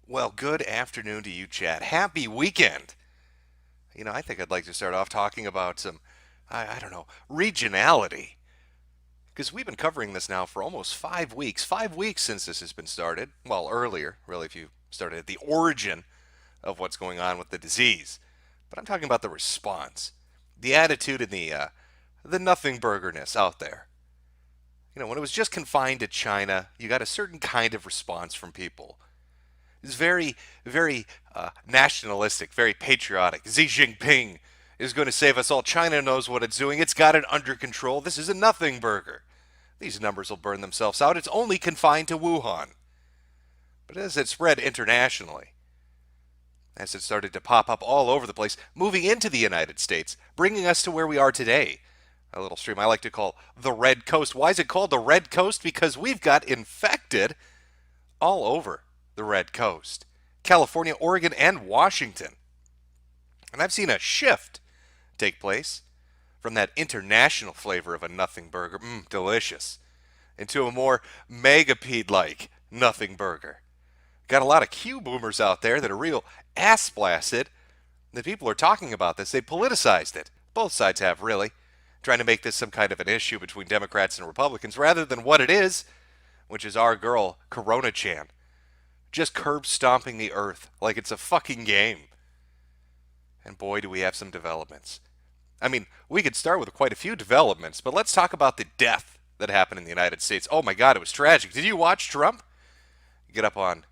Well, good afternoon to you, Chad. Happy weekend. I think I'd like to start off talking about some, I don't know, regionality. Because we've been covering this now for almost 5 weeks. 5 weeks since this has been started. Well, earlier, really, if you started at the origin of what's going on with the disease. But I'm talking about the response, the attitude and the nothing burgerness out there. When it was just confined to China, you got a certain kind of response from people. It's very, very nationalistic, very patriotic. Xi Jinping is going to save us all. China knows what it's doing. It's got it under control. This is a nothing burger. These numbers will burn themselves out. It's only confined to Wuhan. But as it spread internationally, as it started to pop up all over the place, moving into the United States, bringing us to where we are today, a little stream I like to call the Red Coast. Why is it called the Red Coast? Because we've got infected all over the Red Coast. California, Oregon, and Washington. And I've seen a shift take place from that international flavor of a nothing burger, delicious, into a more megapede-like nothing burger. Got a lot of Q boomers out there that are real ass blasted. The people are talking about this. They politicized it. Both sides have, really. Trying to make this some kind of an issue between Democrats and Republicans rather than what it is, which is our girl, Corona Chan. Just curb stomping the earth like it's a fucking game. And boy, do we have some developments. I mean, we could start with quite a few developments, but let's talk about the death that happened in the United States. Oh my God, it was tragic. Did you watch Trump get up on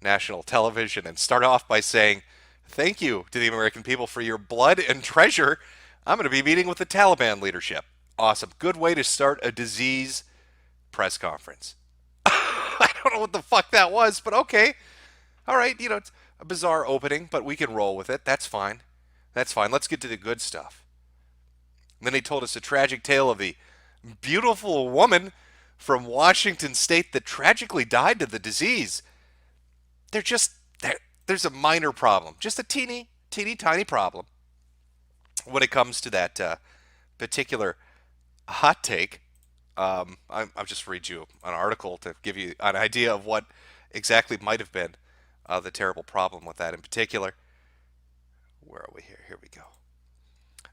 national television and start off by saying, "Thank you to the American people for your blood and treasure. I'm going to be meeting with the Taliban leadership." Awesome. Good way to start a disease press conference. I don't know what the fuck that was, but okay. All right, it's a bizarre opening, but we can roll with it. That's fine. That's fine. Let's get to the good stuff. And then he told us a tragic tale of the beautiful woman from Washington State that tragically died to the disease. There's a minor problem, just a teeny tiny problem when it comes to that particular hot take. I'll just read you an article to give you an idea of what exactly might have been the terrible problem with that in particular. Where are we here? Here we go.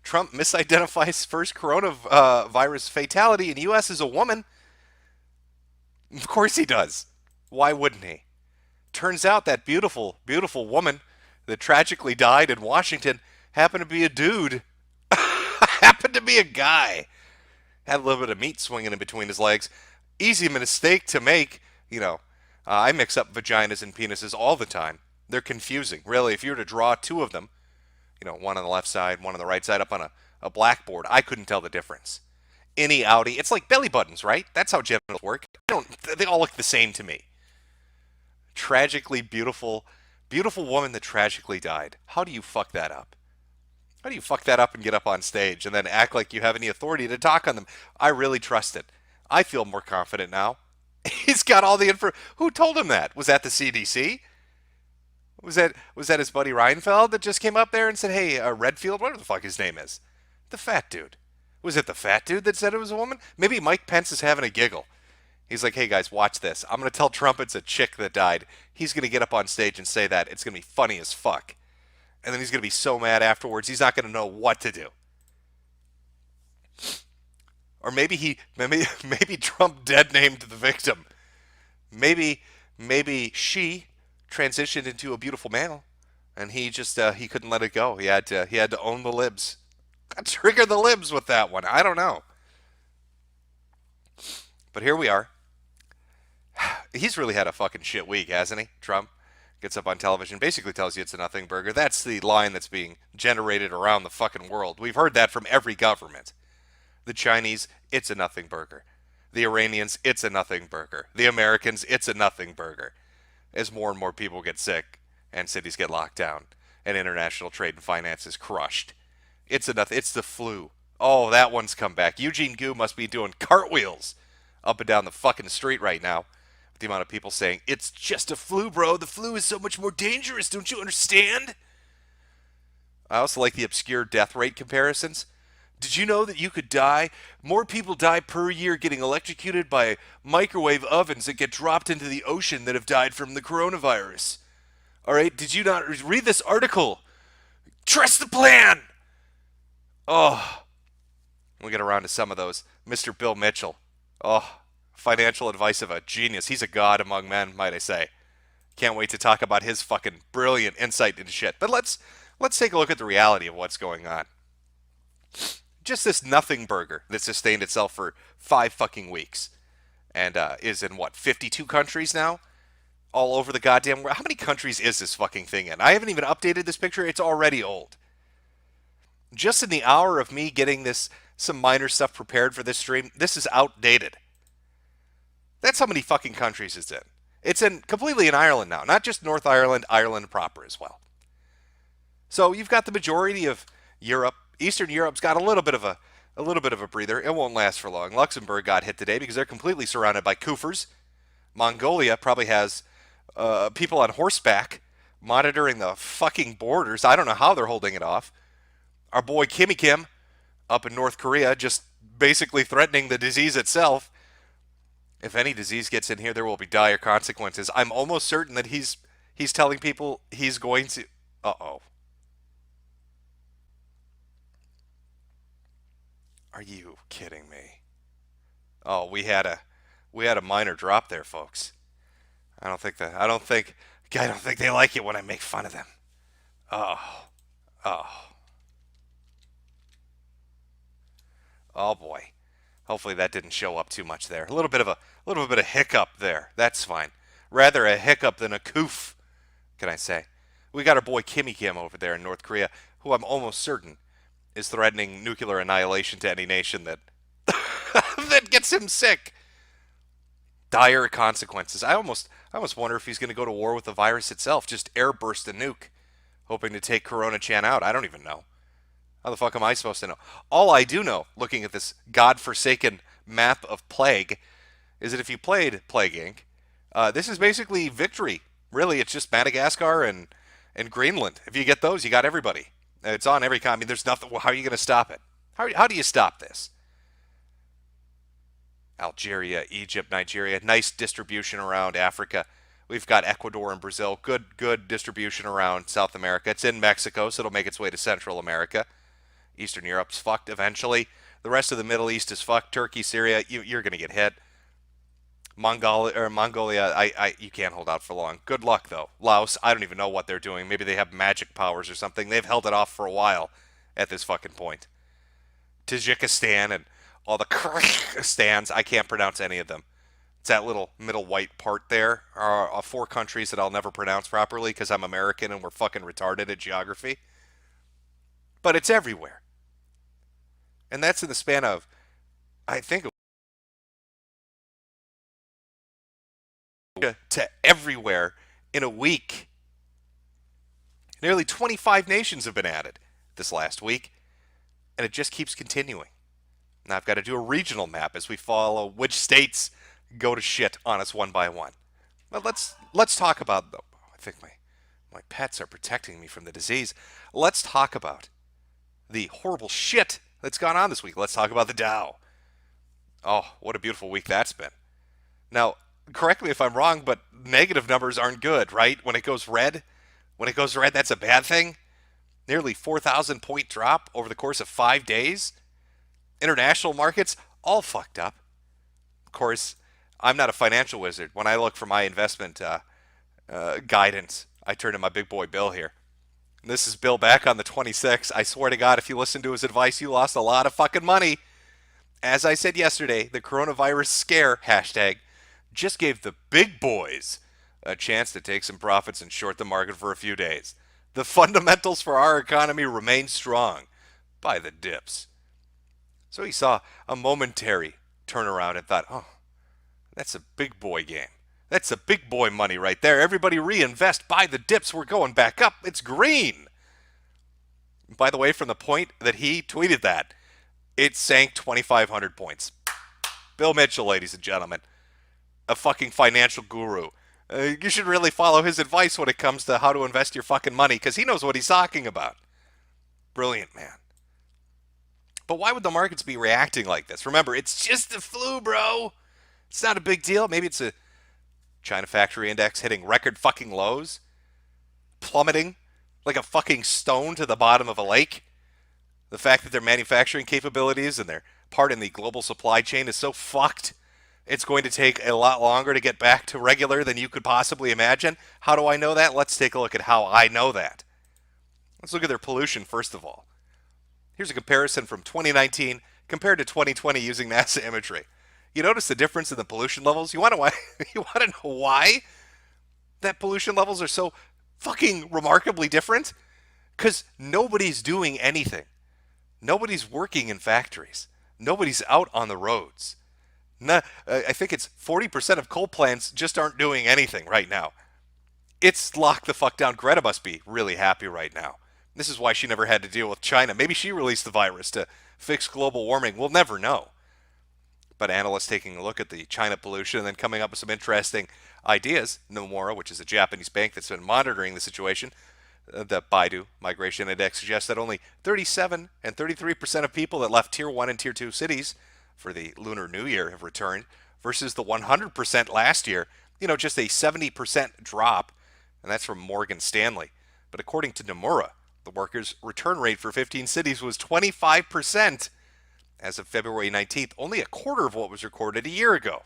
Trump misidentifies first coronavirus fatality in U.S. as a woman. Of course he does. Why wouldn't he? Turns out that beautiful woman that tragically died in Washington happened to be a dude. Happened to be a guy. Had a little bit of meat swinging in between his legs. Easy mistake to make. I mix up vaginas and penises all the time. They're confusing. Really, if you were to draw two of them, one on the left side, one on the right side up on a blackboard, I couldn't tell the difference. Innie, outie. It's like belly buttons, right? That's how genitals work. They all look the same to me. Tragically beautiful woman that tragically died. How do you fuck that up? How do you fuck that up and get up on stage and then act like you have any authority to talk on them? I really trust it. I feel more confident now. He's got all the info. Who told him that? Was that the CDC? Was that his buddy Reinfeld that just came up there and said, "Hey, Redfield, whatever the fuck his name is, the fat dude"? Was it the fat dude that said it was a woman? Maybe Mike Pence is having a giggle. He's like, "Hey guys, watch this. I'm going to tell Trump it's a chick that died. He's going to get up on stage and say that. It's going to be funny as fuck. And then he's going to be so mad afterwards, he's not going to know what to do." Or maybe Trump dead named the victim. Maybe she transitioned into a beautiful male, and he just he couldn't let it go. He had to own the libs. Trigger the libs with that one. I don't know. But here we are. He's really had a fucking shit week, hasn't he? Trump gets up on television, basically tells you it's a nothing burger. That's the line that's being generated around the fucking world. We've heard that from every government. The Chinese, it's a nothing burger. The Iranians, it's a nothing burger. The Americans, it's a nothing burger. As more and more people get sick and cities get locked down and international trade and finance is crushed. It's the flu. Oh, that one's come back. Eugene Goo must be doing cartwheels up and down the fucking street right now with the amount of people saying, "It's just a flu, bro. The flu is so much more dangerous. Don't you understand?" I also like the obscure death rate comparisons. Did you know that you could die? More people die per year getting electrocuted by microwave ovens that get dropped into the ocean that have died from the coronavirus. All right, did you not read this article? Trust the plan. Oh, we'll get around to some of those. Mr. Bill Mitchell. Oh, financial advice of a genius. He's a god among men, might I say. Can't wait to talk about his fucking brilliant insight into shit. But let's take a look at the reality of what's going on. Just this nothing burger that sustained itself for 5 fucking weeks and is in what 52 countries now, all over the goddamn world. How many countries is this fucking thing in? I haven't even updated this picture. It's already old. Just in the hour of me getting this some minor stuff prepared for this stream, this is outdated. That's how many fucking countries it's in. It's in completely in Ireland now, not just North Ireland, Ireland proper as well. So you've got the majority of Europe. Eastern Europe's got a little bit of a breather. It won't last for long. Luxembourg got hit today because they're completely surrounded by koofers. Mongolia probably has people on horseback monitoring the fucking borders. I don't know how they're holding it off. Our boy Kimmy Kim up in North Korea just basically threatening the disease itself. If any disease gets in here, there will be dire consequences. I'm almost certain that he's telling people he's going to. Uh-oh. Are you kidding me? Oh, we had a minor drop there, folks. I don't think they like it when I make fun of them. Oh. Oh. Oh boy. Hopefully that didn't show up too much there. A little bit of hiccup there. That's fine. Rather a hiccup than a coof, can I say? We got our boy Kimmy Kim over there in North Korea, who I'm almost certain is threatening nuclear annihilation to any nation that that gets him sick. Dire consequences. I almost wonder if he's going to go to war with the virus itself, just airburst a nuke, hoping to take Corona Chan out. I don't even know. How the fuck am I supposed to know? All I do know, looking at this godforsaken map of plague, is that if you played Plague Inc., this is basically victory. Really, it's just Madagascar and Greenland. If you get those, you got everybody. It's on every continent. There's nothing. How are you going to stop it? How do you stop this? Algeria, Egypt, Nigeria. Nice distribution around Africa. We've got Ecuador and Brazil. Good distribution around South America. It's in Mexico, so it'll make its way to Central America. Eastern Europe's fucked eventually. The rest of the Middle East is fucked. Turkey, Syria, you're going to get hit. Mongolia, you can't hold out for long. Good luck, though. Laos, I don't even know what they're doing. Maybe they have magic powers or something. They've held it off for a while at this fucking point. Tajikistan and all the Kyrgyzstans, I can't pronounce any of them. It's that little middle white part there are 4 countries that I'll never pronounce properly because I'm American and we're fucking retarded at geography. But it's everywhere. And that's in the span of, I think, to everywhere in a week. Nearly 25 nations have been added this last week, and it just keeps continuing. Now I've got to do a regional map as we follow which states go to shit on us one by one. But let's talk about. Oh, I think my pets are protecting me from the disease. Let's talk about the horrible shit that's gone on this week. Let's talk about the Dow. Oh, what a beautiful week that's been. Now, correct me if I'm wrong, but negative numbers aren't good, right? When it goes red, that's a bad thing. Nearly 4,000 point drop over the course of 5 days. International markets all fucked up. Of course, I'm not a financial wizard. When I look for my investment guidance, I turn to my big boy Bill here. And this is Bill back on the 26th. I swear to God, if you listen to his advice, you lost a lot of fucking money. As I said yesterday, the coronavirus scare, hashtag, just gave the big boys a chance to take some profits and short the market for a few days. The fundamentals for our economy remain strong by the dips. So he saw a momentary turnaround and thought, oh, that's a big boy game. That's a big boy money right there. Everybody reinvest. Buy the dips. We're going back up. It's green. By the way, from the point that he tweeted that, it sank 2,500 points. Bill Mitchell, ladies and gentlemen, a fucking financial guru. You should really follow his advice when it comes to how to invest your fucking money because he knows what he's talking about. Brilliant, man. But why would the markets be reacting like this? Remember, it's just the flu, bro. It's not a big deal. Maybe it's a China factory index hitting record fucking lows. plummeting like a fucking stone to the bottom of a lake. The fact that their manufacturing capabilities and their part in the global supply chain is so fucked, it's going to take a lot longer to get back to regular than you could possibly imagine. How do I know that? Let's take a look at how I know that. Let's look at their pollution first of all. Here's a comparison from 2019 compared to 2020 using NASA imagery. You notice the difference in the pollution levels? You want to why? You want to know why that pollution levels are so fucking remarkably different? Because nobody's doing anything. Nobody's working in factories. Nobody's out on the roads. I think it's 40% of coal plants just aren't doing anything right now. It's locked the fuck down. Greta must be really happy right now. This is why she never had to deal with China. Maybe she released the virus to fix global warming. We'll never know. But analysts taking a look at the China pollution and then coming up with some interesting ideas. Nomura, which is a Japanese bank that's been monitoring the situation, the Baidu Migration Index suggests that only 37 and 33% of people that left Tier 1 and Tier 2 cities for the Lunar New Year have returned versus the 100% last year. Just a 70% drop, and that's from Morgan Stanley. But according to Nomura, the workers' return rate for 15 cities was 25% as of February 19th, only a quarter of what was recorded a year ago.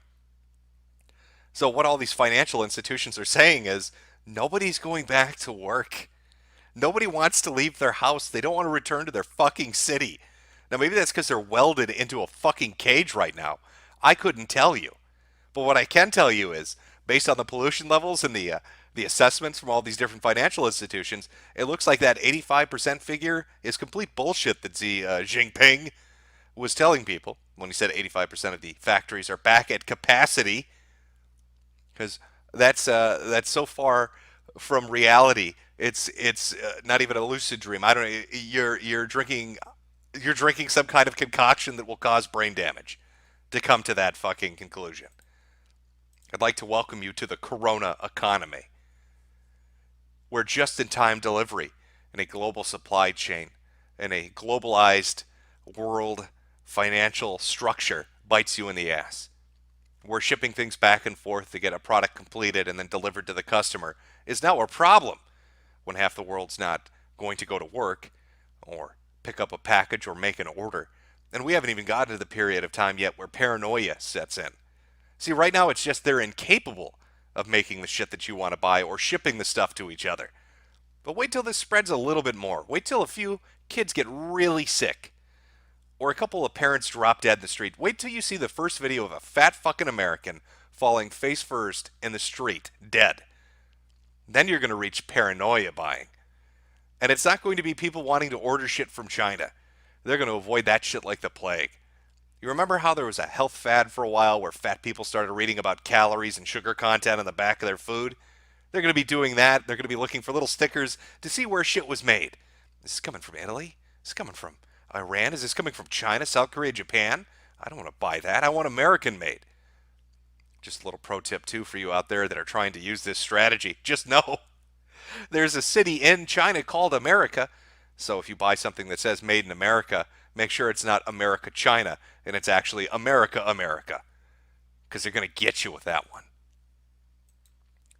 So what all these financial institutions are saying is nobody's going back to work. Nobody wants to leave their house. They don't want to return to their fucking city. Now, maybe that's because they're welded into a fucking cage right now. I couldn't tell you. But what I can tell you is, based on the pollution levels and the assessments from all these different financial institutions, it looks like that 85% figure is complete bullshit that Xi Jinping was telling people when he said 85% of the factories are back at capacity. Because that's so far from reality. It's not even a lucid dream. I don't know. You're drinking some kind of concoction that will cause brain damage to come to that fucking conclusion. I'd like to welcome you to the Corona economy, where just-in-time delivery in a global supply chain and a globalized world financial structure bites you in the ass. Where shipping things back and forth to get a product completed and then delivered to the customer is now a problem when half the world's not going to go to work or pick up a package or make an order. And we haven't even gotten to the period of time yet where paranoia sets in. See, right now it's just they're incapable of making the shit that you want to buy or shipping the stuff to each other. But wait till this spreads a little bit more. Wait till a few kids get really sick or a couple of parents drop dead in the street. Wait till you see the first video of a fat fucking American falling face first in the street, dead. Then you're going to reach paranoia buying. And it's not going to be people wanting to order shit from China. They're going to avoid that shit like the plague. You remember how there was a health fad for a while where fat people started reading about calories and sugar content on the back of their food? They're going to be doing that. They're going to be looking for little stickers to see where shit was made. This is coming from Italy? This is coming from Iran? Is this coming from China, South Korea, Japan? I don't want to buy that. I want American made. Just a little pro tip too for you out there that are trying to use this strategy. Just know there's a city in China called America. So if you buy something that says made in America, make sure it's not America, China, and it's actually America, America. Because they're going to get you with that one.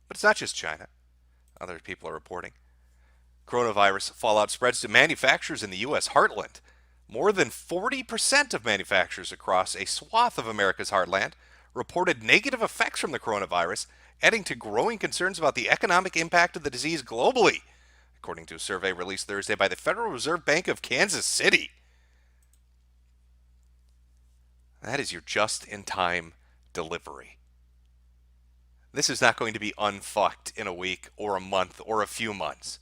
But it's not just China. Other people are reporting. Coronavirus fallout spreads to manufacturers in the U.S. heartland. More than 40% of manufacturers across a swath of America's heartland reported negative effects from the coronavirus, adding to growing concerns about the economic impact of the disease globally, according to a survey released Thursday by the Federal Reserve Bank of Kansas City. That is your just-in-time delivery. This is not going to be unfucked in a week or a month or a few months.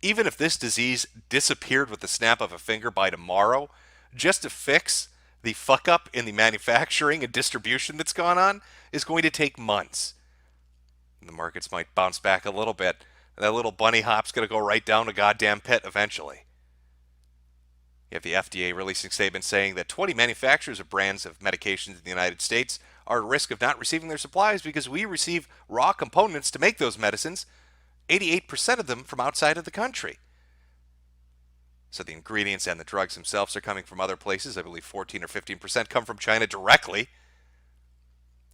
Even if this disease disappeared with the snap of a finger by tomorrow, just to fix the fuck up in the manufacturing and distribution that's gone on is going to take months. The markets might bounce back a little bit. That little bunny hop's going to go right down a goddamn pit eventually. You have the FDA releasing statements saying that 20 manufacturers of brands of medications in the United States are at risk of not receiving their supplies because we receive raw components to make those medicines, 88% of them from outside of the country. So the ingredients and the drugs themselves are coming from other places. I believe 14 or 15% come from China directly.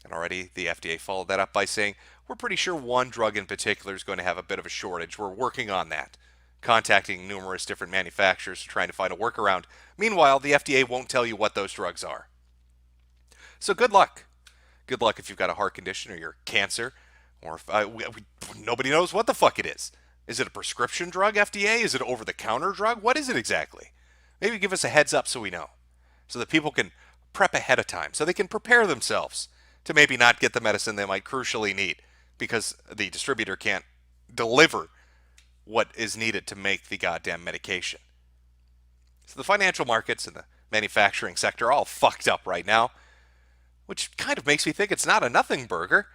And already the FDA followed that up by saying, we're pretty sure one drug in particular is going to have a bit of a shortage. We're working on that, contacting numerous different manufacturers trying to find a workaround. Meanwhile, the FDA won't tell you what those drugs are. So good luck. Good luck if you've got a heart condition or you're cancer, or if, nobody knows what the fuck it is. Is it a prescription drug, FDA? Is it an over-the-counter drug? What is it exactly? Maybe give us a heads up so we know, so that people can prep ahead of time, so they can prepare themselves to maybe not get the medicine they might crucially need because the distributor can't deliver what is needed to make the goddamn medication. So the financial markets and the manufacturing sector are all fucked up right now, which kind of makes me think it's not a nothing burger.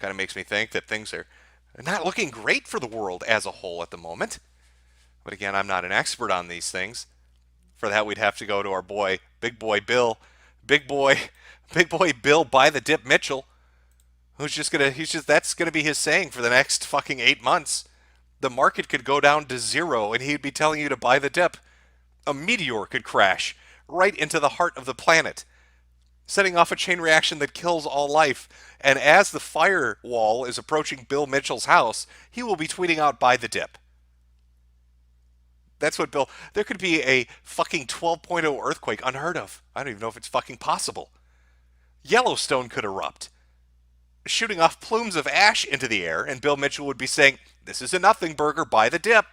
Kind of makes me think that things are not looking great for the world as a whole at the moment. But again, I'm not an expert on these things. For that, we'd have to go to our boy, big boy Bill buy the dip Mitchell, that's gonna be his saying for the next fucking 8 months. The market could go down to zero and he'd be telling you to buy the dip. A meteor could crash right into the heart of the planet, setting off a chain reaction that kills all life. And as the firewall is approaching Bill Mitchell's house, he will be tweeting out, buy the dip. That's what Bill... There could be a fucking 12.0 earthquake, unheard of. I don't even know if it's fucking possible. Yellowstone could erupt, shooting off plumes of ash into the air, and Bill Mitchell would be saying, this is a nothing burger, buy the dip.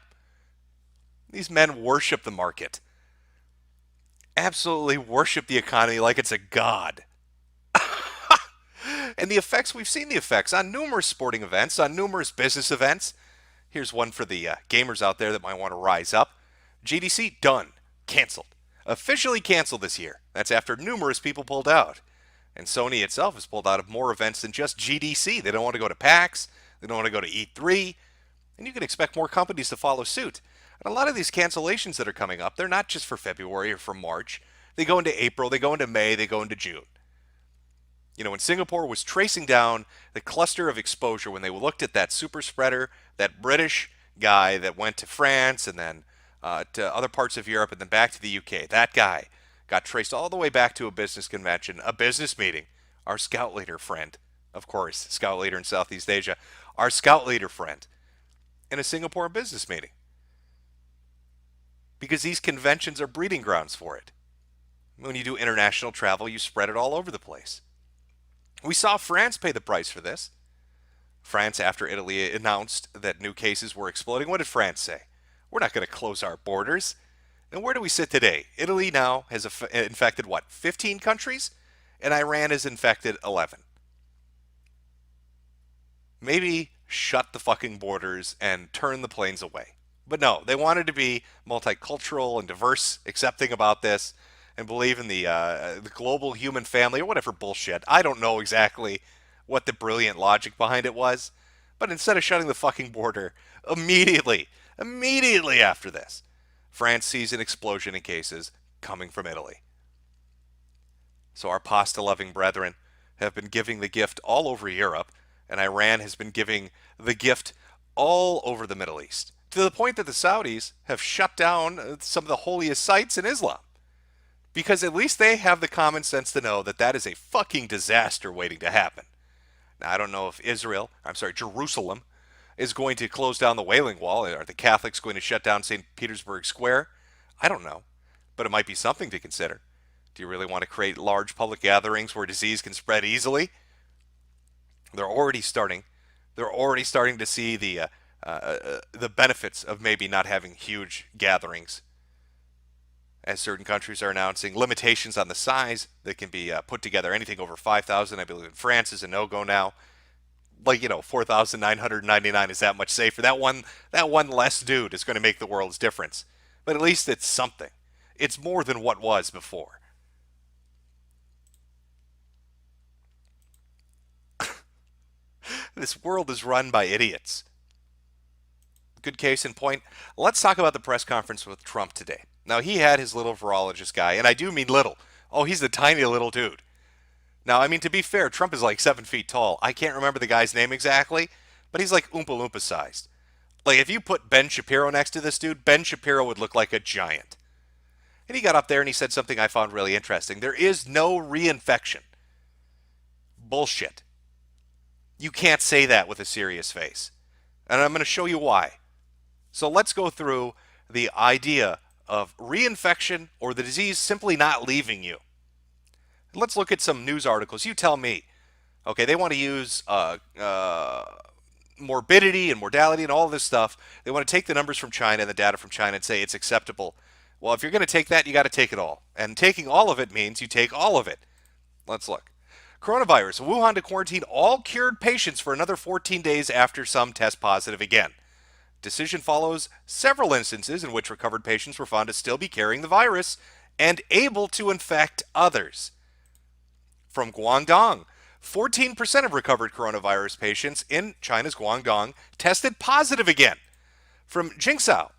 These men worship the market. Absolutely worship the economy like it's a god. And the effects, we've seen the effects on numerous sporting events, on numerous business events. Here's one for the gamers out there that might want to rise up. GDC, done. Canceled. Officially canceled this year. That's after numerous people pulled out. And Sony itself has pulled out of more events than just GDC. They don't want to go to PAX. They don't want to go to E3. And you can expect more companies to follow suit. And a lot of these cancellations that are coming up, they're not just for February or for March. They go into April, they go into May, they go into June. You know, when Singapore was tracing down the cluster of exposure, when they looked at that super spreader, that British guy that went to France and then to other parts of Europe and then back to the UK, that guy got traced all the way back to a business convention, a business meeting. Our scout leader friend, of course, scout leader in Southeast Asia, our scout leader friend, in a Singapore business meeting. Because these conventions are breeding grounds for it. When you do international travel, you spread it all over the place. We saw France pay the price for this. France, after Italy announced that new cases were exploding, what did France say? We're not going to close our borders. And where do we sit today? Italy now has infected, 15 countries? And Iran has infected 11. Maybe shut the fucking borders and turn the planes away. But no, they wanted to be multicultural and diverse, accepting about this, and believe in the global human family or whatever bullshit. I don't know exactly what the brilliant logic behind it was, but instead of shutting the fucking border immediately after this, France sees an explosion in cases coming from Italy. So our pasta-loving brethren have been giving the gift all over Europe, and Iran has been giving the gift all over the Middle East, to the point that the Saudis have shut down some of the holiest sites in Islam. Because at least they have the common sense to know that that is a fucking disaster waiting to happen. Now, I don't know if Jerusalem is going to close down the Wailing Wall. Are the Catholics going to shut down St. Petersburg Square? I don't know. But it might be something to consider. Do you really want to create large public gatherings where disease can spread easily? They're already starting to see the benefits of maybe not having huge gatherings, as certain countries are announcing limitations on the size that can be put together. Anything over 5,000, I believe in France, is a no-go now. 4,999 is that much safer. That one less dude is going to make the world's difference. But at least it's something. It's more than what was before. This world is run by idiots. Good case in point. Let's talk about the press conference with Trump today. Now, he had his little virologist guy, and I do mean little. Oh, he's the tiny little dude. Now, I mean, to be fair, Trump is like 7 feet tall. I can't remember the guy's name exactly, but he's like Oompa Loompa sized. Like, if you put Ben Shapiro next to this dude, Ben Shapiro would look like a giant. And he got up there and he said something I found really interesting. There is no reinfection. Bullshit. You can't say that with a serious face. And I'm going to show you why. So let's go through the idea of reinfection or the disease simply not leaving you. Let's look at some news articles. You tell me. Okay, they want to use morbidity and mortality and all this stuff. They want to take the numbers from China and the data from China and say it's acceptable. Well, if you're going to take that, you got to take it all. And taking all of it means you take all of it. Let's look. Coronavirus. Wuhan to quarantine all cured patients for another 14 days after some test positive again. Decision follows several instances in which recovered patients were found to still be carrying the virus and able to infect others. From Guangdong, 14% of recovered coronavirus patients in China's Guangdong tested positive again. From Jingzhou,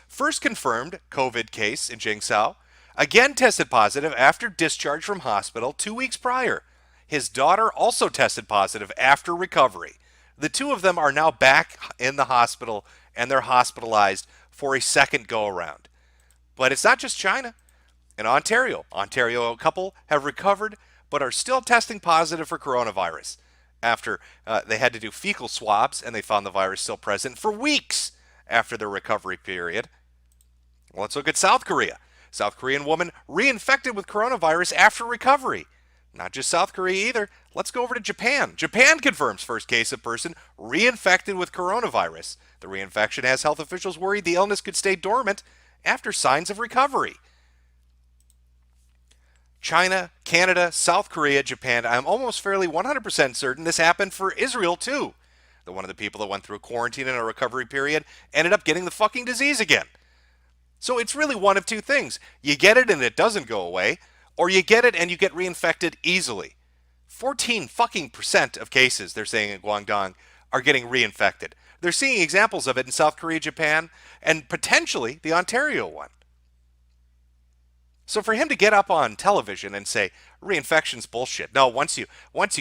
first confirmed COVID case in Jingzhou, again tested positive after discharge from hospital 2 weeks prior. His daughter also tested positive after recovery. The two of them are now back in the hospital and they're hospitalized for a second go-around. But it's not just China. In Ontario, a couple have recovered but are still testing positive for coronavirus after they had to do fecal swabs and they found the virus still present for weeks after their recovery period. Well, let's look at South Korea. South Korean woman reinfected with coronavirus after recovery. Not just South Korea either. Let's go over to Japan. Japan confirms first case of person reinfected with coronavirus. The reinfection has health officials worried the illness could stay dormant after signs of recovery. China, Canada, South Korea, Japan. I'm almost fairly 100% certain this happened for Israel too. One of the people that went through quarantine and a recovery period ended up getting the fucking disease again. So it's really one of two things. You get it and it doesn't go away, or you get it and you get reinfected easily. 14 fucking percent of cases, they're saying in Guangdong, are getting reinfected. They're seeing examples of it in South Korea, Japan, and potentially the Ontario one. So for him to get up on television and say reinfection's bullshit. No, once you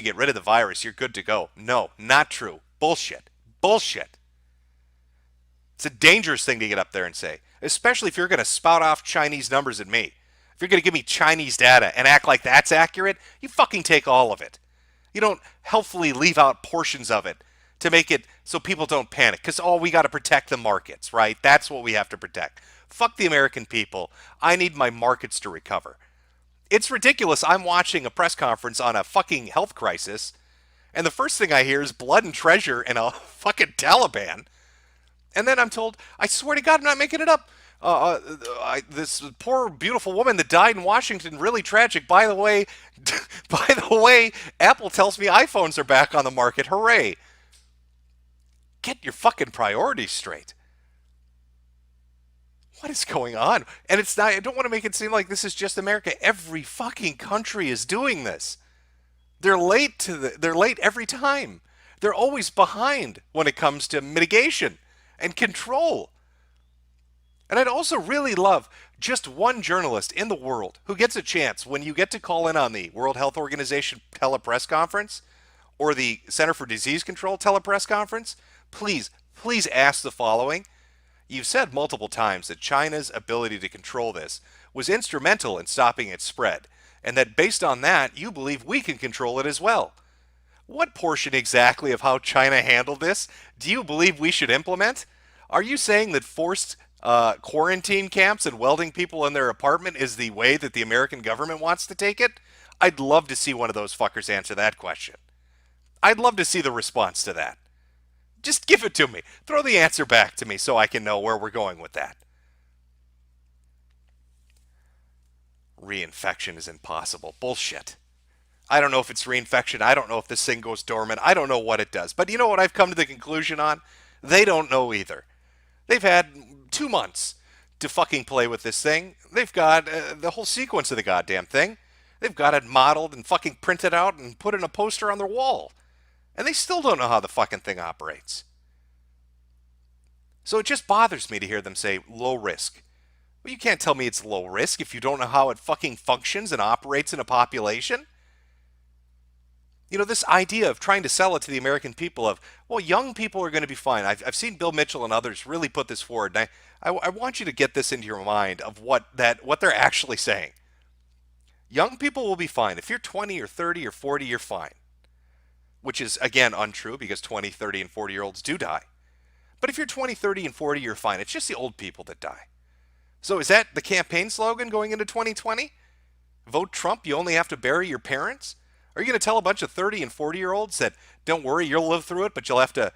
get rid of the virus, you're good to go. No, not true. Bullshit. Bullshit. It's a dangerous thing to get up there and say, especially if you're going to spout off Chinese numbers at me. If you're going to give me Chinese data and act like that's accurate, you fucking take all of it. You don't helpfully leave out portions of it to make it so people don't panic. Because, we got to protect the markets, right? That's what we have to protect. Fuck the American people. I need my markets to recover. It's ridiculous. I'm watching a press conference on a fucking health crisis, and the first thing I hear is blood and treasure and a fucking Taliban. And then I'm told, I swear to God, I'm not making it up. This poor, beautiful woman that died in Washington, really tragic. By the way, Apple tells me iPhones are back on the market. Hooray. Get your fucking priorities straight. What is going on? And it's not, I don't want to make it seem like this is just America. Every fucking country is doing this. They're late every time. They're always behind when it comes to mitigation and control. And I'd also really love just one journalist in the world who gets a chance when you get to call in on the World Health Organization telepress conference or the Center for Disease Control telepress conference. Please ask the following. You've said multiple times that China's ability to control this was instrumental in stopping its spread, and that based on that, you believe we can control it as well. What portion exactly of how China handled this do you believe we should implement? Are you saying that forced quarantine camps and welding people in their apartment is the way that the American government wants to take it? I'd love to see one of those fuckers answer that question. I'd love to see the response to that. Just give it to me. Throw the answer back to me so I can know where we're going with that. Reinfection is impossible. Bullshit. I don't know if it's reinfection. I don't know if this thing goes dormant. I don't know what it does. But you know what I've come to the conclusion on? They don't know either. They've had 2 months to fucking play with this thing. They've got the whole sequence of the goddamn thing. They've got it modeled and fucking printed out and put in a poster on their wall. And they still don't know how the fucking thing operates. So it just bothers me to hear them say low risk. Well, you can't tell me it's low risk if you don't know how it fucking functions and operates in a population. You know, this idea of trying to sell it to the American people of, well, young people are going to be fine. I've seen Bill Mitchell and others really put this forward. And I want you to get this into your mind of what they're actually saying. Young people will be fine. If you're 20 or 30 or 40, you're fine. which is, again, untrue because 20, 30, and 40-year-olds do die. But if you're 20, 30, and 40, you're fine. It's just the old people that die. So is that the campaign slogan going into 2020? Vote Trump, you only have to bury your parents? Are you going to tell a bunch of 30 and 40-year-olds that, don't worry, you'll live through it, but you'll have to,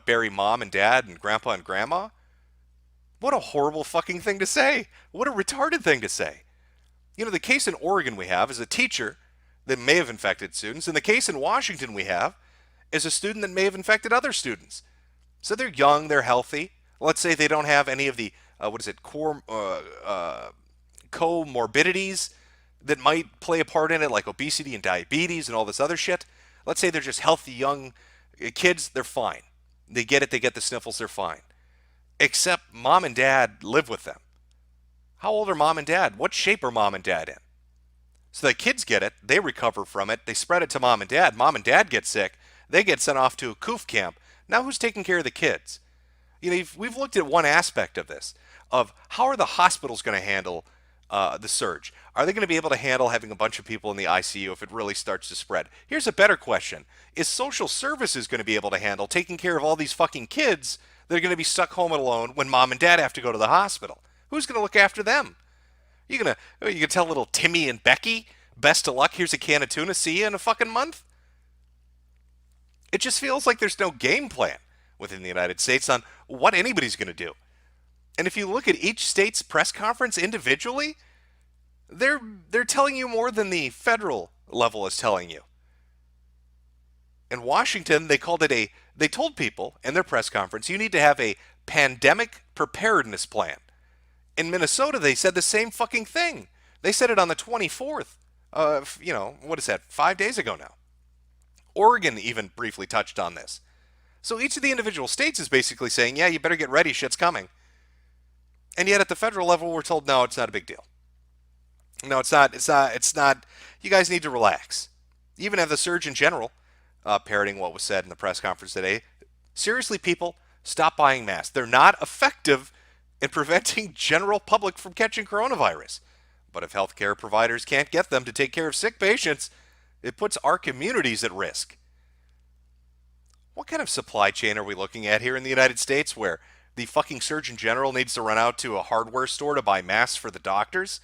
bury mom and dad and grandpa and grandma? What a horrible fucking thing to say. What a retarded thing to say. You know, the case in Oregon we have is a teacher that may have infected students, and the case in Washington we have is a student that may have infected other students. So they're young, they're healthy. Let's say they don't have any of the, comorbidities that might play a part in it, like obesity and diabetes and all this other shit. Let's say they're just healthy, young kids, they're fine. They get it, they get the sniffles, they're fine. Except mom and dad live with them. How old are mom and dad? What shape are mom and dad in? So the kids get it, they recover from it, they spread it to mom and dad. Mom and dad get sick, they get sent off to a coof camp. Now who's taking care of the kids? You know, we've looked at one aspect of this, of how are the hospitals going to handle the surge? Are they going to be able to handle having a bunch of people in the ICU if it really starts to spread? Here's a better question. Is social services going to be able to handle taking care of all these fucking kids that are going to be stuck home alone when mom and dad have to go to the hospital? Who's going to look after them? You gonna tell little Timmy and Becky, best of luck, here's a can of tuna, see you in a fucking month? It just feels like there's no game plan within the United States on what anybody's going to do. And if you look at each state's press conference individually, they're telling you more than the federal level is telling you. In Washington, they told people in their press conference, you need to have a pandemic preparedness plan. In Minnesota, they said the same fucking thing. They said it on the 24th. What is that, 5 days ago now? Oregon even briefly touched on this. So each of the individual states is basically saying, yeah, you better get ready, shit's coming. And yet at the federal level, we're told, no, it's not a big deal. No, it's not. You guys need to relax. You even have the Surgeon General parroting what was said in the press conference today. Seriously, people, stop buying masks. They're not effective in preventing general public from catching coronavirus. But if healthcare providers can't get them to take care of sick patients, it puts our communities at risk. What kind of supply chain are we looking at here in the United States where the fucking Surgeon General needs to run out to a hardware store to buy masks for the doctors?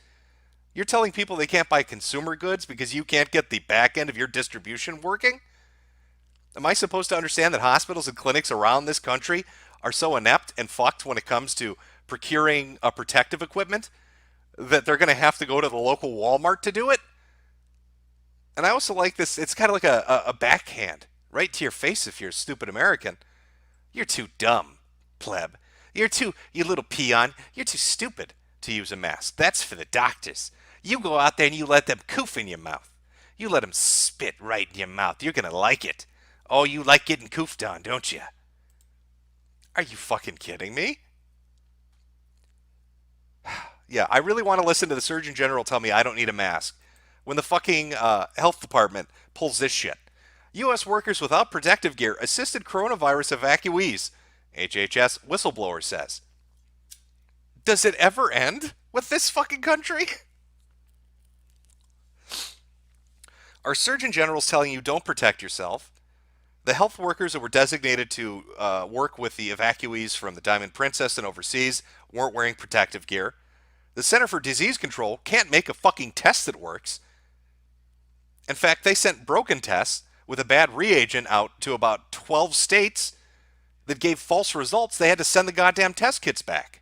You're telling people they can't buy consumer goods because you can't get the back end of your distribution working? Am I supposed to understand that hospitals and clinics around this country are so inept and fucked when it comes to procuring protective equipment that they're going to have to go to the local Walmart to do it? And I also like this, it's kind of like a backhand right to your face if you're a stupid American. You're too dumb, pleb. You little peon, you're too stupid to use a mask. That's for the doctors. You go out there and you let them coof in your mouth. You let them spit right in your mouth. You're going to like it. Oh, you like getting coofed on, don't you? Are you fucking kidding me? Yeah, I really want to listen to the Surgeon General tell me I don't need a mask when the fucking health department pulls this shit. U.S. workers without protective gear assisted coronavirus evacuees, HHS whistleblower says. Does it ever end with this fucking country? Our Surgeon General's telling you don't protect yourself. The health workers that were designated to work with the evacuees from the Diamond Princess and overseas weren't wearing protective gear. The Center for Disease Control can't make a fucking test that works. In fact, they sent broken tests with a bad reagent out to about 12 states that gave false results. They had to send the goddamn test kits back.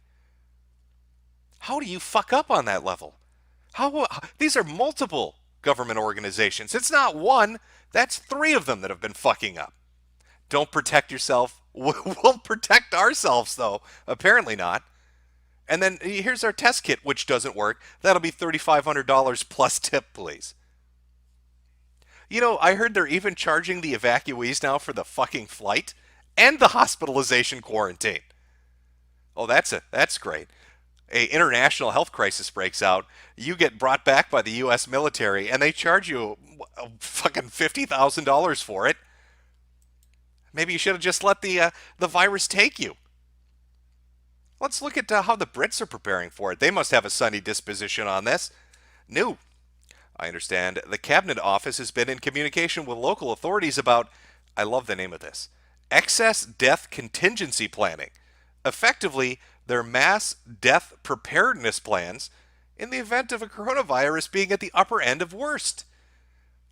How do you fuck up on that level? These are multiple government organizations. It's not one. That's 3 of them that have been fucking up. Don't protect yourself. We'll protect ourselves, though. Apparently not. And then here's our test kit, which doesn't work. That'll be $3,500 plus tip, please. You know, I heard they're even charging the evacuees now for the fucking flight and the hospitalization quarantine. Oh, that's great. An international health crisis breaks out. You get brought back by the U.S. military, and they charge you fucking $50,000 for it. Maybe you should have just let the virus take you. Let's look at how the Brits are preparing for it. They must have a sunny disposition on this. No. I understand the Cabinet Office has been in communication with local authorities about, I love the name of this, excess death contingency planning, effectively their mass death preparedness plans in the event of a coronavirus being at the upper end of worst.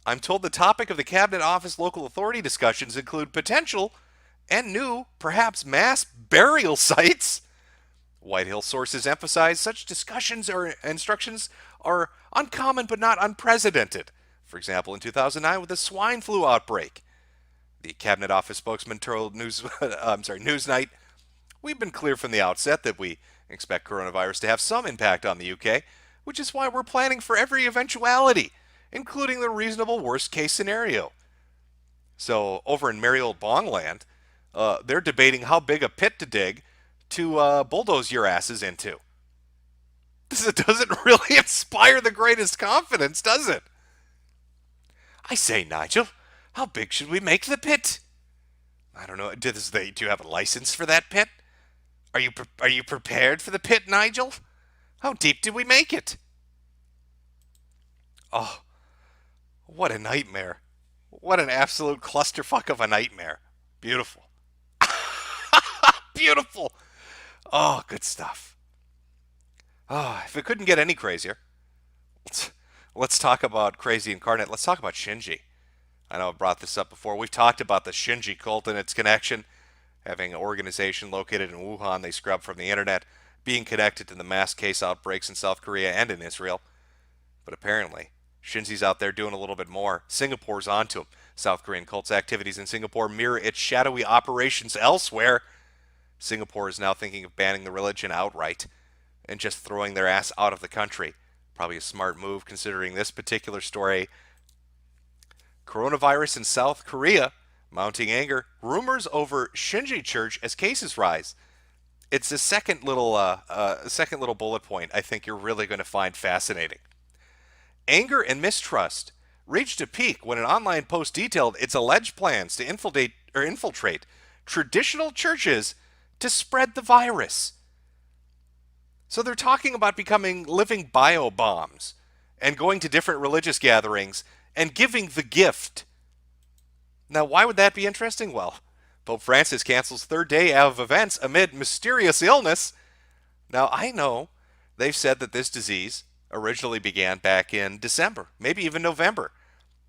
I'm told the topic of the Cabinet Office local authority discussions include potential and new, perhaps mass burial sites. White Hill sources emphasize such discussions or instructions are uncommon but not unprecedented. For example, in 2009 with the swine flu outbreak. The Cabinet Office spokesman told Newsnight, "We've been clear from the outset that we expect coronavirus to have some impact on the UK, which is why we're planning for every eventuality, including the reasonable worst-case scenario." So over in merry old Bongland, they're debating how big a pit to dig to bulldoze your asses into. This doesn't really inspire the greatest confidence, does it? I say, Nigel, how big should we make the pit? I don't know. Do you have a license for that pit? Are you prepared for the pit, Nigel? How deep did we make it? Oh, what a nightmare. What an absolute clusterfuck of a nightmare. Beautiful. Beautiful. Oh, good stuff. Oh, if it couldn't get any crazier, let's talk about crazy incarnate. Let's talk about Shinji. I know I brought this up before. We've talked about the Shinji cult and its connection, having an organization located in Wuhan they scrubbed from the internet, being connected to the mass case outbreaks in South Korea and in Israel. But apparently, Shinji's out there doing a little bit more. Singapore's onto him. South Korean cult's activities in Singapore mirror its shadowy operations elsewhere. Singapore is now thinking of banning the religion outright and just throwing their ass out of the country. Probably a smart move considering this particular story. Coronavirus in South Korea, mounting anger, rumors over Shinji Church as cases rise. It's a second little bullet point I think you're really going to find fascinating. Anger and mistrust reached a peak when an online post detailed its alleged plans to infiltrate traditional churches to spread the virus. So they're talking about becoming living bio bombs and going to different religious gatherings and giving the gift. Now, why would that be interesting? Well, Pope Francis cancels third day of events amid mysterious illness. Now, I know they've said that this disease originally began back in December, maybe even November.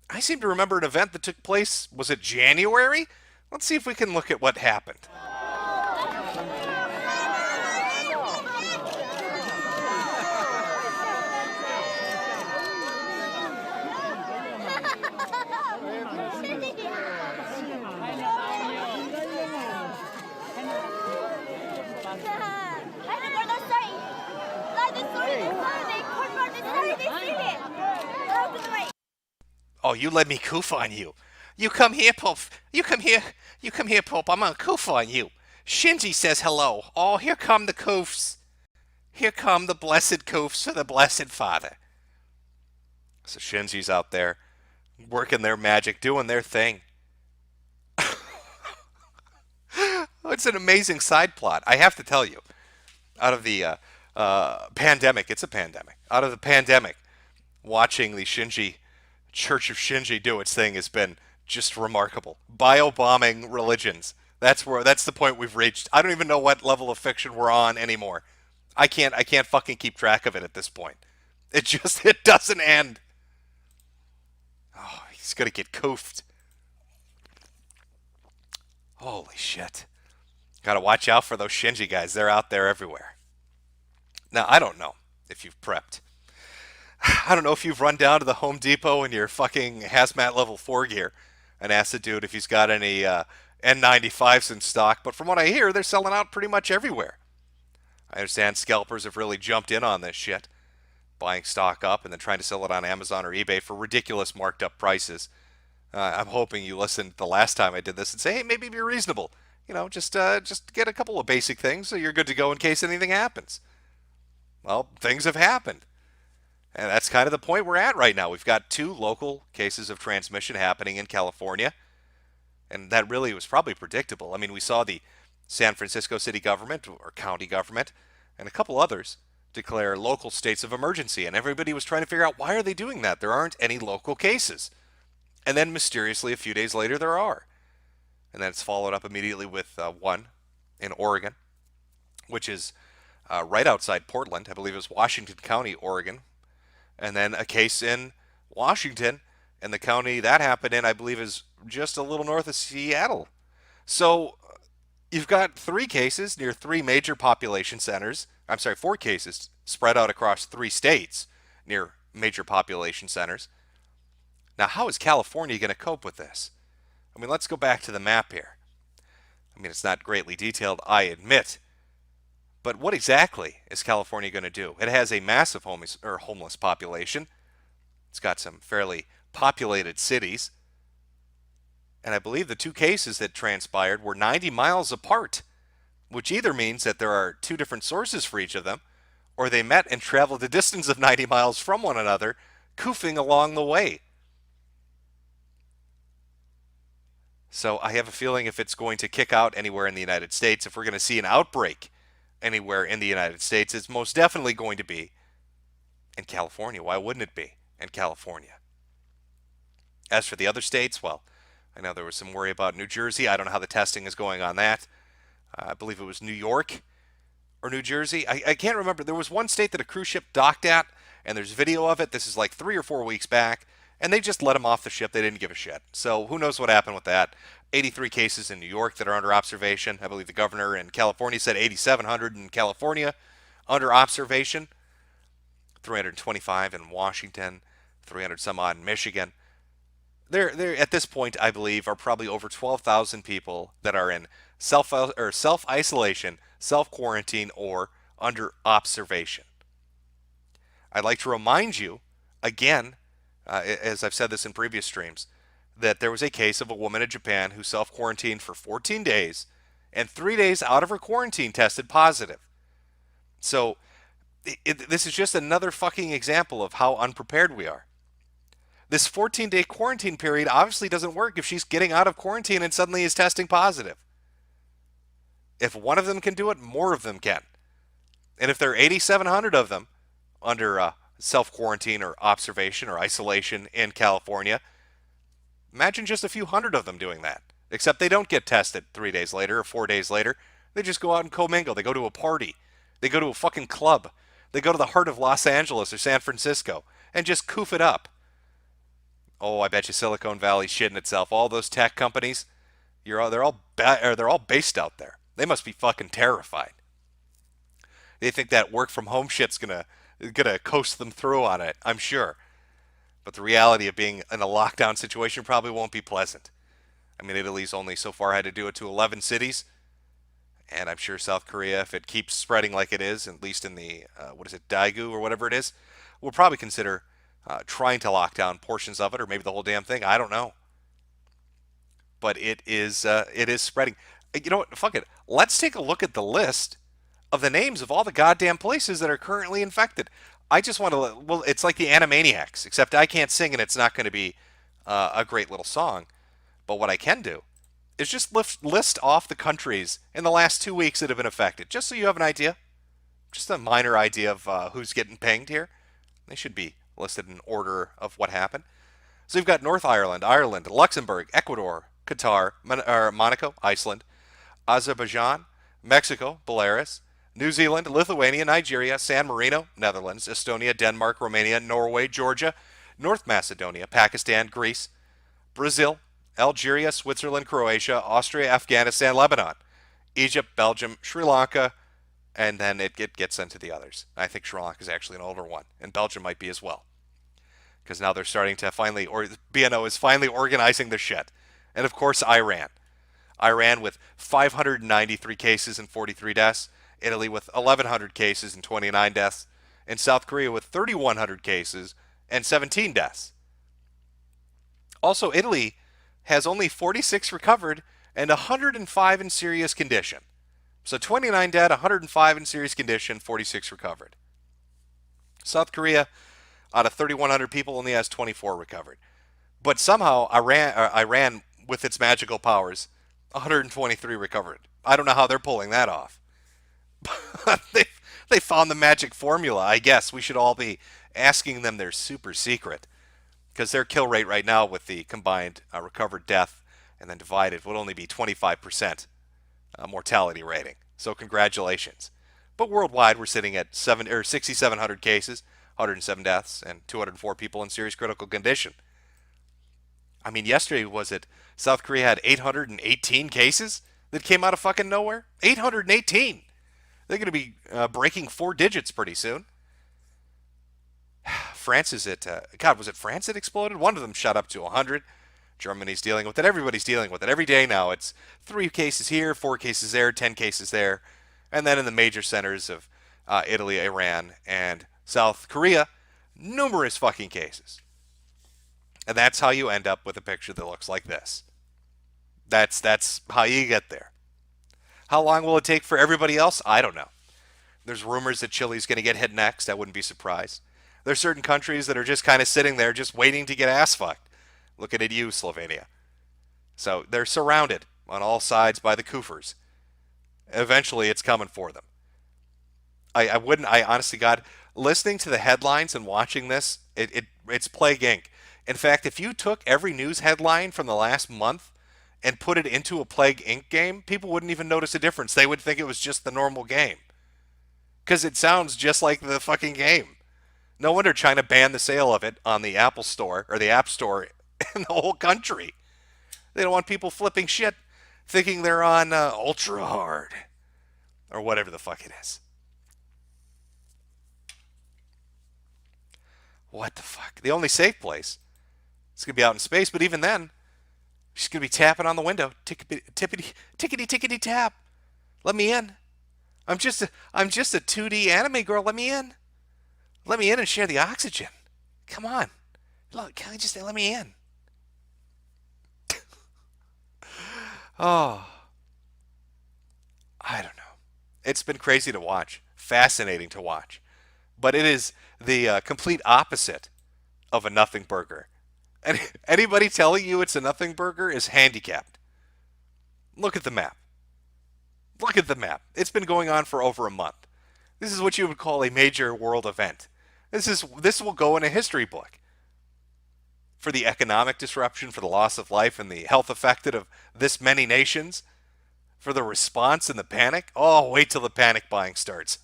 I seem to remember an event that took place, was it January? Let's see if we can look at what happened. Oh, you let me coof on you. You come here, Pope. You come here. You come here, Pope. I'm gonna coof on you. Shinji says hello. Oh, here come the coofs. Here come the blessed coofs for the Blessed Father. So Shinji's out there working their magic, doing their thing. It's an amazing side plot. I have to tell you, out of the pandemic, it's a pandemic. Out of the pandemic, watching the Church of Shinji do its thing has been just remarkable. Bio-bombing religions. That's the point we've reached. I don't even know what level of fiction we're on anymore. I can't fucking keep track of it at this point. It doesn't end. Oh, he's gonna get coofed. Holy shit. Gotta watch out for those Shinji guys. They're out there everywhere. Now, I don't know if you've prepped. I don't know if you've run down to the Home Depot in your fucking hazmat level 4 gear and asked the dude if he's got any N95s in stock, but from what I hear, they're selling out pretty much everywhere. I understand scalpers have really jumped in on this shit, buying stock up and then trying to sell it on Amazon or eBay for ridiculous marked up prices. I'm hoping you listened the last time I did this and say, hey, maybe be reasonable. You know, just get a couple of basic things so you're good to go in case anything happens. Well, things have happened. And that's kind of the point we're at right now. We've got 2 local cases of transmission happening in California. And that really was probably predictable. I mean, we saw the San Francisco city government or county government and a couple others declare local states of emergency. And everybody was trying to figure out, why are they doing that? There aren't any local cases. And then mysteriously, a few days later, there are. And then it's followed up immediately with one in Oregon, which is right outside Portland. I believe it was Washington County, Oregon. And then a case in Washington, and the county that happened in, I believe, is just a little north of Seattle. So you've got three cases near three major population centers. I'm sorry, four cases spread out across three states near major population centers. Now, how is California going to cope with this? I mean, let's go back to the map here. I mean, it's not greatly detailed, I admit. But what exactly is California going to do? It has a massive homeless population. It's got some fairly populated cities. And I believe the two cases that transpired were 90 miles apart, which either means that there are two different sources for each of them, or they met and traveled a distance of 90 miles from one another, koofing along the way. So I have a feeling if it's going to kick out anywhere in the United States, if we're going to see an outbreak anywhere in the United States, it's most definitely going to be in California. Why wouldn't it be in California? As for the other states, well, I know there was some worry about New Jersey. I don't know how the testing is going on that. I believe it was New York or New Jersey. I can't remember. There was one state that a cruise ship docked at, and there's video of it. This is like 3 or 4 weeks back. And they just let him off the ship. They didn't give a shit. So who knows what happened with that. 83 cases in New York that are under observation. I believe the governor in California said 8,700 in California under observation. 325 in Washington. 300 some odd in Michigan. There at this point, I believe, are probably over 12,000 people that are in self-isolation, self-quarantine, or under observation. I'd like to remind you, again, as I've said this in previous streams, that there was a case of a woman in Japan who self-quarantined for 14 days and 3 days out of her quarantine tested positive. So this is just another fucking example of how unprepared we are. This 14-day quarantine period obviously doesn't work if she's getting out of quarantine and suddenly is testing positive. If one of them can do it, more of them can. And if there are 8,700 of them under self-quarantine or observation or isolation in California, imagine just a few hundred of them doing that. Except they don't get tested 3 days later or 4 days later. They just go out and commingle. They go to a party. They go to a fucking club. They go to the heart of Los Angeles or San Francisco and just coof it up. Oh, I bet you Silicon Valley's shitting itself. All those tech companies, they're all based out there. They must be fucking terrified. They think that work from home shit's gonna coast them through on it, I'm sure. But the reality of being in a lockdown situation probably won't be pleasant. I mean, Italy's only so far had to do it to 11 cities. And I'm sure South Korea, if it keeps spreading like it is, at least in the, Daegu or whatever it is, will probably consider trying to lock down portions of it, or maybe the whole damn thing. I don't know. But it is spreading. You know what? Fuck it. Let's take a look at the list of the names of all the goddamn places that are currently infected. I just want to, well, it's like the Animaniacs, except I can't sing and it's not going to be a great little song. But what I can do is just list off the countries in the last 2 weeks that have been affected, just so you have an idea. Just a minor idea of who's getting pinged here. They should be listed in order of what happened. So you've got North Ireland, Ireland, Luxembourg, Ecuador, Qatar, Monaco, Iceland, Azerbaijan, Mexico, Belarus, New Zealand, Lithuania, Nigeria, San Marino, Netherlands, Estonia, Denmark, Romania, Norway, Georgia, North Macedonia, Pakistan, Greece, Brazil, Algeria, Switzerland, Croatia, Austria, Afghanistan, Lebanon, Egypt, Belgium, Sri Lanka, and then it gets into the others. I think Sri Lanka is actually an older one, and Belgium might be as well. Because now they're starting to finally, or BNO is finally organizing their shit. And of course, Iran. Iran with 593 cases and 43 deaths. Italy with 1,100 cases and 29 deaths. And South Korea with 3,100 cases and 17 deaths. Also, Italy has only 46 recovered and 105 in serious condition. So 29 dead, 105 in serious condition, 46 recovered. South Korea, out of 3,100 people, only has 24 recovered. But somehow Iran, with its magical powers, 123 recovered. I don't know how they're pulling that off. They've They found the magic formula. I guess we should all be asking them their super secret because their kill rate right now with the combined recovered death and then divided would only be 25% mortality rating. So congratulations. But worldwide, we're sitting at 6,700 cases, 107 deaths, and 204 people in serious critical condition. I mean, yesterday was it South Korea had 818 cases that came out of fucking nowhere? 818. They're going to be breaking four digits pretty soon. France is at, God, was it France that exploded? One of them shot up to 100. Germany's dealing with it. Everybody's dealing with it. Every day now it's 3 cases here, 4 cases there, 10 cases there. And then in the major centers of Italy, Iran, and South Korea, numerous fucking cases. And that's how you end up with a picture that looks like this. That's how you get there. How long will it take for everybody else? I don't know. There's rumors that Chile's going to get hit next. I wouldn't be surprised. There's certain countries that are just kind of sitting there just waiting to get ass fucked. Looking at you, Slovenia. So they're surrounded on all sides by the Kufers. Eventually it's coming for them. I honestly, God, listening to the headlines and watching this, it's Plague Inc. In fact, if you took every news headline from the last month and put it into a Plague Inc. game, people wouldn't even notice a difference. They would think it was just the normal game. Because it sounds just like the fucking game. No wonder China banned the sale of it on the Apple Store, or the App Store, in the whole country. They don't want people flipping shit thinking they're on ultra hard. Or whatever the fuck it is. What the fuck? The only safe place. It's going to be out in space, but even then, she's going to be tapping on the window. Tickety tap. Let me in. I'm just a 2D anime girl. Let me in. Let me in and share the oxygen. Come on. Look, can I just say, let me in? Oh. I don't know. It's been crazy to watch. Fascinating to watch. But it is the complete opposite of a nothing burger. And anybody telling you it's a nothing burger is handicapped. Look at the map. Look at the map. It's been going on for over a month. This is what you would call a major world event. This will go in a history book. For the economic disruption, for the loss of life, and the health affected of this many nations, for the response and the panic. Oh, wait till the panic buying starts.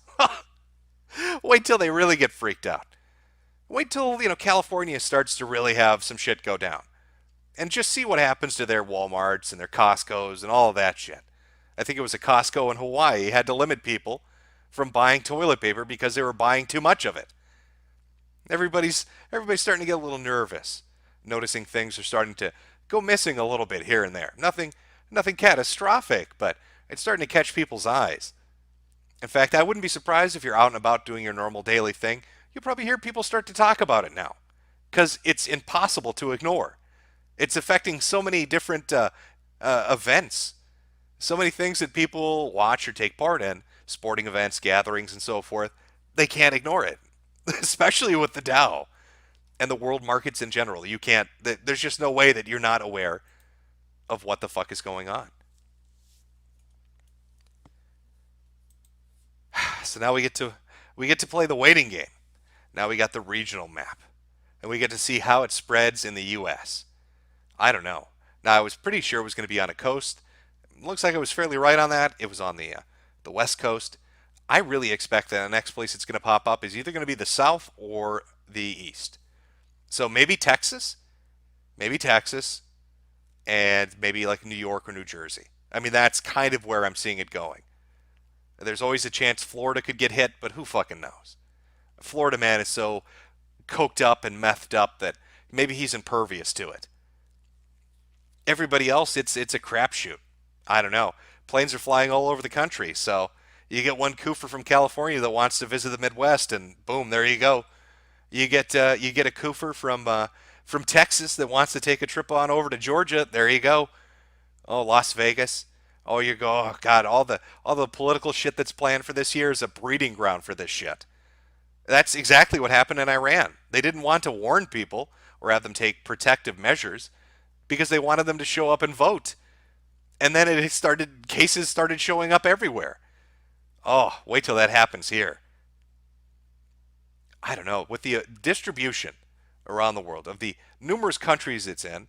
Wait till they really get freaked out. Wait till, California starts to really have some shit go down. And just see what happens to their Walmarts and their Costcos and all of that shit. I think it was a Costco in Hawaii had to limit people from buying toilet paper because they were buying too much of it. Everybody's starting to get a little nervous, noticing things are starting to go missing a little bit here and there. Nothing catastrophic, but it's starting to catch people's eyes. In fact, I wouldn't be surprised if you're out and about doing your normal daily thing. You'll probably hear people start to talk about it now, because it's impossible to ignore. It's affecting so many different events, so many things that people watch or take part in, sporting events, gatherings, and so forth. They can't ignore it, especially with the Dow and the world markets in general. You can't. There's just no way that you're not aware of what the fuck is going on. So now we get to play the waiting game. Now we got the regional map, and we get to see how it spreads in the U.S. I don't know. Now I was pretty sure it was going to be on a coast. It looks like I was fairly right on that. It was on the West Coast. I really expect that the next place it's going to pop up is either going to be the South or the East. So maybe Texas, and maybe like New York or New Jersey. I mean, that's kind of where I'm seeing it going. There's always a chance Florida could get hit, but who fucking knows? Florida man is so coked up and methed up that maybe he's impervious to it. Everybody else, it's a crapshoot. I don't know. Planes are flying all over the country, so you get one koofer from California that wants to visit the Midwest, and boom, there you go. You get a koofer from Texas that wants to take a trip on over to Georgia. There you go. Oh, Las Vegas. Oh, oh God, all the political shit that's planned for this year is a breeding ground for this shit. That's exactly what happened in Iran. They didn't want to warn people or have them take protective measures because they wanted them to show up and vote. And then cases started showing up everywhere. Oh, wait till that happens here. I don't know, with the distribution around the world of the numerous countries it's in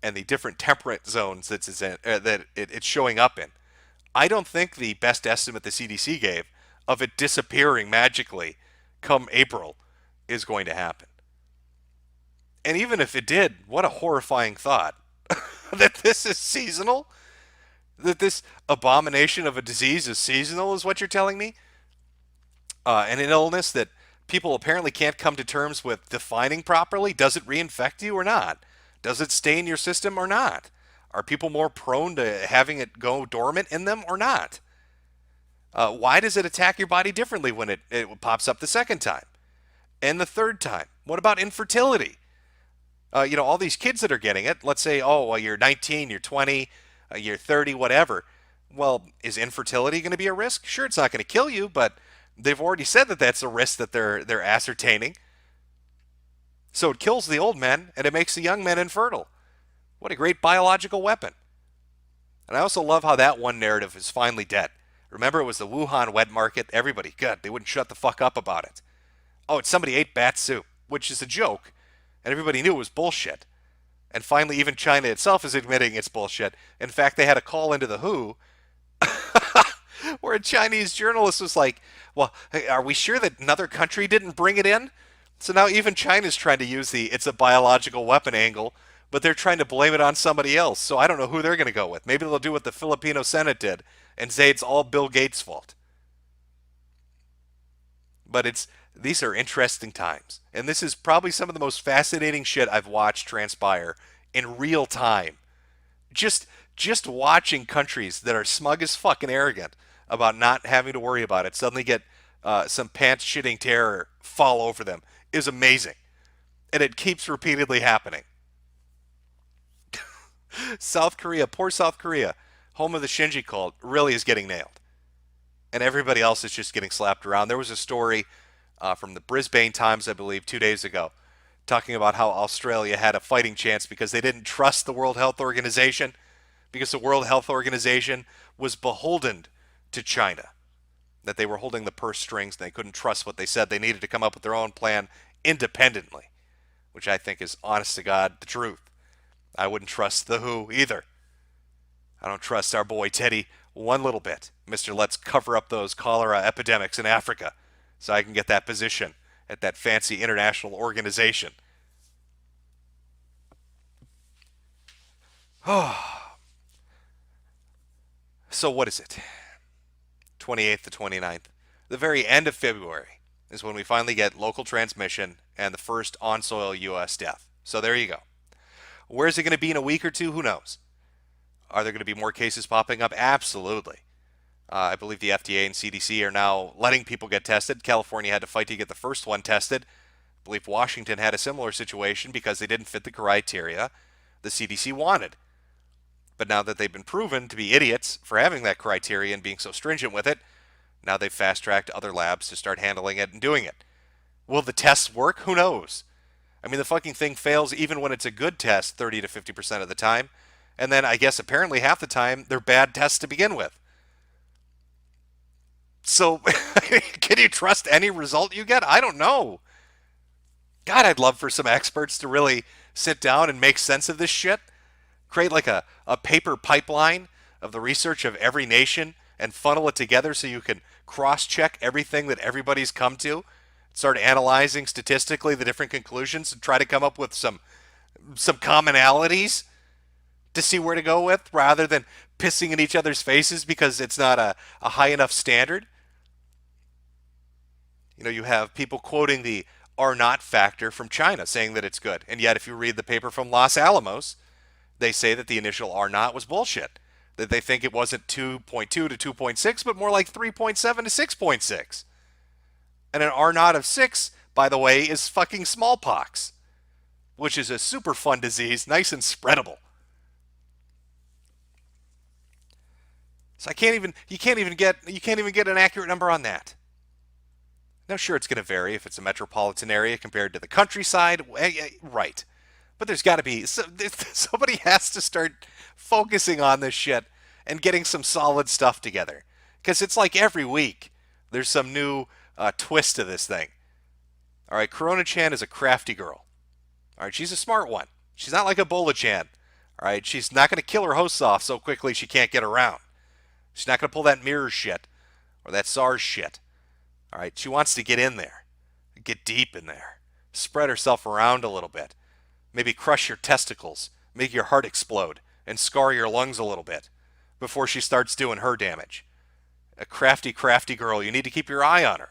and the different temperate zones it's showing up in. I don't think the best estimate the CDC gave of it disappearing magically come April is going to happen. And even if it did, what a horrifying thought that this is seasonal? That this abomination of a disease is seasonal, is what you're telling me? And an illness that people apparently can't come to terms with defining properly. Does it reinfect you or not? Does it stay in your system or not? Are people more prone to having it go dormant in them or not? Why does it attack your body differently when it pops up the second time and the third time? What about infertility? All these kids that are getting it, let's say, oh, well, you're 19, you're 20, you're 30, whatever. Well, is infertility going to be a risk? Sure, it's not going to kill you, but they've already said that that's a risk that they're ascertaining. So it kills the old men and it makes the young men infertile. What a great biological weapon. And I also love how that one narrative is finally dead. Remember, it was the Wuhan wet market. Everybody, good, they wouldn't shut the fuck up about it. Oh, it's somebody ate bat soup, which is a joke. And everybody knew it was bullshit. And finally, even China itself is admitting it's bullshit. In fact, they had a call into the WHO where a Chinese journalist was like, well, are we sure that another country didn't bring it in? So now even China's trying to use the it's a biological weapon angle, but they're trying to blame it on somebody else. So I don't know who they're going to go with. Maybe they'll do what the Filipino Senate did and say it's all Bill Gates' fault. But these are interesting times. And this is probably some of the most fascinating shit I've watched transpire in real time. Just watching countries that are smug as fucking arrogant about not having to worry about it suddenly get some pants shitting terror fall over them is amazing. And it keeps repeatedly happening. South Korea, poor South Korea, home of the Shinji cult, really is getting nailed. And everybody else is just getting slapped around. There was a story from the Brisbane Times, I believe, 2 days ago, talking about how Australia had a fighting chance because they didn't trust the World Health Organization, because the World Health Organization was beholden to China, that they were holding the purse strings and they couldn't trust what they said. They needed to come up with their own plan independently, which I think is, honest to God, the truth. I wouldn't trust the WHO either. I don't trust our boy Teddy one little bit. Mr. Let's cover up those cholera epidemics in Africa so I can get that position at that fancy international organization. So what is it? 28th to 29th. The very end of February is when we finally get local transmission and the first on-soil U.S. death. So there you go. Where's it going to be in a week or two? Who knows? Are there going to be more cases popping up? Absolutely. I believe the FDA and CDC are now letting people get tested. California had to fight to get the first one tested. I believe Washington had a similar situation because they didn't fit the criteria the CDC wanted. But now that they've been proven to be idiots for having that criteria and being so stringent with it, now they've fast-tracked other labs to start handling it and doing it. Will the tests work? Who knows? I mean, the fucking thing fails even when it's a good test 30 to 50% of the time. And then I guess apparently half the time they're bad tests to begin with. So can you trust any result you get? I don't know. God, I'd love for some experts to really sit down and make sense of this shit. Create like a paper pipeline of the research of every nation and funnel it together so you can cross-check everything that everybody's come to. Start analyzing statistically the different conclusions and try to come up with some commonalities to see where to go with rather than pissing in each other's faces because it's not a high enough standard. You have people quoting the R naught factor from China saying that it's good. And yet if you read the paper from Los Alamos, they say that the initial R naught was bullshit. That they think it wasn't 2.2 to 2.6, but more like 3.7 to 6.6. And an R naught of 6, by the way, is fucking smallpox, which is a super fun disease, nice and spreadable. So you can't even get an accurate number on that. Now, sure, it's going to vary if it's a metropolitan area compared to the countryside, right? But there's got to be somebody has to start focusing on this shit and getting some solid stuff together, because it's like every week there's some new twist to this thing. All right, Corona Chan is a crafty girl. All right, she's a smart one. She's not like Ebola Chan. All right, she's not going to kill her hosts off so quickly she can't get around. She's not going to pull that mirror shit or that SARS shit. All right, she wants to get in there, get deep in there, spread herself around a little bit, maybe crush your testicles, make your heart explode, and scar your lungs a little bit before she starts doing her damage. A crafty, crafty girl. You need to keep your eye on her.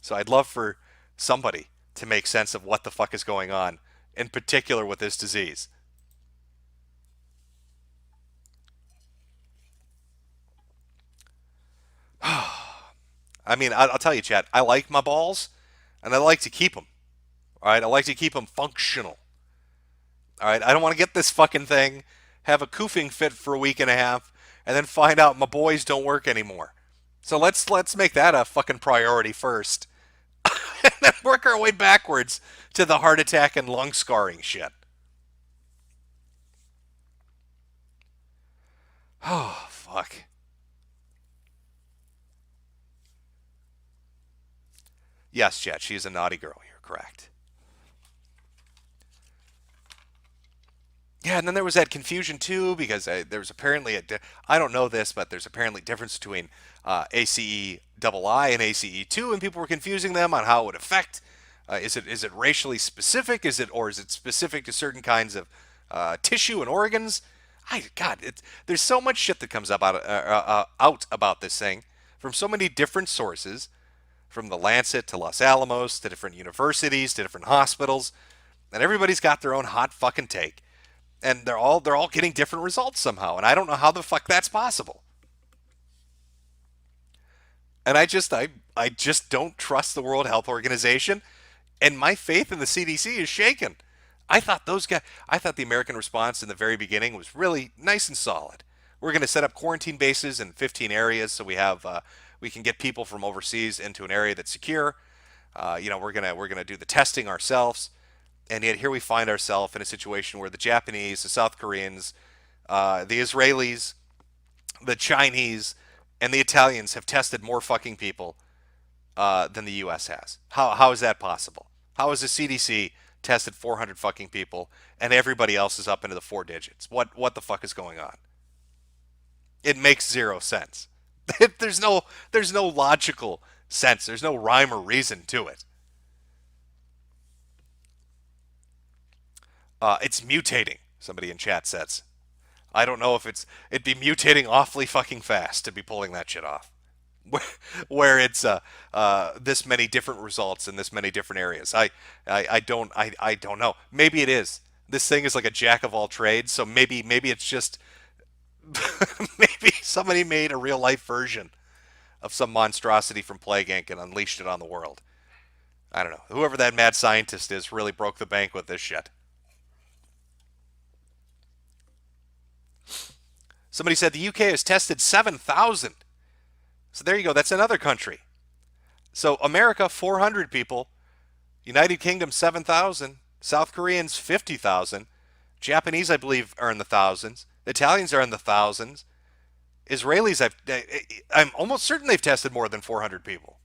So I'd love for somebody to make sense of what the fuck is going on, in particular with this disease. I mean, I'll tell you, Chad, I like my balls, and I like to keep them. All right, I like to keep them functional. All right, I don't want to get this fucking thing, have a koofing fit for a week and a half, and then find out my boys don't work anymore. So let's make that a fucking priority first, and then work our way backwards to the heart attack and lung scarring shit. Oh fuck. Yes, Jet, she's a naughty girl. You're correct. Yeah, and then there was that confusion too because there was apparently I don't know this, but there's apparently difference between ACE double I and ACE2, and people were confusing them on how it would affect. Is it racially specific? Is it specific to certain kinds of tissue and organs? There's so much shit that comes up out about this thing from so many different sources, from the Lancet to Los Alamos to different universities to different hospitals, and everybody's got their own hot fucking take, and they're all getting different results somehow, and I don't know how the fuck that's possible. And I just don't trust the World Health Organization, and my faith in the CDC is shaken. I thought the American response in the very beginning was really nice and solid. We're going to set up quarantine bases in 15 areas so we can get people from overseas into an area that's secure. We're gonna do the testing ourselves, and yet here we find ourselves in a situation where the Japanese, the South Koreans, the Israelis, the Chinese, and the Italians have tested more fucking people than the U.S. has. How is that possible? How has the CDC tested 400 fucking people and everybody else is up into the four digits? What the fuck is going on? It makes zero sense. there's no logical sense. There's no rhyme or reason to it. It's mutating. Somebody in chat says. I don't know if it'd be mutating awfully fucking fast to be pulling that shit off. Where it's this many different results in this many different areas. I don't know. Maybe it is. This thing is like a jack of all trades. So maybe it's just maybe somebody made a real life version of some monstrosity from Plague Inc. and unleashed it on the world. I don't know. Whoever that mad scientist is really broke the bank with this shit. Somebody said the UK has tested 7,000. So there you go. That's another country. So America, 400 people. United Kingdom, 7,000. South Koreans, 50,000. Japanese, I believe, are in the thousands. Italians are in the thousands. Israelis, I'm almost certain they've tested more than 400 people.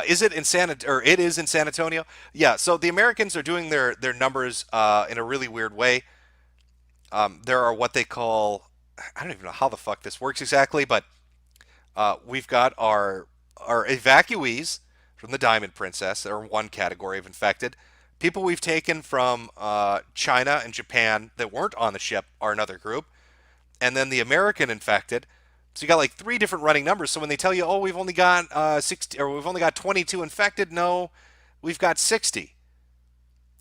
Is it in It is in San Antonio? Yeah. So the Americans are doing their numbers in a really weird way. There are what they call, I don't even know how the fuck this works exactly, but we've got our evacuees from the Diamond Princess that are one category of infected. People we've taken from China and Japan that weren't on the ship are another group, and then the American infected. So you got like three different running numbers. So when they tell you, oh, we've only got 60 or we've only got 22 infected, no, we've got 60.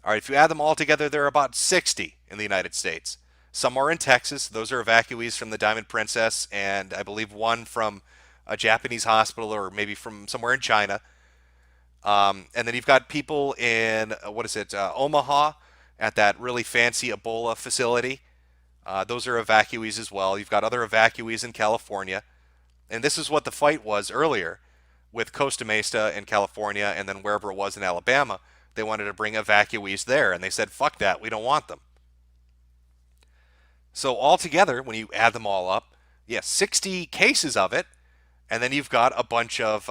All right, if you add them all together, there are about 60 in the United States. Some are in Texas. Those are evacuees from the Diamond Princess, and I believe one from a Japanese hospital or maybe from somewhere in China. And then you've got people in, Omaha at that really fancy Ebola facility. Those are evacuees as well. You've got other evacuees in California. And this is what the fight was earlier with Costa Mesa in California and then wherever it was in Alabama. They wanted to bring evacuees there, and they said, fuck that, we don't want them. So altogether, when you add them all up, 60 cases of it, and then you've got a bunch of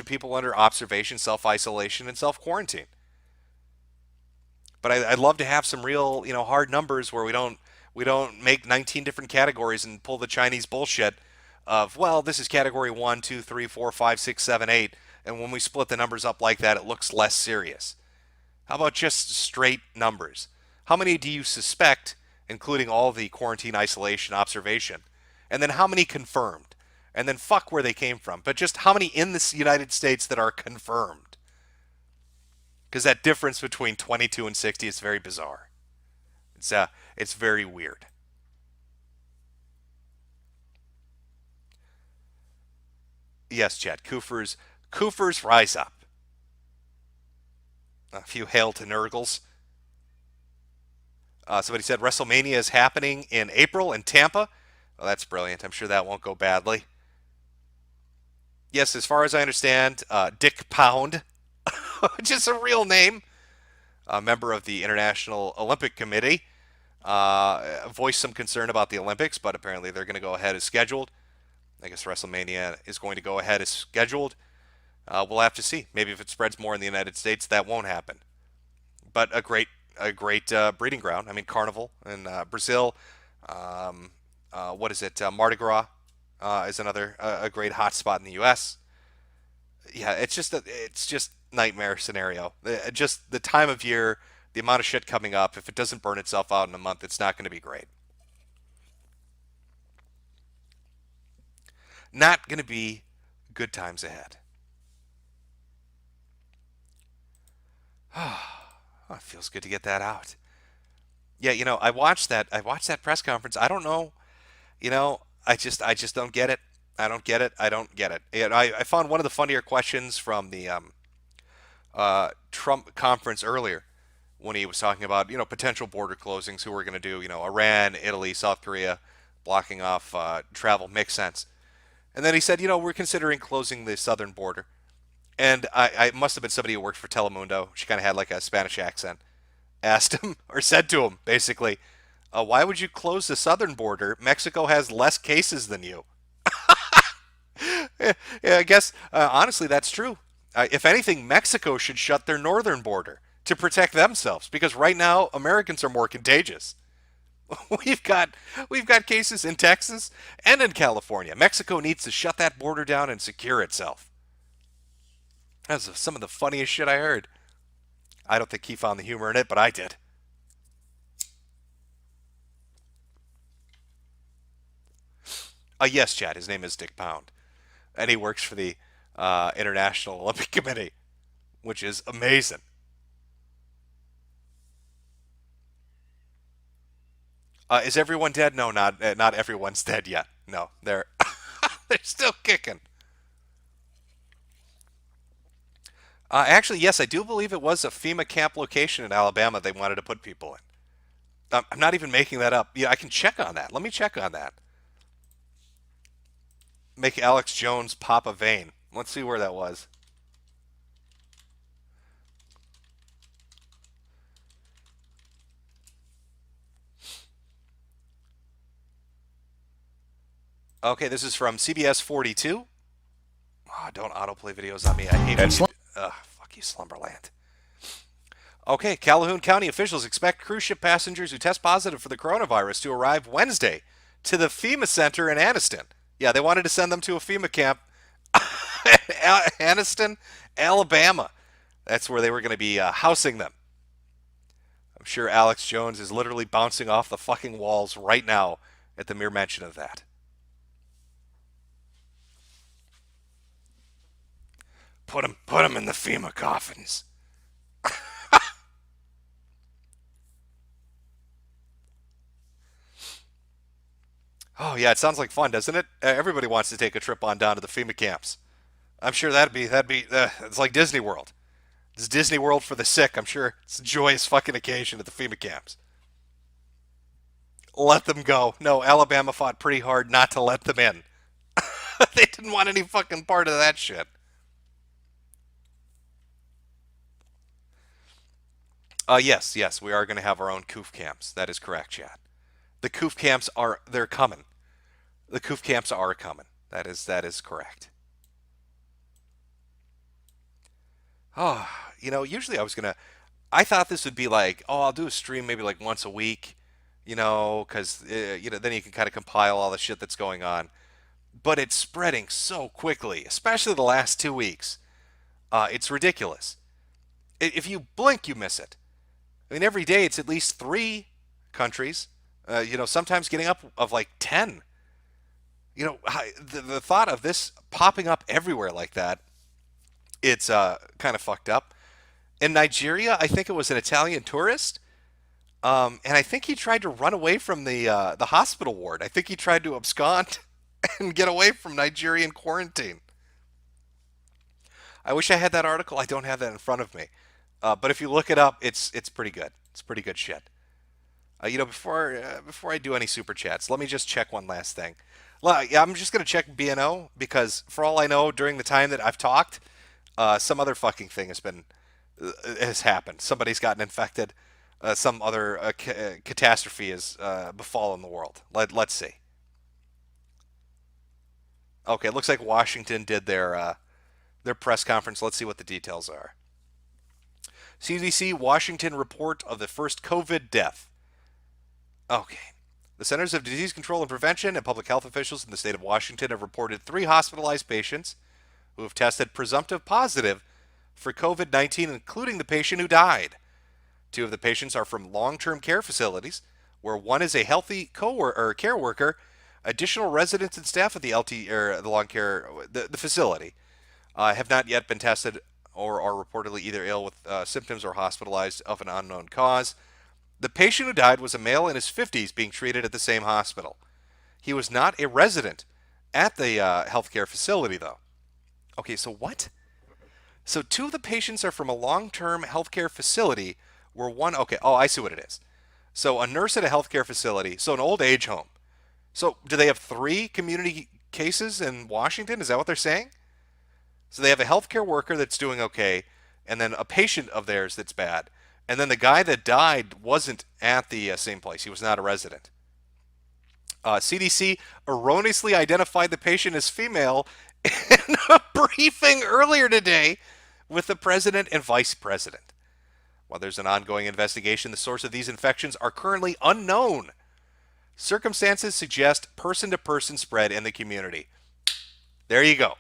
people under observation, self isolation, and self quarantine. But I'd love to have some real, hard numbers where we don't make 19 different categories and pull the Chinese bullshit of, well, this is category one, two, three, four, five, six, seven, eight, and when we split the numbers up like that, it looks less serious. How about just straight numbers? How many do you suspect, including all the quarantine, isolation, observation? And then how many confirmed? And then fuck where they came from. But just how many in the United States that are confirmed? Because that difference between 22 and 60 is very bizarre. It's very weird. Yes, Chad. Kufers rise up. A few hail to Nurgles. Somebody said WrestleMania is happening in April in Tampa. Well, that's brilliant. I'm sure that won't go badly. Yes, as far as I understand, Dick Pound, which is a real name, a member of the International Olympic Committee, voiced some concern about the Olympics, but apparently they're going to go ahead as scheduled. I guess WrestleMania is going to go ahead as scheduled. We'll have to see. Maybe if it spreads more in the United States, that won't happen. But a great breeding ground. I mean, Carnival in Brazil. What is it? Mardi Gras is another a great hot spot in the U.S. Yeah, it's just nightmare scenario. Just the time of year, the amount of shit coming up. If it doesn't burn itself out in a month, it's not going to be great. Not going to be good times ahead. Oh, it feels good to get that out. Yeah, I watched that press conference. I don't know. I just don't get it. I don't get it. I don't get it. And I found one of the funnier questions from the Trump conference earlier when he was talking about potential border closings, who we're going to do. Iran, Italy, South Korea, blocking off travel makes sense. And then he said, we're considering closing the southern border. And I must have been somebody who worked for Telemundo. She kind of had like a Spanish accent. Asked him or said to him basically, why would you close the southern border? Mexico has less cases than you. Yeah, I guess honestly that's true. If anything, Mexico should shut their northern border to protect themselves because right now Americans are more contagious. We've got we've got cases in Texas and in California. Mexico needs to shut that border down and secure itself. That's some of the funniest shit I heard. I don't think he found the humor in it, but I did. Yes, Chad. His name is Dick Pound, and he works for the International Olympic Committee, which is amazing. Is everyone dead? No, not everyone's dead yet. No, they're they're still kicking. Actually, yes, I do believe it was a FEMA camp location in Alabama they wanted to put people in. I'm not even making that up. Yeah, I can check on that. Let me check on that. Make Alex Jones pop a vein. Let's see where that was. Okay, this is from CBS 42. Oh, don't autoplay videos on me. I hate it. Fuck you, Slumberland. Okay, Calhoun County officials expect cruise ship passengers who test positive for the coronavirus to arrive Wednesday to the FEMA center in Anniston. Yeah, they wanted to send them to a FEMA camp Anniston, Alabama. That's where they were going to be housing them. I'm sure Alex Jones is literally bouncing off the fucking walls right now at the mere mention of that. Put him in the FEMA coffins. Oh yeah, it sounds like fun, doesn't it? Everybody wants to take a trip on down to the FEMA camps. I'm sure that'd be it's like Disney World. It's Disney World for the sick. I'm sure it's a joyous fucking occasion at the FEMA camps. Let them go. No, Alabama fought pretty hard not to let them in. They didn't want any fucking part of that shit. Yes, we are going to have our own coof camps. That is correct, Chad. The coof camps are they're coming. The coof camps are coming. That is correct. Oh, usually I thought this would be like, oh, I'll do a stream maybe like once a week, because then you can kind of compile all the shit that's going on. But it's spreading so quickly, especially the last 2 weeks. It's ridiculous. If you blink, you miss it. I mean, every day it's at least three countries. Sometimes getting up of like 10. The thought of this popping up everywhere like that, it's kind of fucked up. In Nigeria, I think it was an Italian tourist, and I think he tried to run away from the hospital ward. I think he tried to abscond and get away from Nigerian quarantine. I wish I had that article. I don't have that in front of me, but if you look it up, it's pretty good. It's pretty good shit. Before I do any super chats, let me just check one last thing. Well, yeah, I'm just gonna check BNO because for all I know, during the time that I've talked, some other fucking thing has happened. Somebody's gotten infected. Some other catastrophe has befallen the world. Let's see. Okay, it looks like Washington did their press conference. Let's see what the details are. CDC Washington report of the first COVID death. Okay. The Centers of Disease Control and Prevention and public health officials in the state of Washington have reported 3 hospitalized patients who have tested presumptive positive for COVID-19, including the patient who died. 2 of the patients are from long-term care facilities, where one is a healthy care worker. Additional residents and staff at the the long care the facility have not yet been tested or are reportedly either ill with symptoms or hospitalized of an unknown cause. The patient who died was a male in his 50s being treated at the same hospital. He was not a resident at the healthcare facility, though. Okay, so what? So 2 of the patients are from a long-term healthcare facility where one, okay, oh, I see what it is. So a nurse at a healthcare facility, so an old age home. So do they have 3 community cases in Washington? Is that what they're saying? So they have a healthcare worker that's doing okay, and then a patient of theirs that's bad. And then the guy that died wasn't at the same place. He was not a resident. CDC erroneously identified the patient as female in a briefing earlier today with the president and vice president. While there's an ongoing investigation, the source of these infections are currently unknown. Circumstances suggest person-to-person spread in the community. There you go.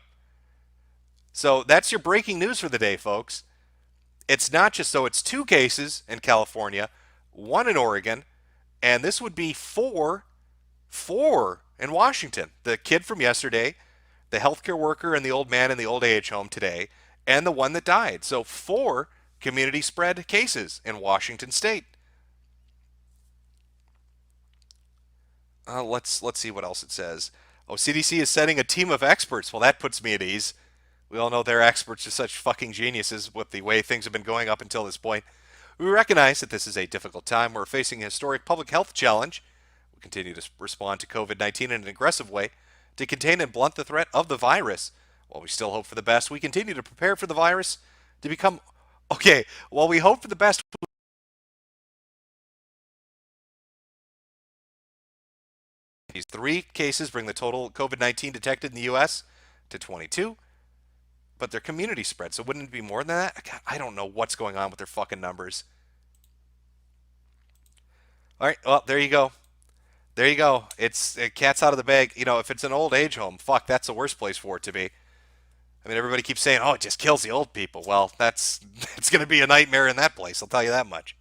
So that's your breaking news for the day, folks. It's not just so it's 2 cases in California, 1 in Oregon, and this would be four in Washington. The kid from yesterday, the healthcare worker, and the old man in the old age home today, and the one that died. So 4 community spread cases in Washington State. Let's see what else it says. Oh, CDC is setting a team of experts. Well, that puts me at ease. We all know they're experts are such fucking geniuses with the way things have been going up until this point. We recognize that this is a difficult time. We're facing a historic public health challenge. We continue to respond to COVID-19 in an aggressive way to contain and blunt the threat of the virus. While we still hope for the best, we continue to prepare for the virus to become... Okay, while we hope for the best... These 3 cases bring the total COVID-19 detected in the U.S. to 22. But they're community spread, so wouldn't it be more than that? God, I don't know what's going on with their fucking numbers. All right, well, there you go. There you go. It's cat's out of the bag. If it's an old age home, fuck, that's the worst place for it to be. I mean, everybody keeps saying, oh, it just kills the old people. Well, it's going to be a nightmare in that place, I'll tell you that much.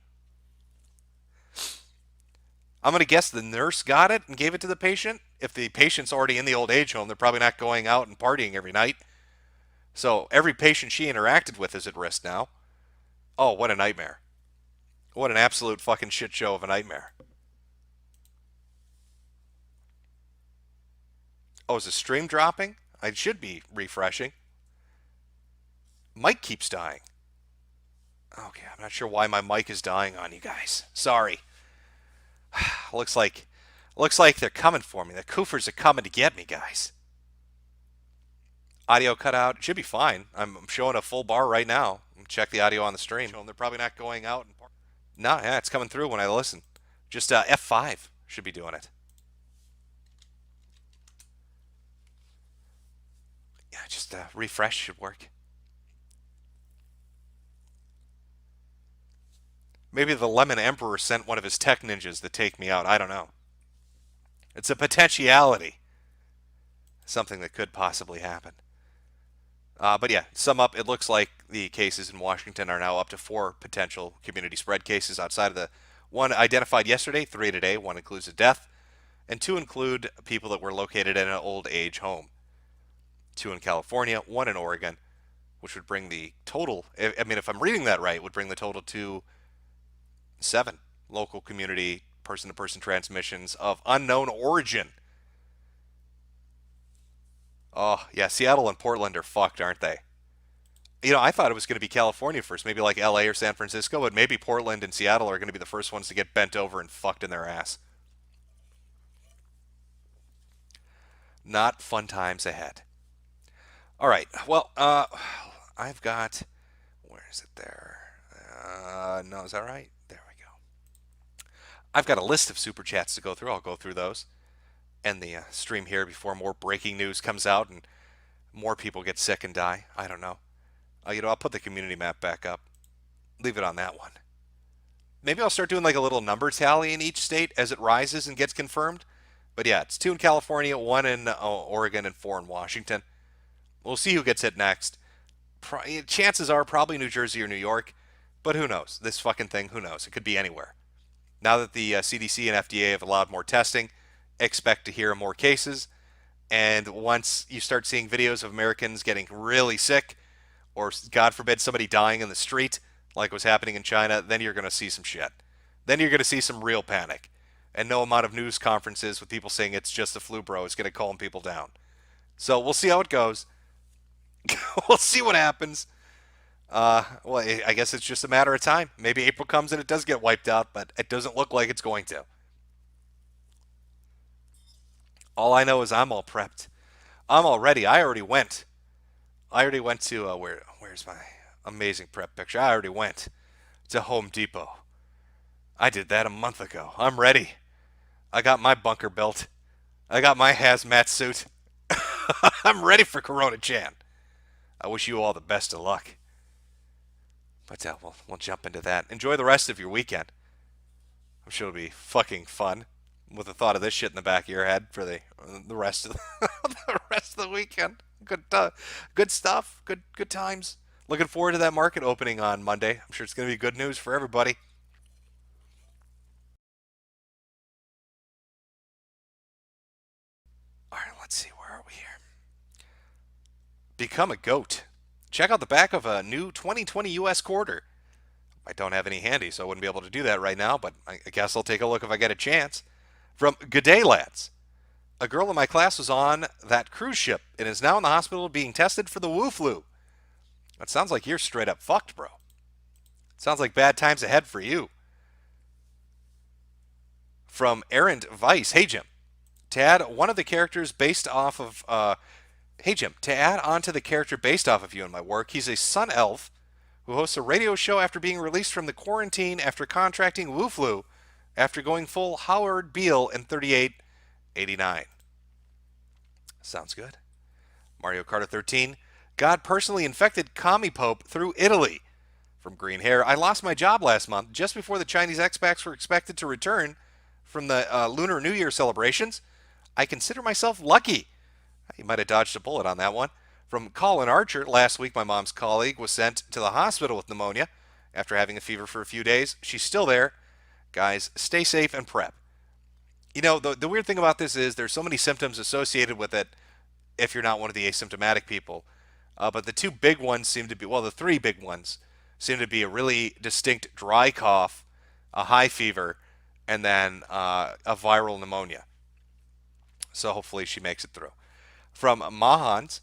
I'm going to guess the nurse got it and gave it to the patient. If the patient's already in the old age home, they're probably not going out and partying every night. So every patient she interacted with is at risk now. Oh, what a nightmare. What an absolute fucking shit show of a nightmare. Oh, is the stream dropping? I should be refreshing. Mic keeps dying. Okay, I'm not sure why my mic is dying on you guys. Sorry. looks like they're coming for me. The Koofers are coming to get me, guys. Audio cut out. It should be fine. I'm showing a full bar right now. Check the audio on the stream. They're probably not going out. No, yeah, it's coming through when I listen. Just F5 should be doing it. Yeah, just refresh should work. Maybe the Lemon Emperor sent one of his tech ninjas to take me out. I don't know. It's a potentiality, something that could possibly happen. But yeah, sum up, it looks like the cases in Washington are now up to 4 potential community spread cases outside of the one identified yesterday, 3 today. One includes a death, and 2 include people that were located in an old age home. 2 in California, 1 in Oregon, which would bring the total, I mean, if I'm reading that right, would bring the total to 7 local community person to person transmissions of unknown origin. Oh, yeah, Seattle and Portland are fucked, aren't they? I thought it was going to be California first, maybe like LA or San Francisco, but maybe Portland and Seattle are going to be the first ones to get bent over and fucked in their ass. Not fun times ahead. All right. Well, I've got. Where is it there? No, is that right? There we go. I've got a list of super chats to go through. I'll go through those and the stream here before more breaking news comes out and more people get sick and die. I don't know. I'll put the community map back up. Leave it on that one. Maybe I'll start doing like a little number tally in each state as it rises and gets confirmed. But yeah, it's 2 in California, 1 in Oregon, and 4 in Washington. We'll see who gets hit next. Chances are probably New Jersey or New York, but who knows? This fucking thing, who knows? It could be anywhere. Now that the CDC and FDA have allowed more testing, expect to hear more cases. And once you start seeing videos of Americans getting really sick, or God forbid somebody dying in the street, like was happening in China, then you're going to see some shit. Then you're going to see some real panic. And no amount of news conferences with people saying it's just the flu, bro, is going to calm people down. So we'll see how it goes. We'll see what happens. Well, I guess it's just a matter of time. Maybe April comes and it does get wiped out, but it doesn't look like it's going to. All I know is I'm all prepped. I'm all ready. I already went. I already went to where's my amazing prep picture? I already went to Home Depot. I did that a month ago. I'm ready. I got my bunker built. I got my hazmat suit. I'm ready for Corona Chan. I wish you all the best of luck. But we'll jump into that. Enjoy the rest of your weekend. I'm sure it'll be fucking fun with the thought of this shit in the back of your head for the rest of the rest of the weekend. Good stuff. Good times. Looking forward to that market opening on Monday. I'm sure it's going to be good news for everybody. All right, let's see. Where are we here? Become a goat. Check out the back of a new 2020 U.S. quarter. I don't have any handy, so I wouldn't be able to do that right now, but I guess I'll take a look if I get a chance. From Good Day Lads. A girl in my class was on that cruise ship and is now in the hospital being tested for the Wu flu. That sounds like you're straight up fucked, bro. Sounds like bad times ahead for you. From Errant Vice. Hey, Jim. To add one of the characters based off of Hey Jim, to add on to the character based off of you in my work, he's a sun elf who hosts a radio show after being released from the quarantine after contracting Wu flu after going full Howard Beale in 3889. Sounds good. Mario Kart 13. God personally infected Commie Pope through Italy. From Green Hair. I lost my job last month just before the Chinese expats were expected to return from the Lunar New Year celebrations. I consider myself lucky. You might have dodged a bullet on that one. From Colin Archer, last week my mom's colleague was sent to the hospital with pneumonia after having a fever for a few days. She's still there. Guys, stay safe and prep. The weird thing about this is there's so many symptoms associated with it if you're not one of the asymptomatic people. But the 2 big ones seem to be, well, the 3 big ones seem to be a really distinct dry cough, a high fever, and then a viral pneumonia. So hopefully she makes it through. From Mahans,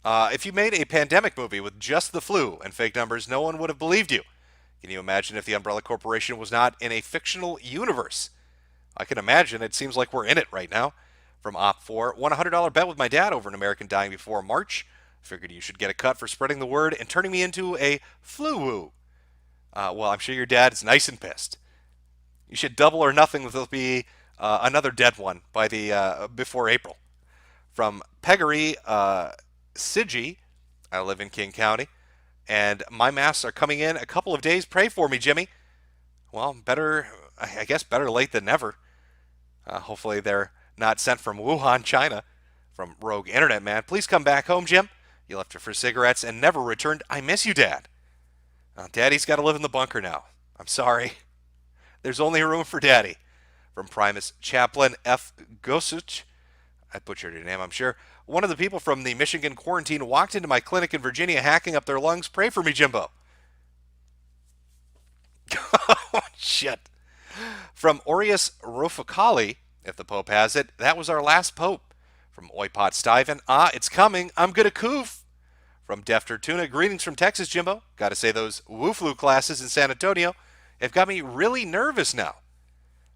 if you made a pandemic movie with just the flu and fake numbers, no one would have believed you. Can you imagine if the Umbrella Corporation was not in a fictional universe? I can imagine. It seems like we're in it right now. From Op4, won a $100 bet with my dad over an American dying before March. Figured you should get a cut for spreading the word and turning me into a flu-woo. Well, I'm sure your dad is nice and pissed. You should double or nothing. There'll be another dead one by the before April. From Peggery, Sigi. I live in King County, and my masks are coming in a couple of days. Pray for me, Jimmy. Well, better, I guess better late than never. Hopefully they're not sent from Wuhan, China, from Rogue Internet Man. Please come back home, Jim. You left her for cigarettes and never returned. I miss you, Dad. Daddy's got to live in the bunker now. I'm sorry. There's only room for Daddy. From Primus Chaplain F. Gosuch. I butchered your name, I'm sure. One of the people from the Michigan quarantine walked into my clinic in Virginia hacking up their lungs. Pray for me, Jimbo. Oh, shit. From Aureus Rofocali, if the Pope has it, that was our last Pope. From Oipot Stiven, it's coming. I'm gonna coof. From Defter Tuna, greetings from Texas, Jimbo. Gotta say, those Wu Flu classes in San Antonio have got me really nervous now.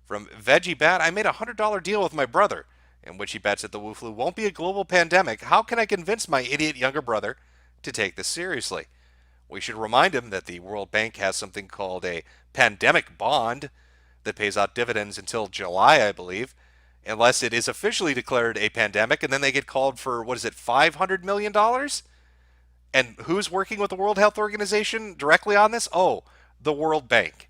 From Veggie Bat, I made a $100 deal with my brother, in which he bets that the Wu Flu won't be a global pandemic. How can I convince my idiot younger brother to take this seriously? We should remind him that the World Bank has something called a pandemic bond that pays out dividends until July, I believe, unless it is officially declared a pandemic, and then they get called for, what is it, $500 million? And who's working with the World Health Organization directly on this? Oh, the World Bank.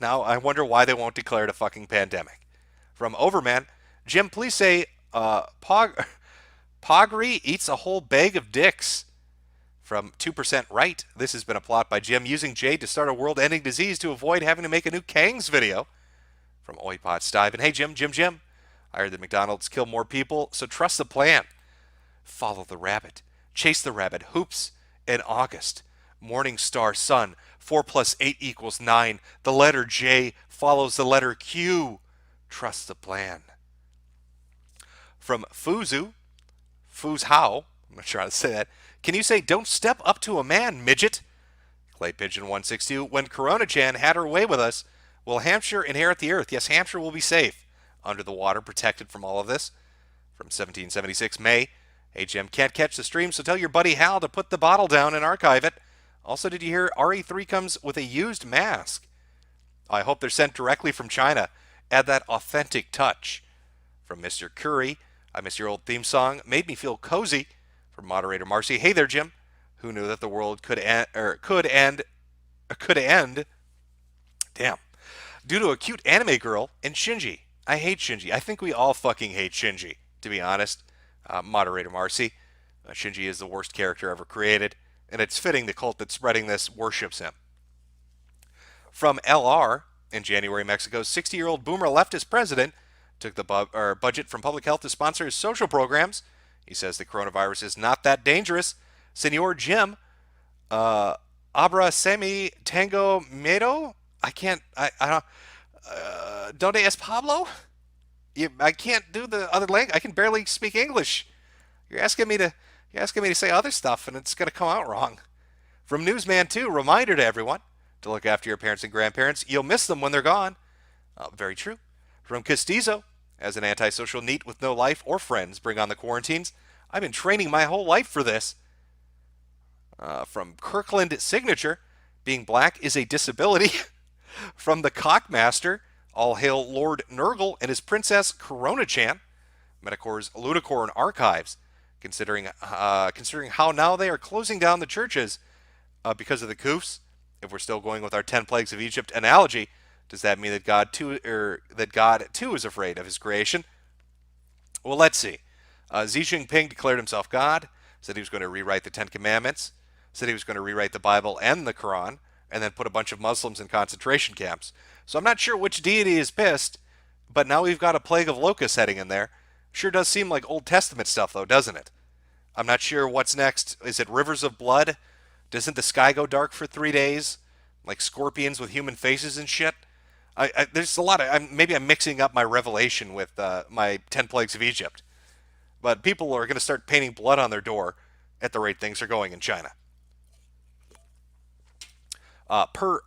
Now, I wonder why they won't declare it a fucking pandemic. From Overman, Jim, please say, Pogri eats a whole bag of dicks. From 2% Right, this has been a plot by Jim using Jade to start a world-ending disease to avoid having to make a new Kangs video. From Oipot Stiven, hey Jim, I heard that McDonald's kill more people, so trust the plan. Follow the rabbit, chase the rabbit, hoops in August. Morning star sun, 4 plus 8 equals 9. The letter J follows the letter Q. Trust the plan. From Fuzu how, I'm not sure how to say that. Can you say, don't step up to a man, midget? Clay Pigeon 162, when Corona Chan had her way with us, will Hampshire inherit the earth? Yes, Hampshire will be safe, under the water, protected from all of this. From 1776 May, hey Jim, can't catch the stream, so tell your buddy Hal to put the bottle down and archive it. Also, did you hear RE3 comes with a used mask? I hope they're sent directly from China. Add that authentic touch. From Mr. Curry, I miss your old theme song. Made me feel cozy. From moderator Marcy, hey there, Jim. Who knew that the world could end? Damn. Due to a cute anime girl and Shinji. I hate Shinji. I think we all fucking hate Shinji, to be honest. Moderator Marcy, Shinji is the worst character ever created, and it's fitting the cult that's spreading this worships him. From LR, in January, Mexico's 60-year-old boomer leftist president took the budget from public health to sponsor his social programs. He says the coronavirus is not that dangerous. Senor Jim, Abra Semi Tango Medo? I don't, Donde es Pablo? I can't do the other language. I can barely speak English. You're asking me to say other stuff, and it's going to come out wrong. From Newsman 2, reminder to everyone to look after your parents and grandparents. You'll miss them when they're gone. Very true. From Castizo, as an antisocial NEET with no life or friends, bring on the quarantines. I've been training my whole life for this. From Kirkland Signature, being black is a disability. From the Cockmaster, all hail Lord Nurgle and his princess Corona-chan. Metakur's Ludicorn Archives, considering how now they are closing down the churches because of the coofs. If we're still going with our 10 plagues of Egypt analogy, does that mean that God too is afraid of his creation? Well, let's see. Xi Jinping declared himself God, said he was going to rewrite the Ten Commandments, said he was going to rewrite the Bible and the Quran, and then put a bunch of Muslims in concentration camps. So I'm not sure which deity is pissed, but now we've got a plague of locusts heading in there. Sure does seem like Old Testament stuff, though, doesn't it? I'm not sure what's next. Is it rivers of blood? Doesn't the sky go dark for 3 days? Like scorpions with human faces and shit? There's a lot of... maybe I'm mixing up my Revelation with my 10 Plagues of Egypt. But people are going to start painting blood on their door at the rate things are going in China. Per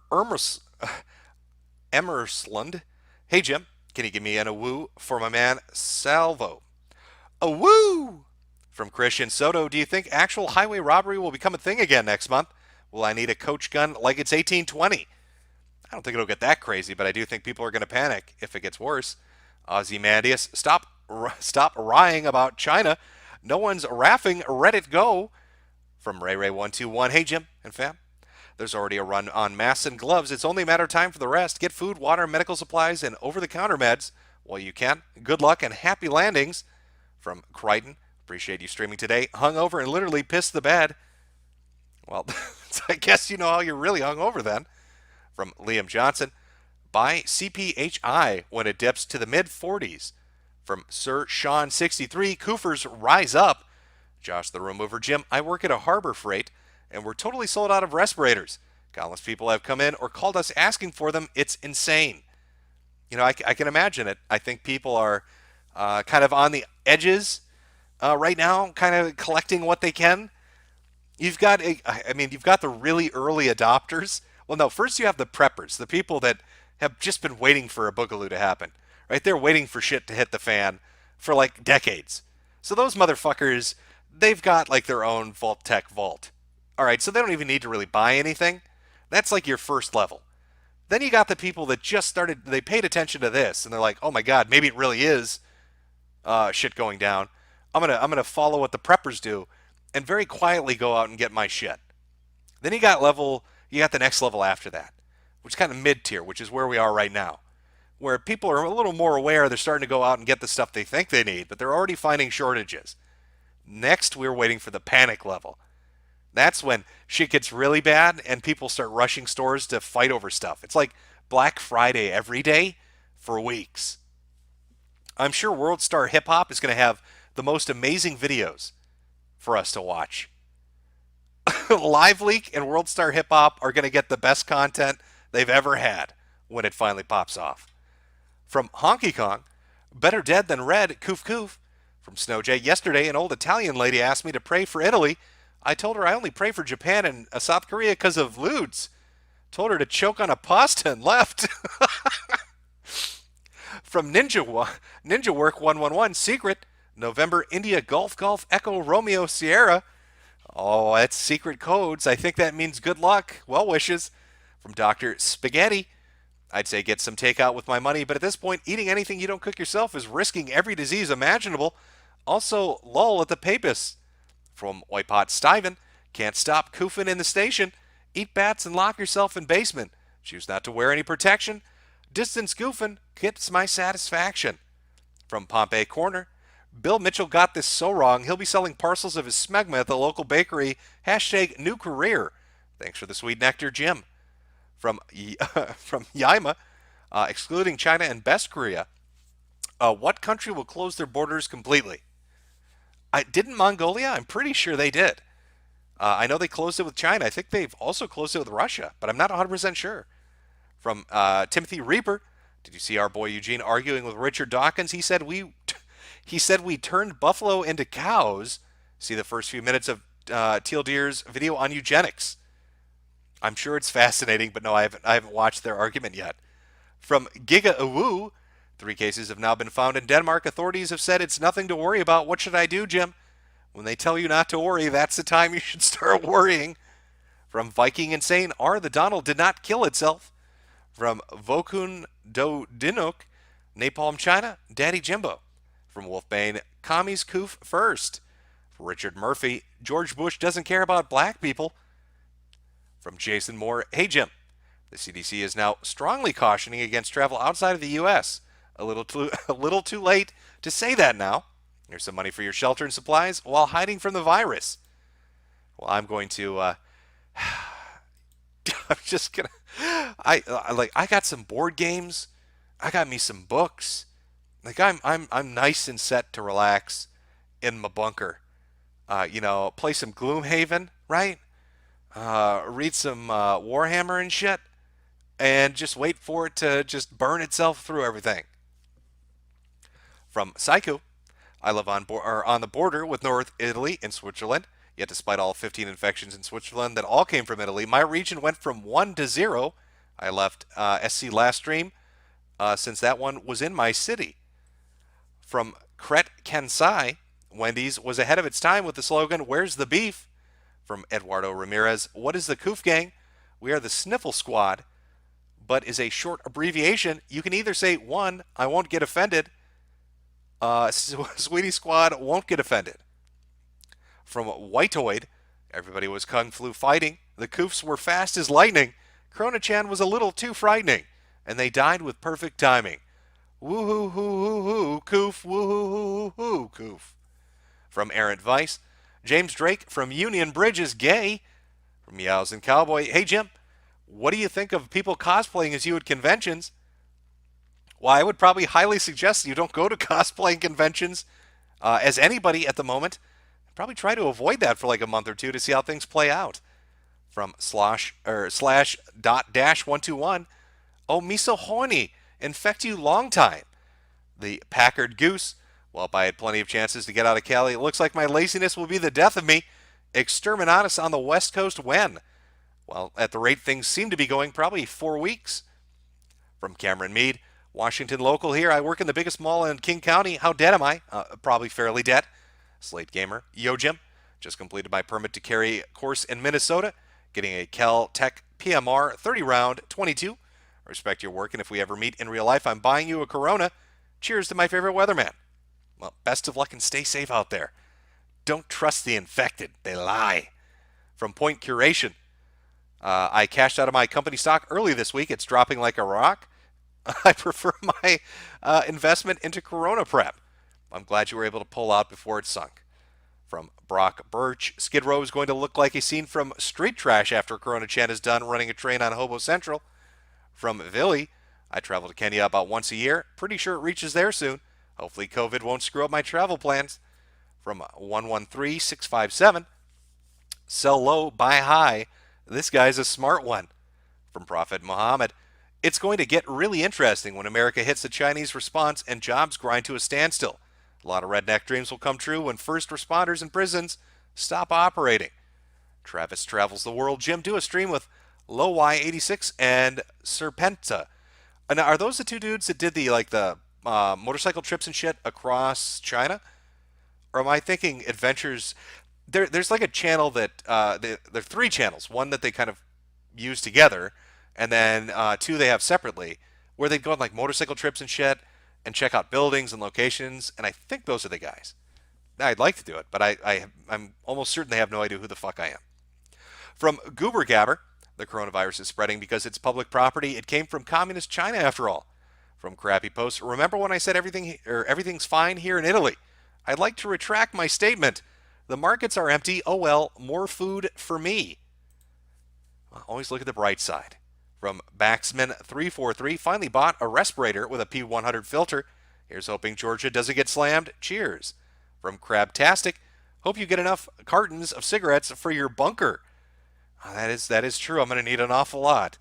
Emersland, hey Jim, can you give me an woo for my man Salvo? A woo! From Christian Soto, do you think actual highway robbery will become a thing again next month? Will I need a coach gun like it's 1820? I don't think it'll get that crazy, but I do think people are going to panic if it gets worse. Ozymandias, stop lying about China. No one's raffing Reddit Go. From Ray121. Hey, Jim and fam. There's already a run on masks and gloves. It's only a matter of time for the rest. Get food, water, medical supplies, and over-the-counter meds while you can. Good luck and happy landings. From Crichton. Appreciate you streaming today. Hungover and literally pissed the bed. Well, I guess you know how you're really hungover then. From Liam Johnson. Buy CPHI when it dips to the mid-40s. From Sir Sean 63. Koofers rise up. Josh the Room Mover. Jim, I work at a Harbor Freight, and we're totally sold out of respirators. Countless people have come in or called us asking for them. It's insane. You know, I can imagine it. I think people are kind of on the edges right now, kind of collecting what they can. You've got you've got the really early adopters. Well, no, first you have the preppers, the people that have just been waiting for a boogaloo to happen, right? They're waiting for shit to hit the fan for like decades. So those motherfuckers, they've got like their own Vault Tech vault. All right, so they don't even need to really buy anything. That's like your first level. Then you got the people that just started, they paid attention to this, and they're like, oh my god, maybe it really is shit going down. I'm gonna follow what the preppers do, and very quietly go out and get my shit. Then you got the next level after that, which is kind of mid tier, which is where we are right now, where people are a little more aware. They're starting to go out and get the stuff they think they need, but they're already finding shortages. Next, we're waiting for the panic level. That's when shit gets really bad and people start rushing stores to fight over stuff. It's like Black Friday every day for weeks. I'm sure World Star Hip Hop is going to have the most amazing videos for us to watch. Live Leak and World Star Hip Hop are going to get the best content they've ever had when it finally pops off. From Honky Kong, better dead than red, koof koof. From Snow J, yesterday an old Italian lady asked me to pray for Italy. I told her I only pray for Japan and South Korea because of lewds. Told her to choke on a pasta and left. From Ninja Work 111, secret, November India Golf Echo Romeo Sierra. Oh, that's secret codes. I think that means good luck. Well wishes. From Dr. Spaghetti, I'd say get some takeout with my money, but at this point, eating anything you don't cook yourself is risking every disease imaginable. Also, lull at the papists. From Whitepot Stiven, can't stop koofing in the station. Eat bats and lock yourself in basement. Choose not to wear any protection. Distance goofing gets my satisfaction. From Pompey Corner, Bill Mitchell got this so wrong, he'll be selling parcels of his smegma at the local bakery. Hashtag new career. Thanks for the sweet nectar, Jim. From Yaima, excluding China and Best Korea, what country will close their borders completely? Didn't Mongolia? I'm pretty sure they did. I know they closed it with China. I think they've also closed it with Russia, but I'm not 100% sure. From Timothy Reaper, did you see our boy Eugene arguing with Richard Dawkins? He said we turned buffalo into cows. See the first few minutes of Teal Deer's video on eugenics. I'm sure it's fascinating, but no, I haven't watched their argument yet. From Giga Awu, 3 cases have now been found in Denmark. Authorities have said it's nothing to worry about. What should I do, Jim? When they tell you not to worry, that's the time you should start worrying. From Viking Insane, the Donald did not kill itself. From Vokun Do Dinuk, Napalm China, Daddy Jimbo. From Wolfbane, Commies Coof first. For Richard Murphy, George Bush doesn't care about black people. From Jason Moore, hey Jim, the CDC is now strongly cautioning against travel outside of the U.S. A little too late to say that now. Here's some money for your shelter and supplies while hiding from the virus. Well, I'm going to. I'm just gonna. I got some board games. I got me some books. Like I'm nice and set to relax in my bunker. Play some Gloomhaven, right? Read some Warhammer and shit, and just wait for it to just burn itself through everything. From Psycho, I live on the border with North Italy and Switzerland. Yet despite all 15 infections in Switzerland that all came from Italy, my region went from 1 to 0. I left SC last stream since that one was in my city. From Kret Kansai, Wendy's was ahead of its time with the slogan, "Where's the beef?" From Eduardo Ramirez, what is the Koof Gang? We are the Sniffle Squad, but is a short abbreviation. You can either say, 1, I won't get offended. Sweetie Squad won't get offended. From Whiteoid, everybody was kung flu fighting. The Koofs were fast as lightning. Corona-chan was a little too frightening, and they died with perfect timing. Woo-hoo, hoo, hoo, hoo, Koof, woo-hoo, hoo, hoo, hoo, Koof. From Errant Vice, James Drake from Union Bridge is gay. From Meows and Cowboy, hey Jim, what do you think of people cosplaying as you at conventions? Well, I would probably highly suggest you don't go to cosplaying conventions as anybody at the moment. Probably try to avoid that for like a month or two to see how things play out. From slash dot dash 121, oh me so horny, infect you long time. The Packard Goose, well, if I had plenty of chances to get out of Cali, it looks like my laziness will be the death of me. Exterminatus on the West Coast when? Well, at the rate things seem to be going, probably 4 weeks. From Cameron Mead, Washington local here. I work in the biggest mall in King County. How dead am I? Probably fairly dead. Slate Gamer, Yo Jim, just completed my permit to carry course in Minnesota, getting a Cal Tech PMR 30 round 22. I respect your work, and if we ever meet in real life, I'm buying you a Corona. Cheers to my favorite weatherman. Well, best of luck and stay safe out there. Don't trust the infected. They lie. From Point Curation, I cashed out of my company stock early this week. It's dropping like a rock. I prefer my investment into Corona Prep. I'm glad you were able to pull out before it sunk. From Brock Birch, Skid Row is going to look like a scene from Street Trash after Corona Chan is done running a train on Hobo Central. From Villy, I travel to Kenya about once a year. Pretty sure it reaches there soon. Hopefully COVID won't screw up my travel plans. From 113657, sell low, buy high. This guy's a smart one. From Prophet Muhammad, it's going to get really interesting when America hits the Chinese response and jobs grind to a standstill. A lot of redneck dreams will come true when first responders in prisons stop operating. Travis travels the world. Jim, do a stream with Low Y86 and Serpenta. And are those the two dudes that did the motorcycle trips and shit across China? Or am I thinking adventures? There's like a channel that there are three channels. One that they kind of use together, and then two they have separately, where they go on like motorcycle trips and shit and check out buildings and locations. And I think those are the guys. I'd like to do it, but I'm almost certain they have no idea who the fuck I am. From Goober Gabber, the coronavirus is spreading because it's public property. It came from communist China after all. From Crappy Post, remember when I said everything's fine here in Italy? I'd like to retract my statement. The markets are empty. Oh well, more food for me. Always look at the bright side. From Baxman343, finally bought a respirator with a P100 filter. Here's hoping Georgia doesn't get slammed. Cheers. From Crabtastic, hope you get enough cartons of cigarettes for your bunker. That is true. I'm going to need an awful lot.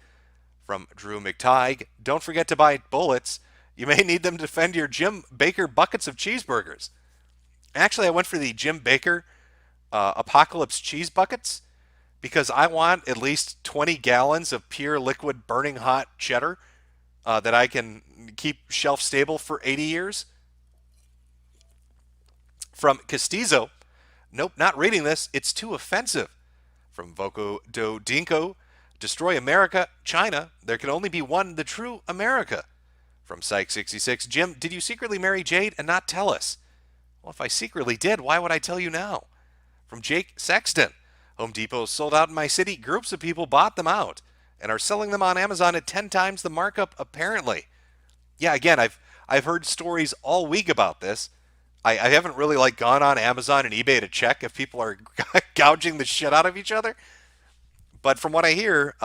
From Drew McTighe, don't forget to buy bullets. You may need them to defend your Jim Baker buckets of cheeseburgers. Actually, I went for the Jim Baker Apocalypse cheese buckets because I want at least 20 gallons of pure liquid burning hot cheddar that I can keep shelf stable for 80 years. From Castizo, nope, not reading this. It's too offensive. From Voco Do Dinko, destroy America, China. There can only be one, the true America. From Psych66, Jim, did you secretly marry Jade and not tell us? Well, if I secretly did, why would I tell you now? From Jake Sexton, Home Depot sold out in my city. Groups of people bought them out and are selling them on Amazon at 10 times the markup, apparently. Yeah, again, I've heard stories all week about this. I haven't really gone on Amazon and eBay to check if people are gouging the shit out of each other. But from what I hear,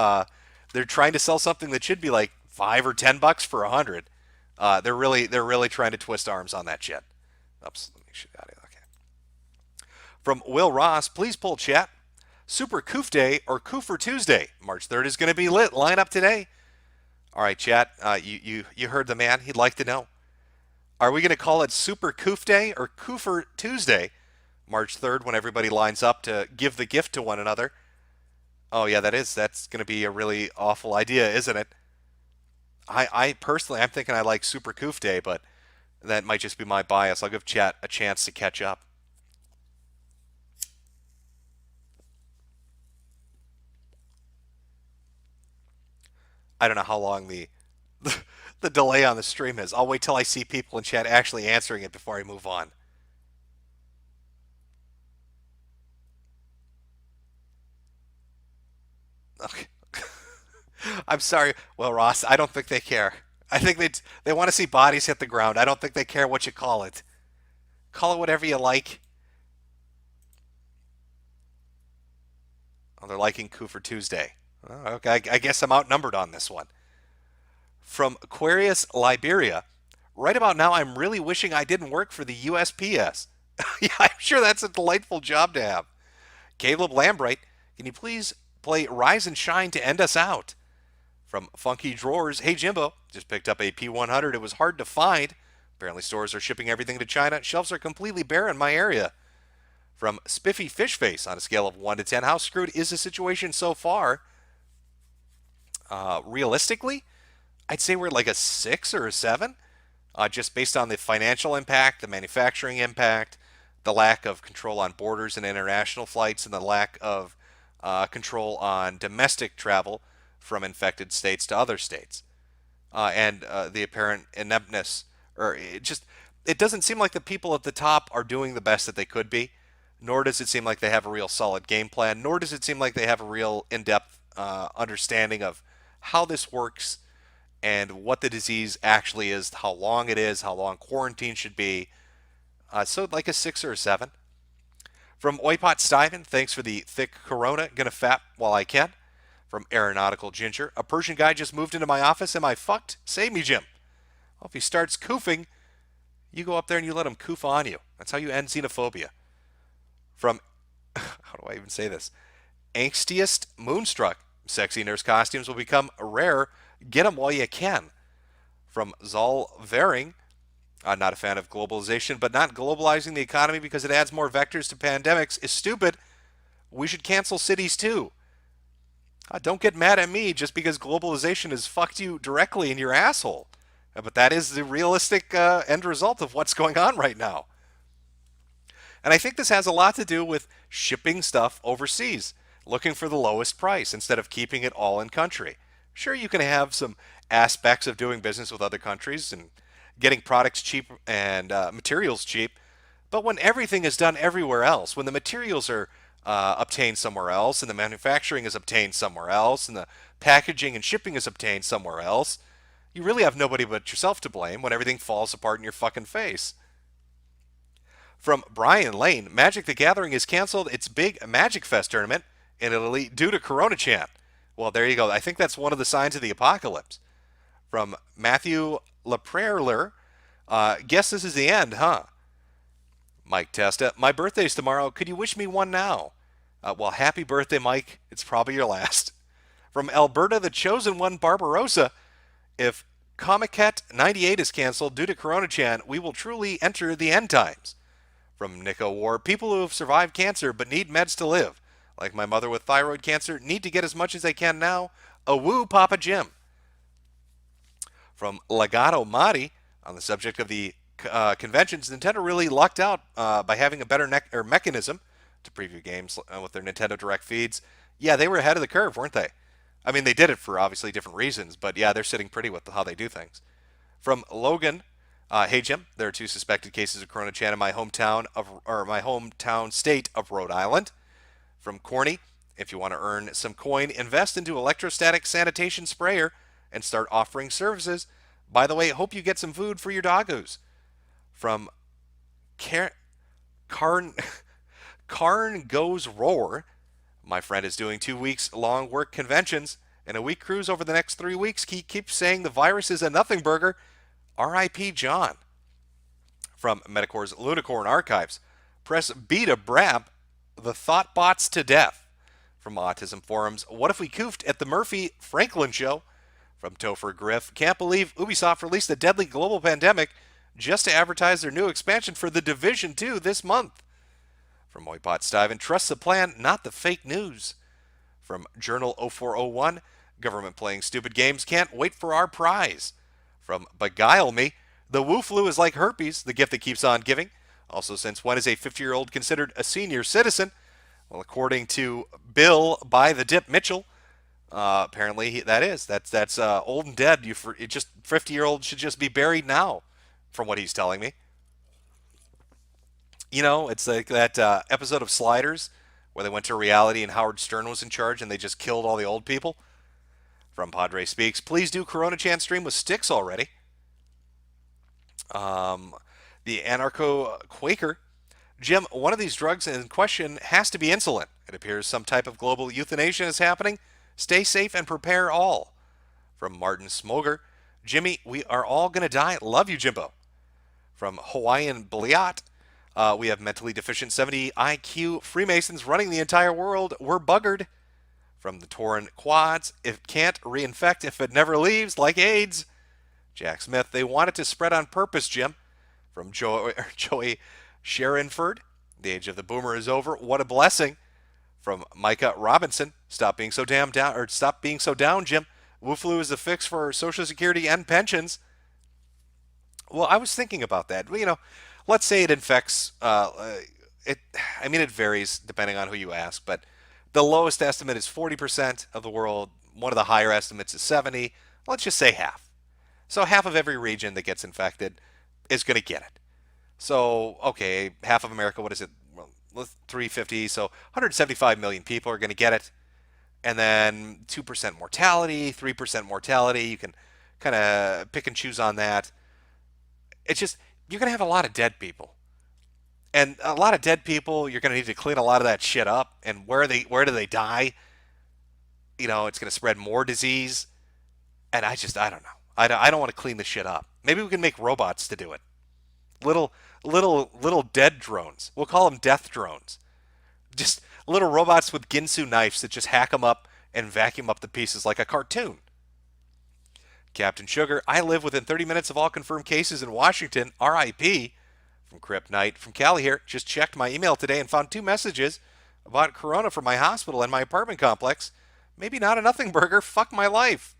they're trying to sell something that should be like $5 or $10 for 100. They're really trying to twist arms on that shit. Oops, let me shoot out of here. Okay. From Will Ross, please pull chat. Super Koof Day or Koofer Tuesday. March 3rd is going to be lit. Line up today. All right, chat. You heard the man. He'd like to know. Are we going to call it Super Koof Day or Koofer Tuesday? March 3rd when everybody lines up to give the gift to one another. Oh yeah, that's going to be a really awful idea, isn't it? I personally, I'm thinking I like Super Koof Day, but that might just be my bias. I'll give chat a chance to catch up. I don't know how long the the delay on the stream is. I'll wait till I see people in chat actually answering it before I move on. Okay. I'm sorry. Well, Ross, I don't think they care. I think they want to see bodies hit the ground. I don't think they care what you call it. Call it whatever you like. Oh, they're liking Coup for Tuesday. Oh, okay, I guess I'm outnumbered on this one. From Aquarius, Liberia. Right about now, I'm really wishing I didn't work for the USPS. Yeah, I'm sure that's a delightful job to have. Caleb Lambright, can you please play Rise and Shine to end us out? From Funky Drawers, hey Jimbo, just picked up a P100. It was hard to find. Apparently, stores are shipping everything to China. Shelves are completely bare in my area. From Spiffy Fishface, on a scale of 1 to 10, how screwed is the situation so far? Realistically, I'd say we're like a 6 or a 7, just based on the financial impact, the manufacturing impact, the lack of control on borders and international flights, and the lack of control on domestic travel from infected states to other states, and the apparent ineptness, or it doesn't seem like the people at the top are doing the best that they could be, nor does it seem like they have a real solid game plan, nor does it seem like they have a real in-depth understanding of how this works and what the disease actually is, how long it is, how long quarantine should be. So like a 6 or a 7. From Oipot Stiven, thanks for the thick Corona. Gonna fap while I can. From Aeronautical Ginger, a Persian guy just moved into my office. Am I fucked? Save me, Jim. Well, if he starts koofing, you go up there and you let him koof on you. That's how you end xenophobia. From, how do I even say this? Angstiest Moonstruck. Sexy nurse costumes will become rare. Get them while you can. From Zal Vering, I'm not a fan of globalization, but not globalizing the economy because it adds more vectors to pandemics is stupid. We should cancel cities too. Don't get mad at me just because globalization has fucked you directly in your asshole. But that is the realistic end result of what's going on right now. And I think this has a lot to do with shipping stuff overseas, looking for the lowest price instead of keeping it all in country. Sure, you can have some aspects of doing business with other countries and getting products cheap and materials cheap, but when everything is done everywhere else, when the materials are obtained somewhere else and the manufacturing is obtained somewhere else and the packaging and shipping is obtained somewhere else, you really have nobody but yourself to blame when everything falls apart in your fucking face. From Brian Lane, Magic the Gathering has canceled its big Magic Fest tournament in Italy due to Corona Chan. Well, there you go. I think that's one of the signs of the apocalypse. From Matthew LaPraireler, guess this is the end, huh? Mike Testa, my birthday's tomorrow. Could you wish me one now? Well, happy birthday, Mike. It's probably your last. From Alberta, the chosen one, Barbarossa, if Comiket 98 is canceled due to Corona Chan, we will truly enter the end times. From Nico War, people who have survived cancer but need meds to live, like my mother with thyroid cancer, need to get as much as they can now. A woo, Papa Jim. From Legato Mari, on the subject of the conventions, Nintendo really lucked out by having a better mechanism to preview games with their Nintendo Direct feeds. Yeah, they were ahead of the curve, weren't they? I mean, they did it for obviously different reasons, but yeah, they're sitting pretty with how they do things. From Logan, hey Jim, there are 2 suspected cases of Corona Chan in my hometown state of Rhode Island. From Corny, if you want to earn some coin, invest into electrostatic sanitation sprayer and start offering services. By the way, hope you get some food for your doggos. From Karn Goes Roar, my friend is doing 2 weeks long work conventions and a week cruise over the next 3 weeks. He keeps saying the virus is a nothing burger. R.I.P. John. From Metakur's Lunicorn Archives, press B to brab the thought bots to death. From Autism Forums, what if we koofed at the Murphy Franklin show? From Topher Griff, can't believe Ubisoft released a deadly global pandemic just to advertise their new expansion for The Division 2 this month. From Moipot Stiven, trust the plan, not the fake news. From Journal 0401, government playing stupid games, can't wait for our prize. From Beguile Me, the Wu flu is like herpes, the gift that keeps on giving. Also, since when is a 50-year-old considered a senior citizen? Well, according to Bill by the Dip Mitchell, apparently that's old and dead. It just 50-year-old should just be buried now, from what he's telling me. You know, it's like that episode of Sliders where they went to reality and Howard Stern was in charge and they just killed all the old people. From Padre Speaks, please do Corona Chan stream with sticks already. Um, the Anarcho Quaker, Jim, one of these drugs in question has to be insulin. It appears some type of global euthanasia is happening. Stay safe and prepare all. From Martin Smoger, Jimmy, we are all going to die. Love you, Jimbo. From Hawaiian Bliat, we have mentally deficient 70 IQ Freemasons running the entire world. We're buggered. From the Torin Quads, it can't reinfect if it never leaves, like AIDS. Jack Smith, they want it to spread on purpose, Jim. From Joey Sharonford, the age of the boomer is over. What a blessing. From Micah Robinson, stop being so down, Jim. Wu-flu is the fix for Social Security and pensions. Well, I was thinking about that. Let's say it infects. It varies depending on who you ask, but the lowest estimate is 40% of the world. One of the higher estimates is 70. Let's just say half. So half of every region that gets infected is going to get it. So, okay, half of America, what is it? Well, 350, so 175 million people are going to get it. And then 2% mortality, 3% mortality. You can kind of pick and choose on that. It's just, you're going to have a lot of dead people. And a lot of dead people, you're going to need to clean a lot of that shit up. And where do they die? It's going to spread more disease. And I don't know. I don't want to clean the shit up. Maybe we can make robots to do it. Little dead drones. We'll call them death drones. Just little robots with Ginsu knives that just hack them up and vacuum up the pieces like a cartoon. Captain Sugar, I live within 30 minutes of all confirmed cases in Washington. R.I.P. From Crypt Knight. From Callie here. Just checked my email today and found 2 messages about corona from my hospital and my apartment complex. Maybe not a nothing burger. Fuck my life.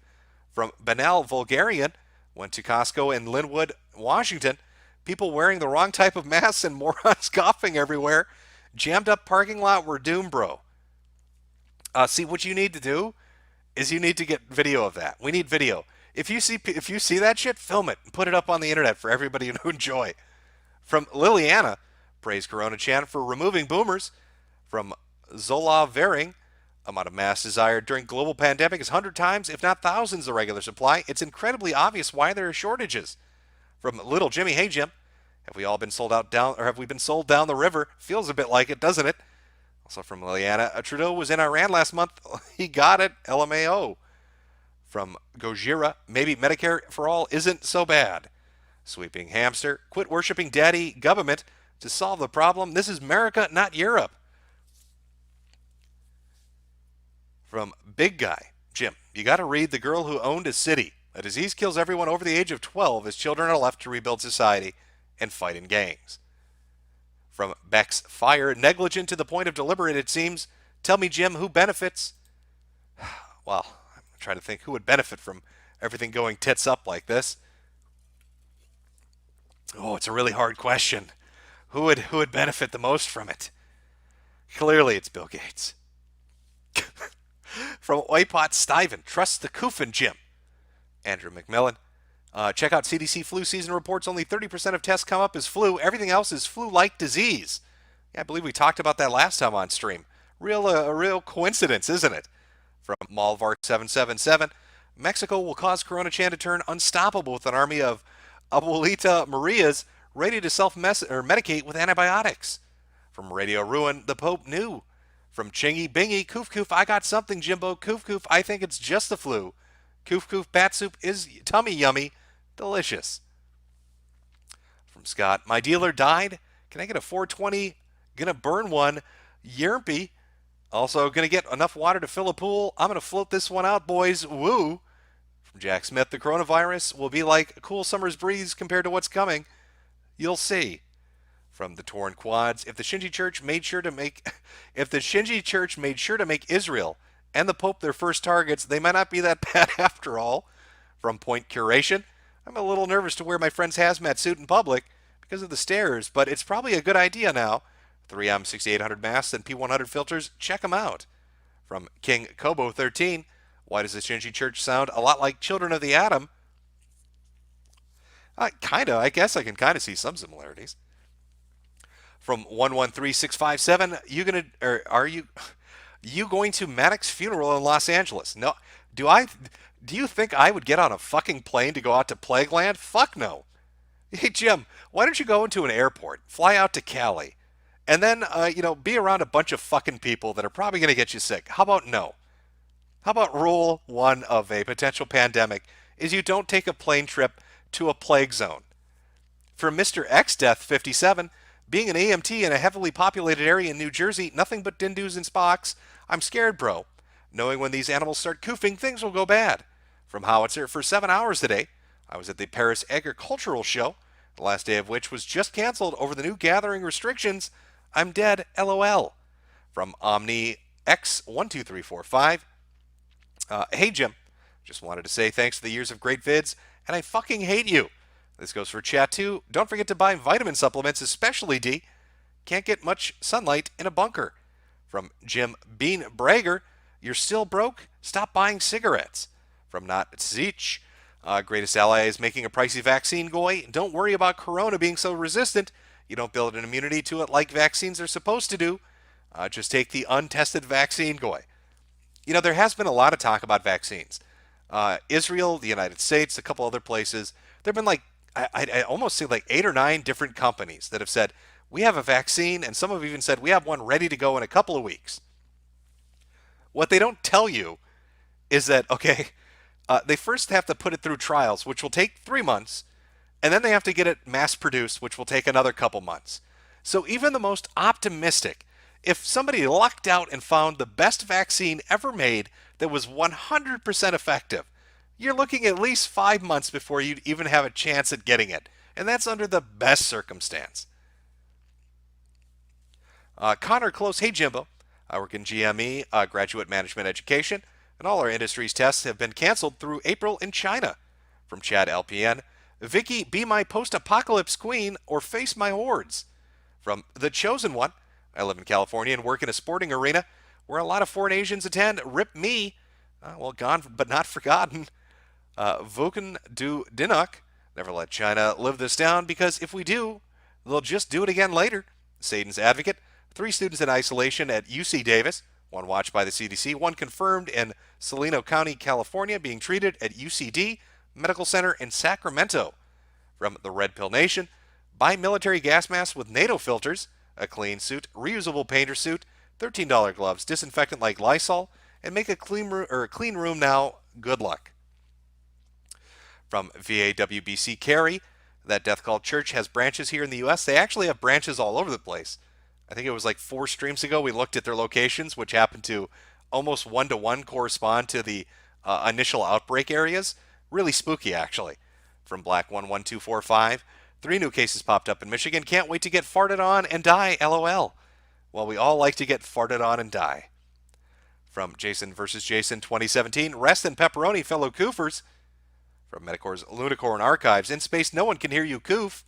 From Banal Vulgarian. Went to Costco in Linwood, Washington. People wearing the wrong type of masks and morons coughing everywhere. Jammed up parking lot. We're doomed, bro. See, what you need to do is you need to get video of that. We need video. If you see that shit, film it and put it up on the internet for everybody to enjoy. From Liliana, praise Corona Chan for removing boomers. From Zola Vering, amount of mass desired during global pandemic is 100 times, if not thousands, the regular supply. It's incredibly obvious why there are shortages. From Little Jimmy, hey Jim, have we been sold down the river? Feels a bit like it, doesn't it? Also from Liliana, Trudeau was in Iran last month. He got it. LMAO. From Gojira, maybe Medicare for all isn't so bad. Sweeping Hamster, quit worshiping daddy government to solve the problem. This is America, not Europe. From Big Guy, Jim, you got to read The Girl Who Owned a City. A disease kills everyone over the age of 12 as children are left to rebuild society and fight in gangs. From Beck's Fire, negligent to the point of deliberate, it seems. Tell me, Jim, who benefits? Well, I'm trying to think who would benefit from everything going tits up like this. Oh, it's a really hard question. Who would benefit the most from it? Clearly, it's Bill Gates. From Oypot Stiven, trust the Koofin, Jim. Andrew McMillan. Check out CDC flu season reports. Only 30% of tests come up as flu. Everything else is flu-like disease. Yeah, I believe we talked about that last time on stream. A real coincidence, isn't it? From Malvark777, Mexico will cause Corona Chan to turn unstoppable with an army of Abuelita Marias ready to self-medicate with antibiotics. From Radio Ruin, the Pope knew. From Chingy Bingy, Koof Koof, I got something, Jimbo. Koof Koof, I think it's just the flu. Koof Koof bat soup is tummy yummy. Delicious. From Scott, my dealer died. Can I get a 420? Gonna burn one. Yermpy. Also gonna get enough water to fill a pool. I'm gonna float this one out, boys. Woo. From Jack Smith, the coronavirus will be like a cool summer's breeze compared to what's coming. You'll see. From the Torn Quads, if the Shinji Church made sure to make Israel and the Pope their first targets, they might not be that bad after all. From Point Curation, I'm a little nervous to wear my friend's hazmat suit in public because of the stairs, but it's probably a good idea now. 3M 6800 masks and P100 filters, check them out. From King Kobo 13, why does the Shinji Church sound a lot like Children of the Atom? I guess I can kind of see some similarities. From 113657, are you going to Maddox's funeral in Los Angeles? No. Do I do you think I would get on a fucking plane to go out to Plagueland? Fuck no. Hey Jim, why don't you go into an airport, fly out to Cali, and then be around a bunch of fucking people that are probably going to get you sick? How about no? How about rule one of a potential pandemic is you don't take a plane trip to a plague zone? For Mr. X Death 57, being an EMT in a heavily populated area in New Jersey, nothing but dindoos and spocks. I'm scared, bro. Knowing when these animals start koofing, things will go bad. From Howitzer, for 7 hours today, I was at the Paris Agricultural Show, the last day of which was just canceled over the new gathering restrictions. I'm dead, LOL. From Omni X12345, hey Jim, just wanted to say thanks for the years of great vids, and I fucking hate you. This goes for chat too. Don't forget to buy vitamin supplements, especially D. Can't get much sunlight in a bunker. From Jim Bean Brager, you're still broke? Stop buying cigarettes. From Not Zeech, greatest ally is making a pricey vaccine, goy. Don't worry about corona being so resistant. You don't build an immunity to it like vaccines are supposed to do. Just take the untested vaccine, goy. There has been a lot of talk about vaccines. Israel, the United States, a couple other places. There have been I almost see 8 or 9 different companies that have said, we have a vaccine, and some have even said, we have one ready to go in a couple of weeks. What they don't tell you is that, they first have to put it through trials, which will take 3 months, and then they have to get it mass produced, which will take another couple months. So even the most optimistic, if somebody lucked out and found the best vaccine ever made that was 100% effective, you're looking at least 5 months before you'd even have a chance at getting it. And that's under the best circumstance. Connor Close, hey Jimbo. I work in GME, graduate management education, and all our industry's tests have been canceled through April in China. From Chad LPN, Vicky, be my post-apocalypse queen or face my hordes. From The Chosen One, I live in California and work in a sporting arena where a lot of foreign Asians attend. Rip me. Gone but not forgotten. Voken du Dinuk, never let China live this down, because if we do, they'll just do it again later. Satan's Advocate, 3 students in isolation at UC Davis, 1 watched by the CDC, 1 confirmed in Salino County, California, being treated at UCD Medical Center in Sacramento. From the Red Pill Nation, buy military gas masks with NATO filters, a clean suit, reusable painter suit, $13 gloves, disinfectant like Lysol, and make a clean room now. Good luck. From VAWBC Carey, that Death Call Church has branches here in the U.S. They actually have branches all over the place. I think it was 4 streams ago we looked at their locations, which happened to almost 1-to-1 correspond to the initial outbreak areas. Really spooky, actually. From Black 11245, 3 new cases popped up in Michigan. Can't wait to get farted on and die, LOL. Well, we all like to get farted on and die. From Jason vs. Jason 2017, rest and pepperoni, fellow koofers. From Metokur's Lunicorn Archives, in space no one can hear you koof.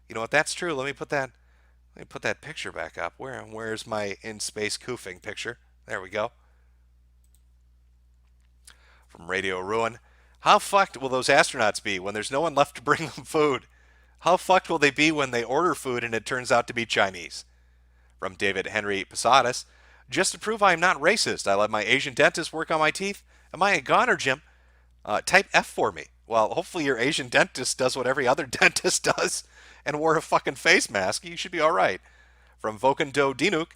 You know what, that's true. Let me put that picture back up. Where's my in space koofing picture? There we go. From Radio Ruin, how fucked will those astronauts be when there's no one left to bring them food? How fucked will they be when they order food and it turns out to be Chinese? From David Henry Posadas, just to prove I am not racist, I let my Asian dentist work on my teeth. Am I a goner, Jim? Type F for me. Well, hopefully your Asian dentist does what every other dentist does and wore a fucking face mask. You should be all right. From Voken Do Dinuk,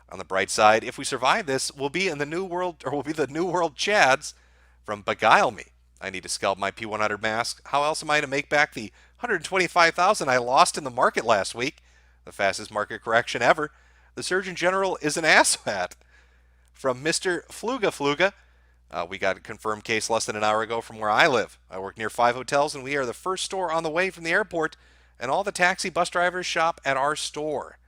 on the bright side, if we survive this, we'll be in the new world, or we'll be the new world Chads. From Beguile Me, I need to scalp my P100 mask. How else am I to make back the 125,000 I lost in the market last week? The fastest market correction ever. The Surgeon General is an asshat. From Mr. Fluga, we got a confirmed case less than an hour ago from where I live. I work near 5 hotels, and we are the first store on the way from the airport, and all the taxi bus drivers shop at our store.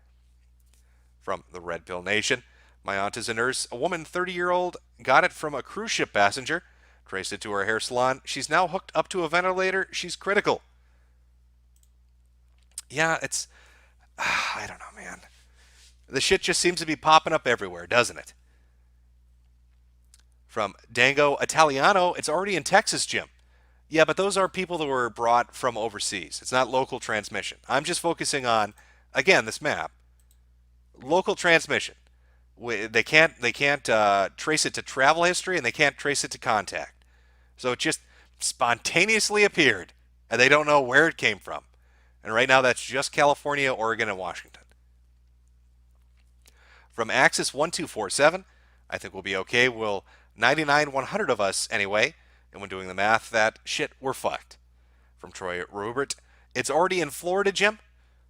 From the Red Pill Nation, my aunt is a nurse. A woman, 30-year-old, got it from a cruise ship passenger, traced it to her hair salon. She's now hooked up to a ventilator. She's critical. Yeah, it's... I don't know, man. The shit just seems to be popping up everywhere, doesn't it? From Dango Italiano, it's already in Texas, Jim. Yeah, but those are people that were brought from overseas. It's not local transmission. I'm just focusing on, again, this map. local transmission. They can't trace it to travel history, and they can't trace it to contact. So it just spontaneously appeared, and they don't know where it came from. And right now, that's just California, Oregon, and Washington. From Axis 1247, I think we'll be okay. We'll 99 100 of us anyway. And when doing the math, that shit, we're fucked. From Troy Rubert, it's already in Florida, Jim.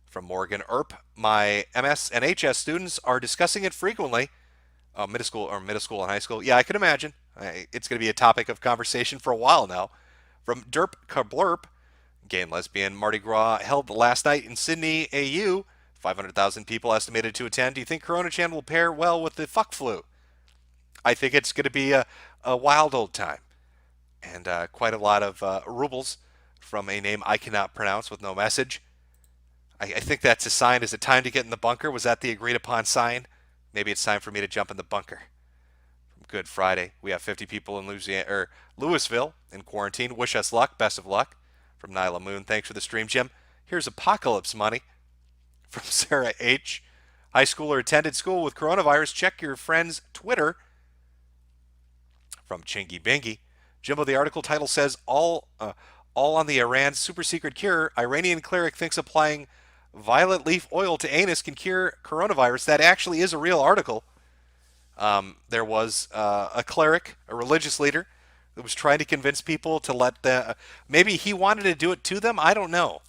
From Morgan Earp, my MS and HS students are discussing it frequently. Middle school and high school. Yeah, I can imagine. It's going to be a topic of conversation for a while now. From Derp Kablurp, gay and lesbian Mardi Gras held last night in Sydney, AU. 500,000 people estimated to attend. Do you think Corona Chan will pair well with the fuck flu? I think it's going to be a wild old time. And quite a lot of rubles from a name I cannot pronounce with no message. I think that's a sign. Is it time to get in the bunker? Was that the agreed upon sign? Maybe it's time for me to jump in the bunker. From Good Friday, we have 50 people in Louisville in quarantine. Wish us luck. Best of luck. From Nyla Moon, thanks for the stream, Jim. Here's apocalypse money. From Sarah H. High schooler attended school with coronavirus. Check your friend's Twitter. From Chingy Bingy. Jimbo, the article title says all on the Iran super secret cure. Iranian cleric thinks applying violet leaf oil to anus can cure coronavirus. That actually is a real article. There was a cleric, a religious leader, that was trying to convince people to let maybe he wanted to do it to them. I don't know.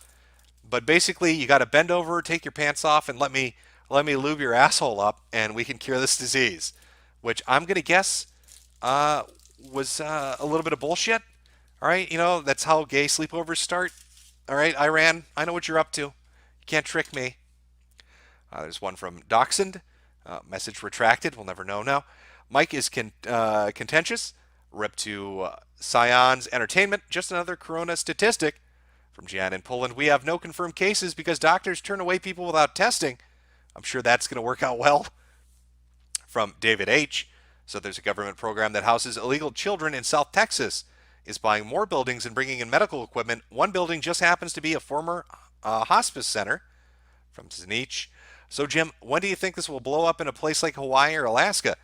But basically, you got to bend over, take your pants off, and let me lube your asshole up, and we can cure this disease. Which I'm going to guess was a little bit of bullshit. All right, that's how gay sleepovers start. All right, Iran, I know what you're up to. You can't trick me. There's one from Dachshund. Message retracted. We'll never know now. Mike is contentious. Rip to Scion's Entertainment. Just another corona statistic. From Jan in Poland, we have no confirmed cases because doctors turn away people without testing. I'm sure that's going to work out well. From David H. So there's a government program that houses illegal children in South Texas. Is buying more buildings and bringing in medical equipment. One building just happens to be a former hospice center. From Zanich. So, Jim, when do you think this will blow up in a place like Hawaii or Alaska?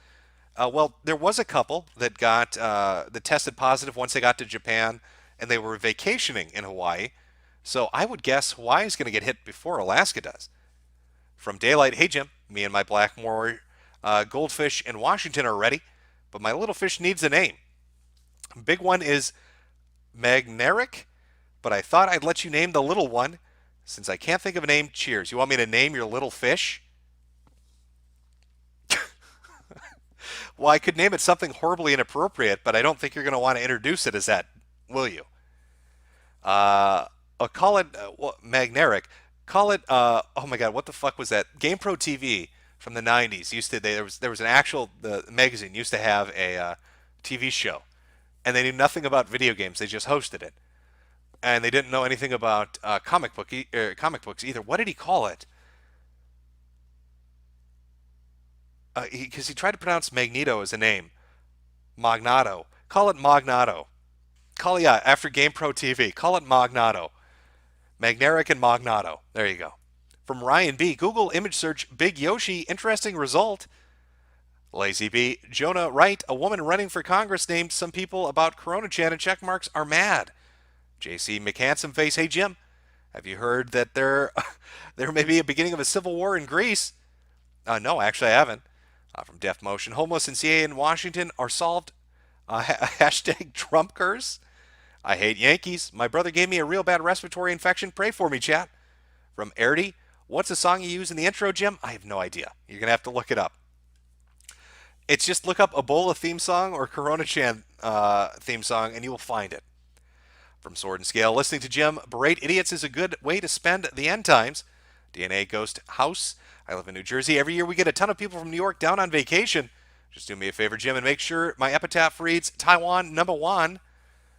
Well, there was a couple that that tested positive once they got to Japan, and they were vacationing in Hawaii. So I would guess Hawaii is going to get hit before Alaska does. From Daylight, hey, Jim, me and my Blackmore goldfish in Washington are ready, but my little fish needs a name. Big one is Magneric, but I thought I'd let you name the little one since I can't think of a name. Cheers. You want me to name your little fish? Well, I could name it something horribly inappropriate, but I don't think you're going to want to introduce it as that, will you? I'll call it Magneric. Call it oh my God, what the fuck was that? GamePro TV from the 90s there was an actual the magazine used to have a TV show, and they knew nothing about video games. They just hosted it, and they didn't know anything about comic books either. What did he call it? Because he tried to pronounce Magneto as a name. Magnato. Call it Magnato. After GamePro TV. Call it Magnato. Magneric and Magnato. There you go. From Ryan B. Google image search Big Yoshi. Interesting result. Lazy B. Jonah Wright. A woman running for Congress named some people about Corona Chan and check marks are mad. JC McHandsome Face. Hey, Jim. Have you heard that there may be a beginning of a civil war in Greece? No, actually I haven't. From Def Motion. Homeless and CA in Washington are solved. Hashtag Trump curse. I hate Yankees. My brother gave me a real bad respiratory infection. Pray for me, chat. From Erdy. What's the song you use in the intro, Jim? I have no idea. You're going to have to look it up. It's just look up Ebola theme song or Corona Chan theme song and you will find it. From Sword and Scale. Listening to Jim berate idiots is a good way to spend the end times. DNA Ghost House. I live in New Jersey. Every year we get a ton of people from New York down on vacation. Just do me a favor, Jim, and make sure my epitaph reads Taiwan #1.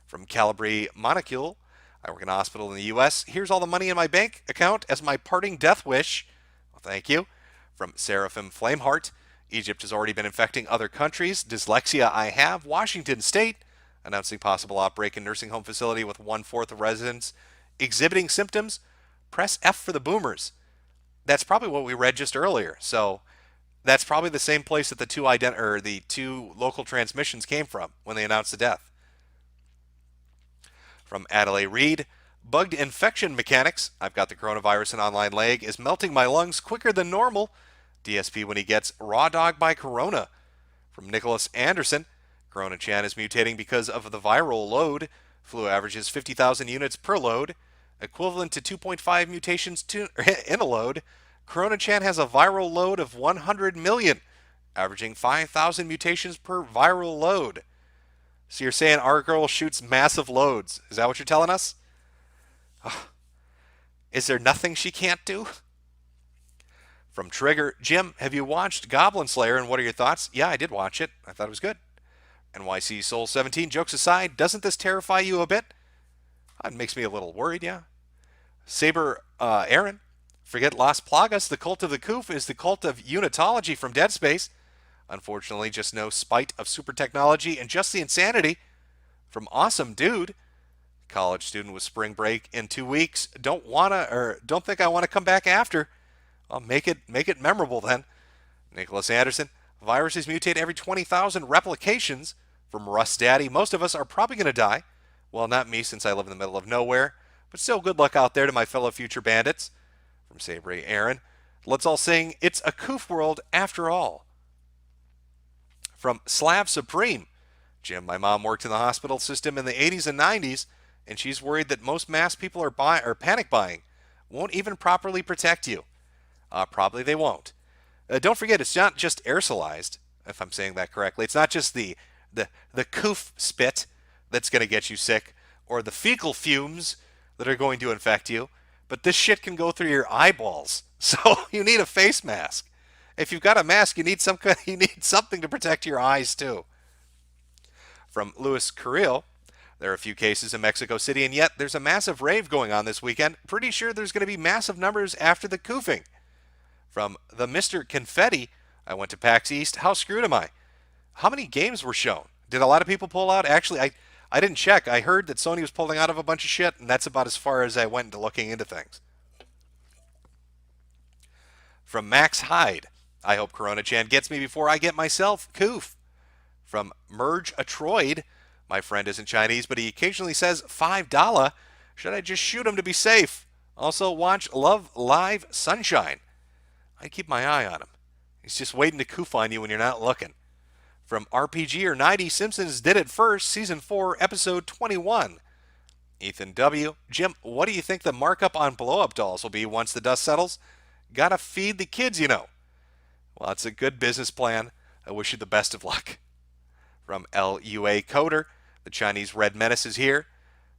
From Calabri Monocule. I work in a hospital in the U.S. Here's all the money in my bank account as my parting death wish. Well, thank you. From Seraphim Flameheart. Egypt has already been infecting other countries. Dyslexia I have. Washington State. Announcing possible outbreak in nursing home facility with 1/4 of residents exhibiting symptoms. Press F for the boomers. That's probably what we read just earlier. So That's probably the same place that the two local transmissions came from when they announced the death. From Adelaide Reed, bugged infection mechanics. I've got the coronavirus in online leg is melting my lungs quicker than normal. DSP when he gets raw dog by corona. From Nicholas Anderson, Corona Chan is mutating because of the viral load. Flu averages 50,000 units per load, equivalent to 2.5 mutations in a load. Corona Chan has a viral load of 100 million, averaging 5,000 mutations per viral load. So you're saying our girl shoots massive loads. Is that what you're telling us? Is there nothing she can't do? From Trigger, Jim, have you watched Goblin Slayer and what are your thoughts? Yeah, I did watch it. I thought it was good. NYC Soul 17, jokes aside, doesn't this terrify you a bit? It makes me a little worried, yeah. Saber Aaron, forget Las Plagas. The cult of the Koof is the cult of unitology from Dead Space. Unfortunately, just no spite of super technology and just the insanity. From Awesome Dude, college student with spring break in 2 weeks. Don't think I want to come back after. I'll make it memorable then. Nicholas Anderson, viruses mutate every 20,000 replications. From Russ Daddy, most of us are probably going to die. Well, not me since I live in the middle of nowhere, but still good luck out there to my fellow future bandits. From Sabri Aaron, let's all sing It's a Koof World After All. From Slav Supreme, Jim, my mom worked in the hospital system in the 80s and 90s, and she's worried that most mask people are panic buying. Won't even properly protect you. Probably they won't. Don't forget, it's not just aerosolized, if I'm saying that correctly. It's not just the Koof spit that's going to get you sick, or the fecal fumes that are going to infect you, but this shit can go through your eyeballs. So you need a face mask. If you've got a mask, you need something to protect your eyes too. From Luis Carrillo, there are a few cases in Mexico City, and yet there's a massive rave going on this weekend. Pretty sure there's going to be massive numbers after the koofing. From the Mr. Confetti, I went to PAX East. How screwed am I? How many games were shown? Did a lot of people pull out? Actually, I didn't check. I heard that Sony was pulling out of a bunch of shit, and that's about as far as I went into looking into things. From Max Hyde, I hope Corona Chan gets me before I get myself. Koof. From Merge Atroid, my friend isn't Chinese, but he occasionally says $5. Should I just shoot him to be safe? Also, watch Love Live Sunshine. I keep my eye on him. He's just waiting to koof on you when you're not looking. From RPG or 90, Simpsons did it first, Season 4, Episode 21. Ethan W. Jim, what do you think the markup on blow-up dolls will be once the dust settles? Gotta feed the kids, you know. Well, it's a good business plan. I wish you the best of luck. From LUA Coder, the Chinese Red Menace is here.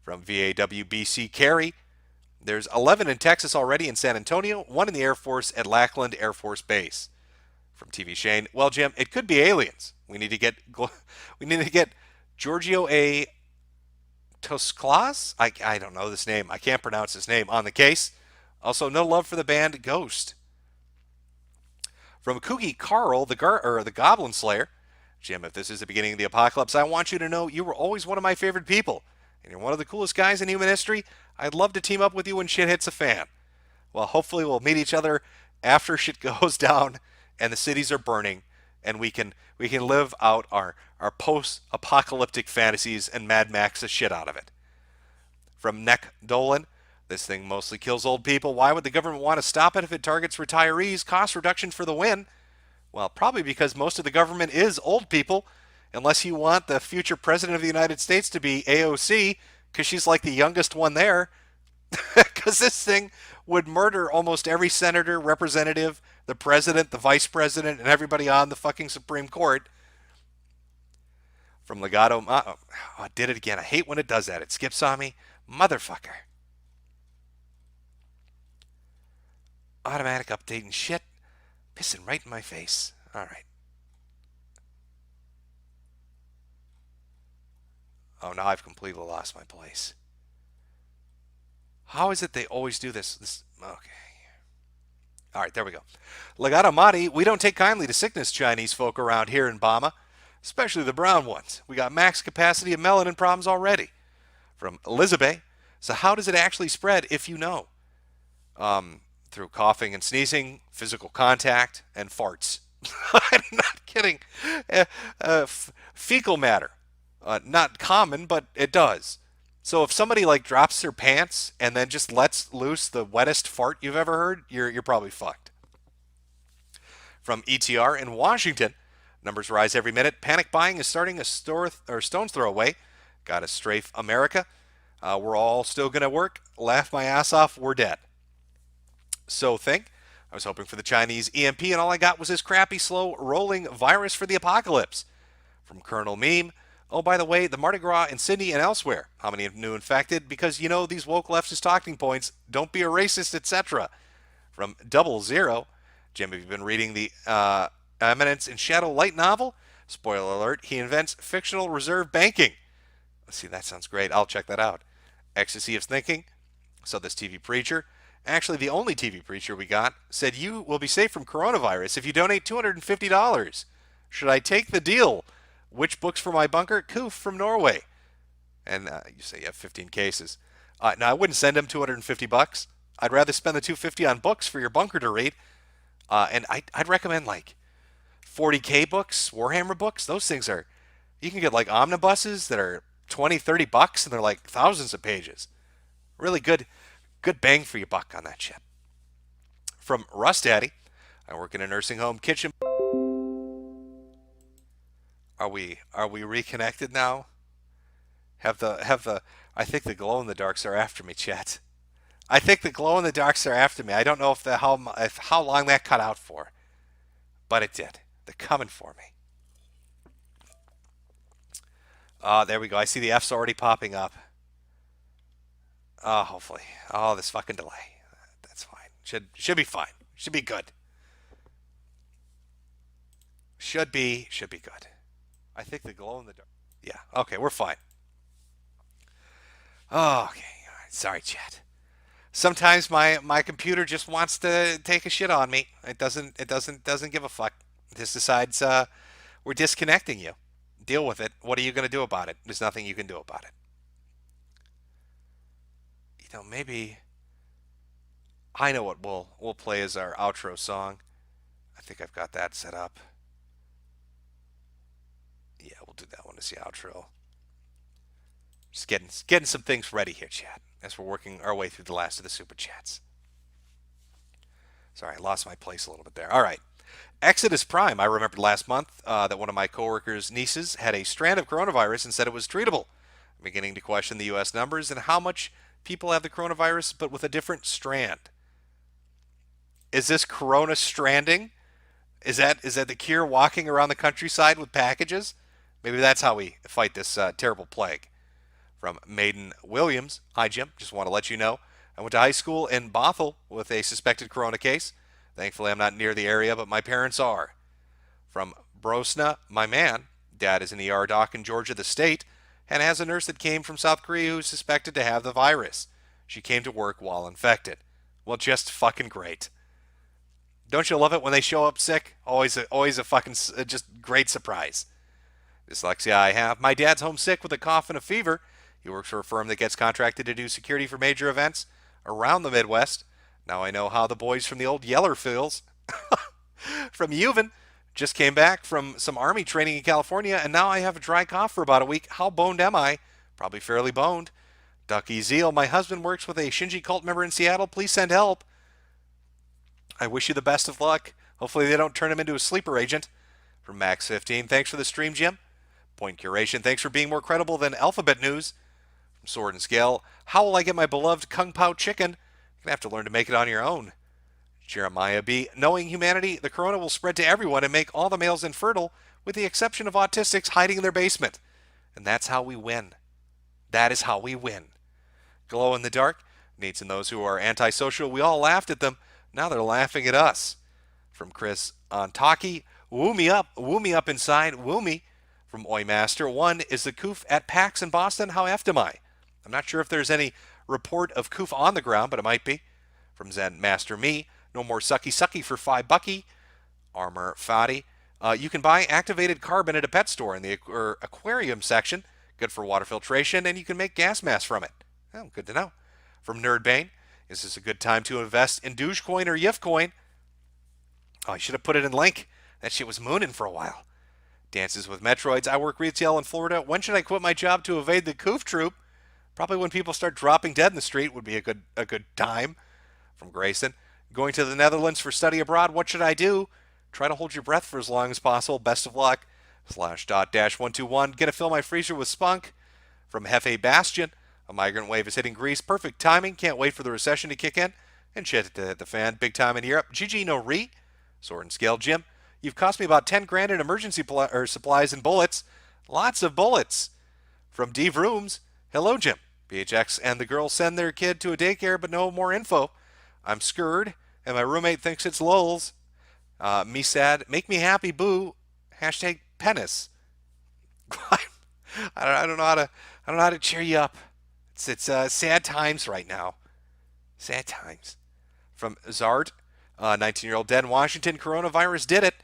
From VAWBC Carey, there's 11 in Texas already in San Antonio, 1 in the Air Force at Lackland Air Force Base. From TV Shane, well, Jim, it could be aliens. We need to get Giorgio A. Tosclas? I don't know this name. I can't pronounce his name on the case. Also, no love for the band Ghost. From Kooky Carl, the Goblin Slayer, Jim, if this is the beginning of the apocalypse, I want you to know you were always one of my favorite people, and you're one of the coolest guys in human history. I'd love to team up with you when shit hits a fan. Well, hopefully we'll meet each other after shit goes down and the cities are burning, and we can live out our post-apocalyptic fantasies and Mad Max the shit out of it. From Neck Dolan, this thing mostly kills old people. Why would the government want to stop it if it targets retirees? Cost reduction for the win. Well, probably because most of the government is old people, unless you want the future president of the United States to be AOC, because she's like the youngest one there. Because this thing would murder almost every senator, representative, the president, the vice president, and everybody on the fucking Supreme Court. From Legato, I did it again. I hate when it does that. It skips on me. Motherfucker. Automatic update and shit. Pissing right in my face. All right. Oh, now I've completely lost my place. How is it they always do this? Okay. All right, there we go. Legato Madi, we don't take kindly to sickness Chinese folk around here in Bama, especially the brown ones. We got max capacity of melanin problems already. From Elizabeth, so how does it actually spread if you know? Through coughing and sneezing, physical contact, and farts. I'm not kidding. Fecal matter. Not common, but it does. So if somebody like drops their pants and then just lets loose the wettest fart you've ever heard, you're probably fucked. From ETR in Washington, numbers rise every minute. Panic buying is starting a stone's throw away. Got to strafe America. We're all still gonna work. Laugh my ass off. We're dead. So think. I was hoping for the Chinese EMP, and all I got was this crappy, slow rolling virus for the apocalypse. From Colonel Meme. Oh, by the way, the Mardi Gras in Sydney and elsewhere. How many new infected? Because you know these woke leftist talking points. Don't be a racist, etc. From Double Zero. Jim, have you been reading the Eminence in Shadow light novel? Spoiler alert, he invents fictional reserve banking. Let's see, that sounds great. I'll check that out. Ecstasy of Thinking. So this TV preacher, actually the only TV preacher we got, said you will be safe from coronavirus if you donate $250. Should I take the deal? Which books for my bunker? Koof from Norway. And you say you have 15 cases. Now I wouldn't send him 250 bucks. I'd rather spend the 250 on books for your bunker to read. And I'd recommend like 40K books, Warhammer books. Those things are, you can get like omnibuses that are 20, 30 bucks and they're like thousands of pages. Really good bang for your buck on that shit. From Russ Daddy, I work in a nursing home kitchen. Are we reconnected now? Have the I think the glow in the darks are after me, chat. I think the glow in the darks are after me. I don't know how long that cut out for, but it did. They're coming for me. There we go. I see the F's already popping up. Hopefully. Oh, this fucking delay. That's fine. Should be fine. Should be good. Should be good. I think the glow in the dark. Yeah. Okay, we're fine. Oh, okay. All right. Sorry, chat. Sometimes my computer just wants to take a shit on me. It doesn't give a fuck. It just decides we're disconnecting you. Deal with it. What are you going to do about it? There's nothing you can do about it. Maybe I know what we'll play as our outro song. I think I've got that set up. Yeah, we'll do that one as the outro. Just getting some things ready here, chat, as we're working our way through the last of the super chats. Sorry, I lost my place a little bit there. All right. Exodus Prime. I remembered last month that one of my coworkers' nieces had a strand of coronavirus and said it was treatable. I'm beginning to question the U.S. numbers and how much people have the coronavirus, but with a different strand. Is this corona stranding? Is that the cure walking around the countryside with packages? Maybe that's how we fight this terrible plague. From Maiden Williams. Hi, Jim. Just want to let you know I went to high school in Bothell with a suspected corona case. Thankfully, I'm not near the area, but my parents are. From Brosna, my man. Dad is an ER doc in Georgia, the state, and has a nurse that came from South Korea who's suspected to have the virus. She came to work while infected. Well, just fucking great. Don't you love it when they show up sick? Always a fucking just great surprise. Dyslexia I have. My dad's homesick with a cough and a fever. He works for a firm that gets contracted to do security for major events around the Midwest. Now I know how the boys from the old Yeller feels. From Uven, just came back from some army training in California, and now I have a dry cough for about a week. How boned am I? Probably fairly boned. Ducky Zeal, my husband works with a Shinji cult member in Seattle. Please send help. I wish you the best of luck. Hopefully they don't turn him into a sleeper agent. From Max15, thanks for the stream, Jim. Point Curation, thanks for being more credible than Alphabet News. From Sword and Scale, how will I get my beloved Kung Pao chicken? You're going to have to learn to make it on your own. Jeremiah B. Knowing humanity, the corona will spread to everyone and make all the males infertile, with the exception of autistics hiding in their basement. And that's how we win. That is how we win. Glow in the dark, Nates and those who are antisocial, we all laughed at them. Now they're laughing at us. From Chris Ontaki, woo me up inside, woo me. From Oi Master, one is the coof at PAX in Boston. How effed am I? I'm not sure if there's any report of coof on the ground, but it might be. From Zen Master Me, no more sucky for $5. Armor Fadi, you can buy activated carbon at a pet store in the aquarium section. Good for water filtration, and you can make gas masks from it. Oh, good to know. From Nerdbane, is this a good time to invest in Dogecoin or Yifcoin? Oh, I should have put it in link. That shit was mooning for a while. Dances with Metroids. I work retail in Florida. When should I quit my job to evade the Coof Troop? Probably when people start dropping dead in the street would be a good time. From Grayson. Going to the Netherlands for study abroad. What should I do? Try to hold your breath for as long as possible. Best of luck. Slash dot dash 121. Gonna fill my freezer with spunk. From Hefe Bastion. A migrant wave is hitting Greece. Perfect timing. Can't wait for the recession to kick in. And shit to hit the fan. Big time in Europe. GG no re. Sword and Scale Jim. You've cost me about 10 grand in emergency supplies and bullets. Lots of bullets. From Dave Rooms. Hello, Jim. PHX and the girls send their kid to a daycare, but no more info. I'm scared, and my roommate thinks it's lulz. Me sad. Make me happy, boo. Hashtag penis. I don't know how to. I don't know how to cheer you up. It's sad times right now. Sad times. From Zard, 19-year-old dead in Washington. Coronavirus did it.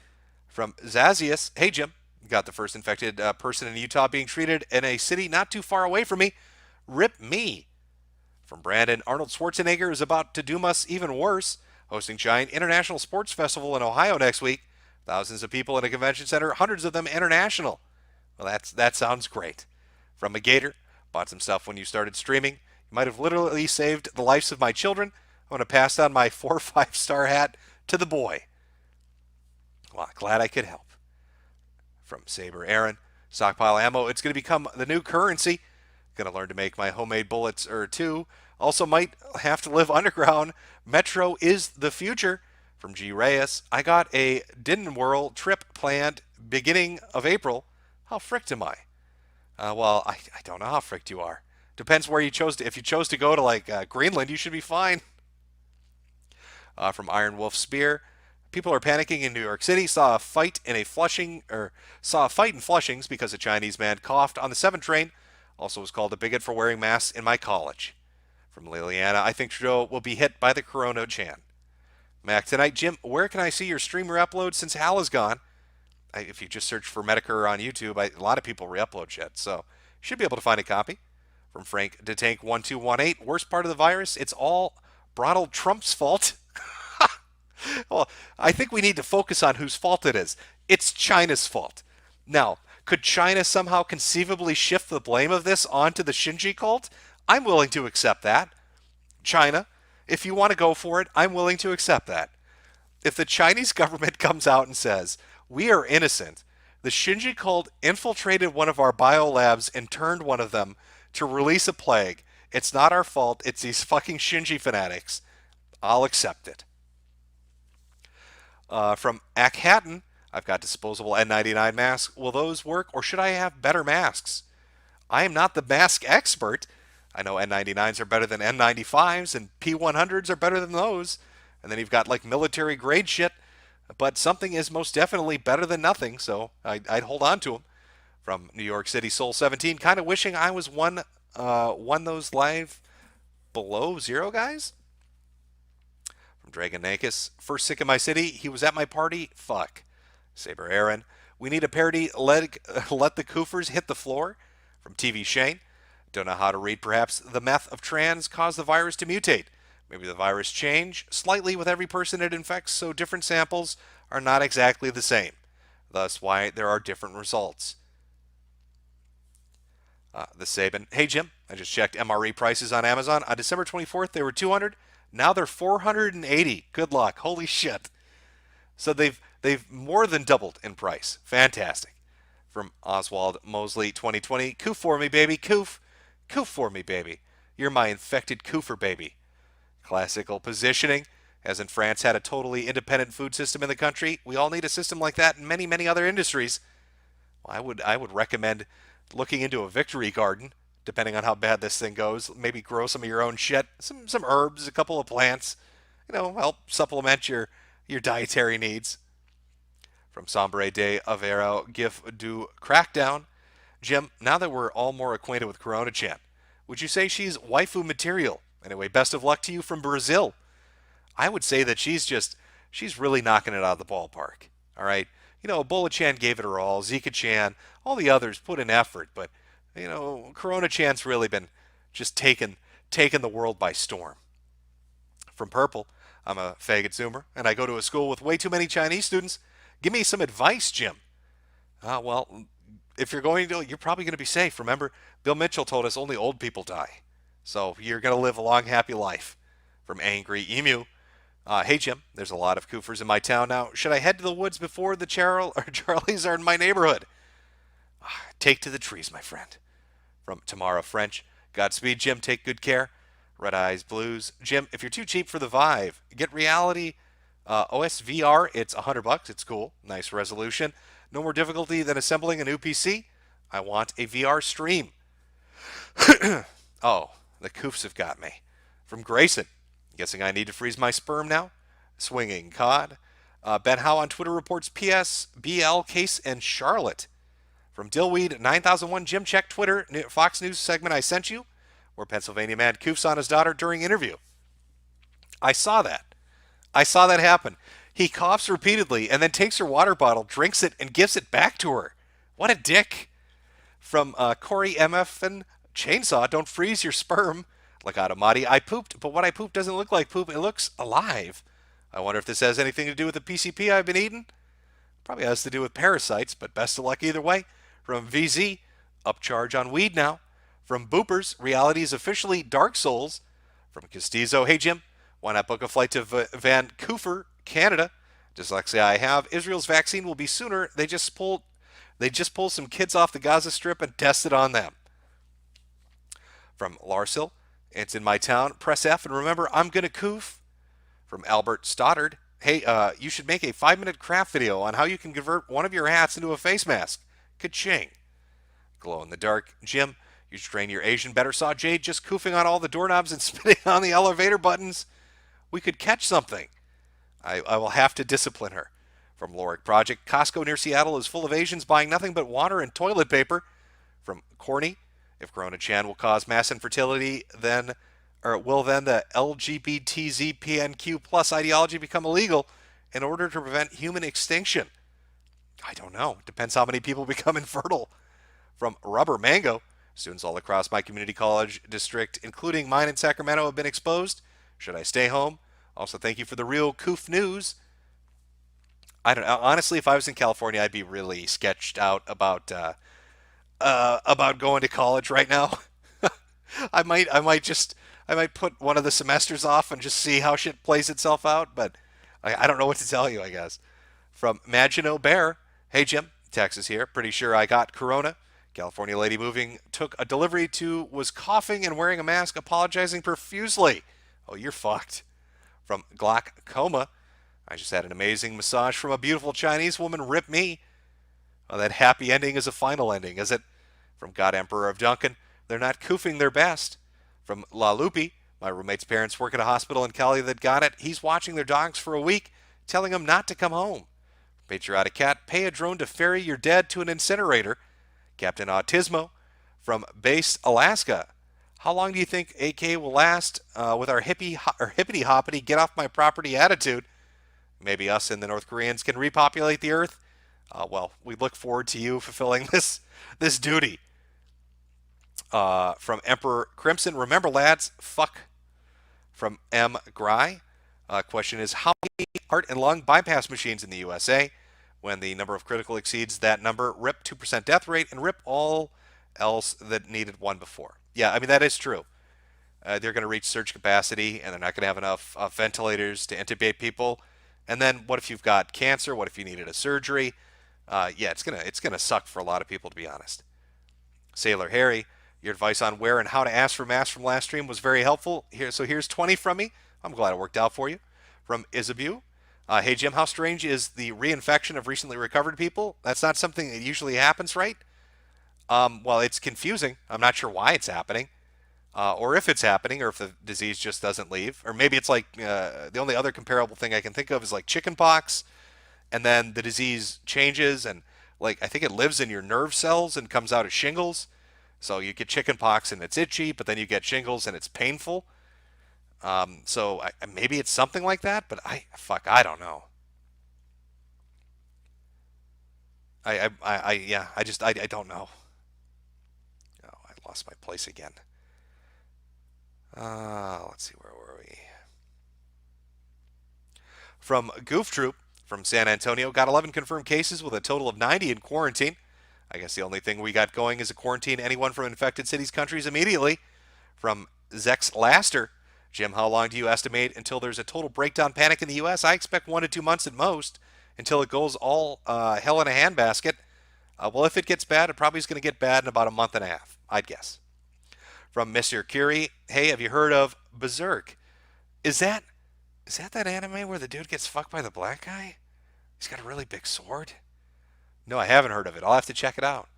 From Zazius. Hey Jim, got the first infected person in Utah being treated in a city not too far away from me. Rip me. From Brandon, Arnold Schwarzenegger is about to doom us even worse, hosting giant international sports festival in Ohio next week. Thousands of people in a convention center, hundreds of them international. Well, that sounds great. From a Gator, bought some stuff when you started streaming. You might have literally saved the lives of my children. I'm going to pass on my 4 or 5-star hat to the boy. Well, glad I could help. From Saber Aaron, stockpile ammo. It's going to become the new currency. Going to learn to make my homemade bullets or two. Also might have to live underground. Metro is the future. From G. Reyes, I got a Dinwhirl trip planned beginning of April. How fricked am I? Well, I don't know how fricked you are. Depends where you chose to. If you chose to go to like Greenland, you should be fine. From Iron Wolf Spear, people are panicking in New York City. Saw a fight in Flushings because a Chinese man coughed on the 7 train. Also was called a bigot for wearing masks in my college. From Liliana, I think Trudeau will be hit by the Corona Chan. Mac tonight, Jim, where can I see your streamer upload since Hal is gone? If you just search for Metokur on YouTube, a lot of people re-upload shit, so you should be able to find a copy. From Frank Detank 1218, worst part of the virus, it's all Donald Trump's fault. Well, I think we need to focus on whose fault it is. It's China's fault. Now, could China somehow conceivably shift the blame of this onto the Shinji cult? I'm willing to accept that. China, if you want to go for it, I'm willing to accept that. If the Chinese government comes out and says, we are innocent, the Shinji cult infiltrated one of our biolabs and turned one of them to release a plague, it's not our fault, it's these fucking Shinji fanatics, I'll accept it. From Ack I've got disposable N99 masks. Will those work, or should I have better masks? I am not the mask expert. I know N99s are better than N95s, and P100s are better than those. And then you've got like military grade shit. But something is most definitely better than nothing, so I'd hold on to them. From New York City Soul 17, kind of wishing I was one those live below zero guys. From Dragon Nakis, first sick in my city, he was at my party, fuck. Saber Aaron, we need a parody, let the Koofers hit the floor. From TV Shane, don't know how to read, perhaps the meth of trans caused the virus to mutate. Maybe the virus change slightly with every person it infects, so different samples are not exactly the same. Thus why there are different results. The Saban, hey Jim, I just checked MRE prices on Amazon. On December 24th, they were $200. Now they're $480. Good luck. Holy shit. So they've more than doubled in price. Fantastic. From Oswald Mosley 2020, coof for me, baby. Coof. Coof for me, baby. You're my infected coofer, baby. Classical positioning. As in France had a totally independent food system in the country, we all need a system like that in many, many other industries. Well, I would recommend looking into a victory garden, depending on how bad this thing goes. Maybe grow some of your own shit, some herbs, a couple of plants, help supplement your dietary needs. From Sombre de Avero, Gif du Crackdown. Jim, now that we're all more acquainted with Corona Chan, would you say she's waifu material? Anyway, best of luck to you from Brazil. I would say that she's really knocking it out of the ballpark. All right. Ebola Chan gave it her all. Zika Chan, all the others put in effort, but Corona Chan's really been just taking the world by storm. From Purple, I'm a faggot Zoomer, and I go to a school with way too many Chinese students. Give me some advice, Jim. Well, if you're going to, you're probably going to be safe. Remember, Bill Mitchell told us only old people die. So you're going to live a long, happy life. From Angry Emu. Hey, Jim, there's a lot of koofers in my town now. Should I head to the woods before the Charlies are in my neighborhood? Take to the trees, my friend. From Tamara French. Godspeed, Jim. Take good care. Red Eyes Blues. Jim, if you're too cheap for the Vive, get Reality OS VR. It's $100. It's cool. Nice resolution. No more difficulty than assembling a new PC. I want a VR stream. Oh, the koofs have got me. From Grayson. Guessing I need to freeze my sperm now. Swinging Cod. Ben Howe on Twitter reports PS, BL, Case, and Charlotte. From Dillweed 9001, Jim, check Twitter, Fox News segment I sent you, where Pennsylvania man koofs on his daughter during interview. I saw that. I saw that happen. He coughs repeatedly and then takes her water bottle, drinks it, and gives it back to her. What a dick. From Corey MF and Chainsaw, don't freeze your sperm. Like Automati, I pooped, but what I pooped doesn't look like poop. It looks alive. I wonder if this has anything to do with the PCP I've been eating. Probably has to do with parasites, but best of luck either way. From VZ, upcharge on weed now. From Boopers, reality is officially Dark Souls. From Castizo, hey Jim, why not book a flight to Vancouver, Canada? Dyslexia I have. Israel's vaccine will be sooner. They just pull some kids off the Gaza Strip and test it on them. From Larsil, it's in my town. Press F and remember, I'm gonna coof. From Albert Stoddard, hey, you should make a 5-minute craft video on how you can convert one of your hats into a face mask. Ka-ching. Glow in the dark, Jim, you should train your Asian better. Saw Jade just koofing on all the doorknobs and spitting on the elevator buttons. We could catch something. I will have to discipline her. From Loric Project, Costco near Seattle is full of Asians buying nothing but water and toilet paper. From Corny, if Corona Chan will cause mass infertility, then will then the LGBTZPNQ plus ideology become illegal in order to prevent human extinction? I don't know. Depends how many people become infertile. From Rubber Mango, students all across my community college district, including mine in Sacramento, have been exposed. Should I stay home? Also, thank you for the real coof news. I don't know. Honestly, if I was in California, I'd be really sketched out about going to college right now. I might put one of the semesters off and just see how shit plays itself out. But I don't know what to tell you, I guess. From Maginot Bear, hey Jim, Texas here. Pretty sure I got corona. California lady moving took a delivery to was coughing and wearing a mask, apologizing profusely. Oh, you're fucked. From Glaucoma, I just had an amazing massage from a beautiful Chinese woman. Rip me. Oh, that happy ending is a final ending, is it? From God Emperor of Duncan, they're not koofing their best. From La Lupi, my roommate's parents work at a hospital in Cali that got it. He's watching their dogs for a week, telling them not to come home. Patriotic Cat, pay a drone to ferry your dead to an incinerator. Captain Autismo, from Base, Alaska. How long do you think AK will last with our hippity hoppity get off my property attitude? Maybe us and the North Koreans can repopulate the Earth. Well, we look forward to you fulfilling this duty. From Emperor Crimson, remember lads, fuck. From M. Gry, question is how many heart and lung bypass machines in the USA? When the number of critical exceeds that number, rip 2% death rate and rip all else that needed one before. Yeah, I mean, that is true. They're going to reach surge capacity and they're not going to have enough ventilators to intubate people. And then what if you've got cancer? What if you needed a surgery? Yeah, it's gonna suck for a lot of people, to be honest. Sailor Harry, your advice on where and how to ask for masks from last stream was very helpful. Here's 20 from me. I'm glad it worked out for you. From Isabu, hey Jim, how strange is the reinfection of recently recovered people? That's not something that usually happens, right? Well, it's confusing. I'm not sure why it's happening, or if it's happening, or if the disease just doesn't leave, or maybe it's like the only other comparable thing I can think of is like chickenpox, and then the disease changes, and like I think it lives in your nerve cells and comes out as shingles. So you get chickenpox and it's itchy, but then you get shingles and it's painful. So maybe it's something like that, but I don't know. I don't know. Oh, I lost my place again. Let's see, where were we? From Goof Troop, From San Antonio, got 11 confirmed cases with a total of 90 in quarantine. I guess the only thing we got going is to quarantine anyone from infected cities, countries immediately. From Zex Laster, Jim, how long do you estimate until there's a total breakdown panic in the U.S.? I expect 1 to 2 months at most until it goes all hell in a handbasket. Well, if it gets bad, it probably is going to get bad in about a month and a half, I'd guess. From Mr. Curie, hey, have you heard of Berserk? Is that that anime where the dude gets fucked by the black guy? He's got a really big sword. No, I haven't heard of it. I'll have to check it out.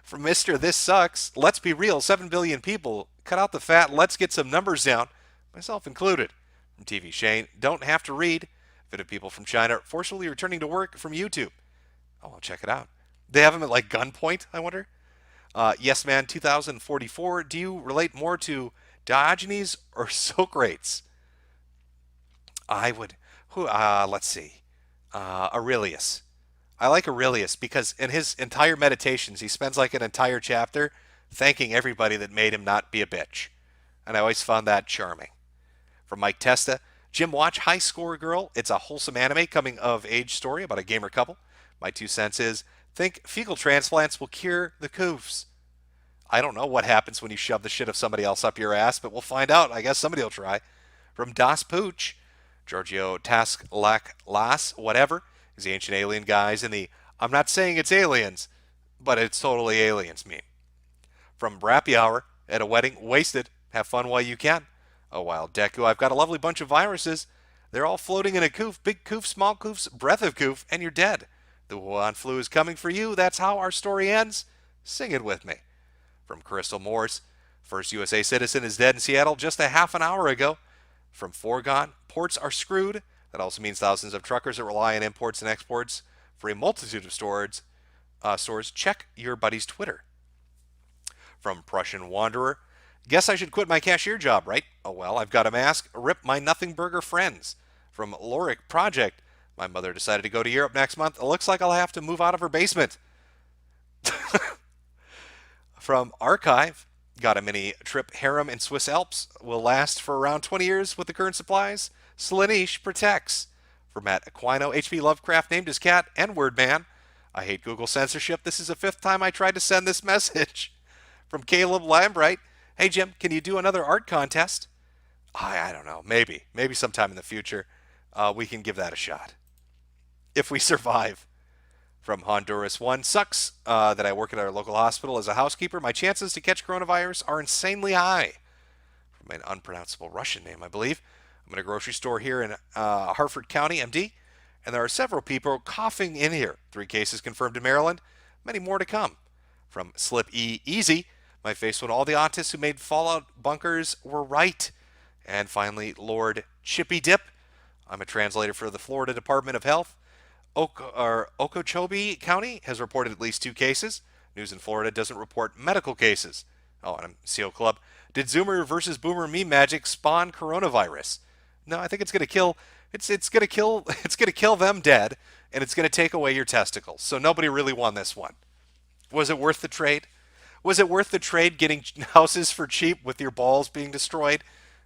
From Mr. This Sucks, let's be real, 7 billion people. Cut out the fat, let's get some numbers down, myself included. From TV Shane, don't have to read. Fit people from China forcefully returning to work from YouTube. Oh, I'll check it out. They have them at like gunpoint, I wonder? Yes, man, 2044. Do you relate more to Diogenes or Socrates? I would. Let's see. Aurelius. I like Aurelius because in his entire meditations, he spends like an entire chapter thanking everybody that made him not be a bitch. And I always found that charming. From Mike Testa, Jim, watch High Score Girl. It's a wholesome anime coming of age story about a gamer couple. My 2 cents is, think fecal transplants will cure the coofs. I don't know what happens when you shove the shit of somebody else up your ass, but we'll find out. I guess somebody will try. From Das Pooch, Giorgio Tasklak Las, whatever, is the ancient alien guys in the I'm not saying it's aliens, but it's totally aliens meme. From Brappy Hour, at a wedding, wasted, have fun while you can. Oh, wild Deku, I've got a lovely bunch of viruses. They're all floating in a coof, big coof, small coofs, breath of coof, and you're dead. The Wuhan flu is coming for you. That's how our story ends. Sing it with me. From Crystal Morse, first USA citizen is dead in Seattle just a half an hour ago. From Foregone, ports are screwed. That also means thousands of truckers that rely on imports and exports for a multitude of stores. Check your buddy's Twitter. From Prussian Wanderer, guess I should quit my cashier job, right? Oh well, I've got a mask. Rip my nothing burger friends. From Loric Project, my mother decided to go to Europe next month. It looks like I'll have to move out of her basement. From Archive, got a mini trip harem in Swiss Alps. Will last for around 20 years with the current supplies. Slanish protects. From Matt Aquino, H.P. Lovecraft named his cat N-word man. I hate Google censorship. This is the 5th time I tried to send this message. From Caleb Lambright, hey Jim, can you do another art contest? I don't know. Maybe sometime in the future we can give that a shot. If we survive. From Honduras 1, sucks that I work at our local hospital as a housekeeper. My chances to catch coronavirus are insanely high. From an unpronounceable Russian name, I believe. I'm in a grocery store here in Harford County, MD, and there are several people coughing in here. 3 cases confirmed in Maryland, many more to come. From Slip E Easy, my face when all the autists who made Fallout bunkers were right. And finally, Lord Chippy Dip. I'm a translator for the Florida Department of Health. Okeechobee County has reported at least 2 cases. News in Florida doesn't report medical cases. Oh, and I'm CO Club. Did Zoomer versus Boomer meme magic spawn coronavirus? No, I think it's gonna kill. It's gonna kill. It's gonna kill them dead, and it's gonna take away your testicles. So nobody really won this one. Was it worth the trade? Was it worth the trade getting houses for cheap with your balls being destroyed?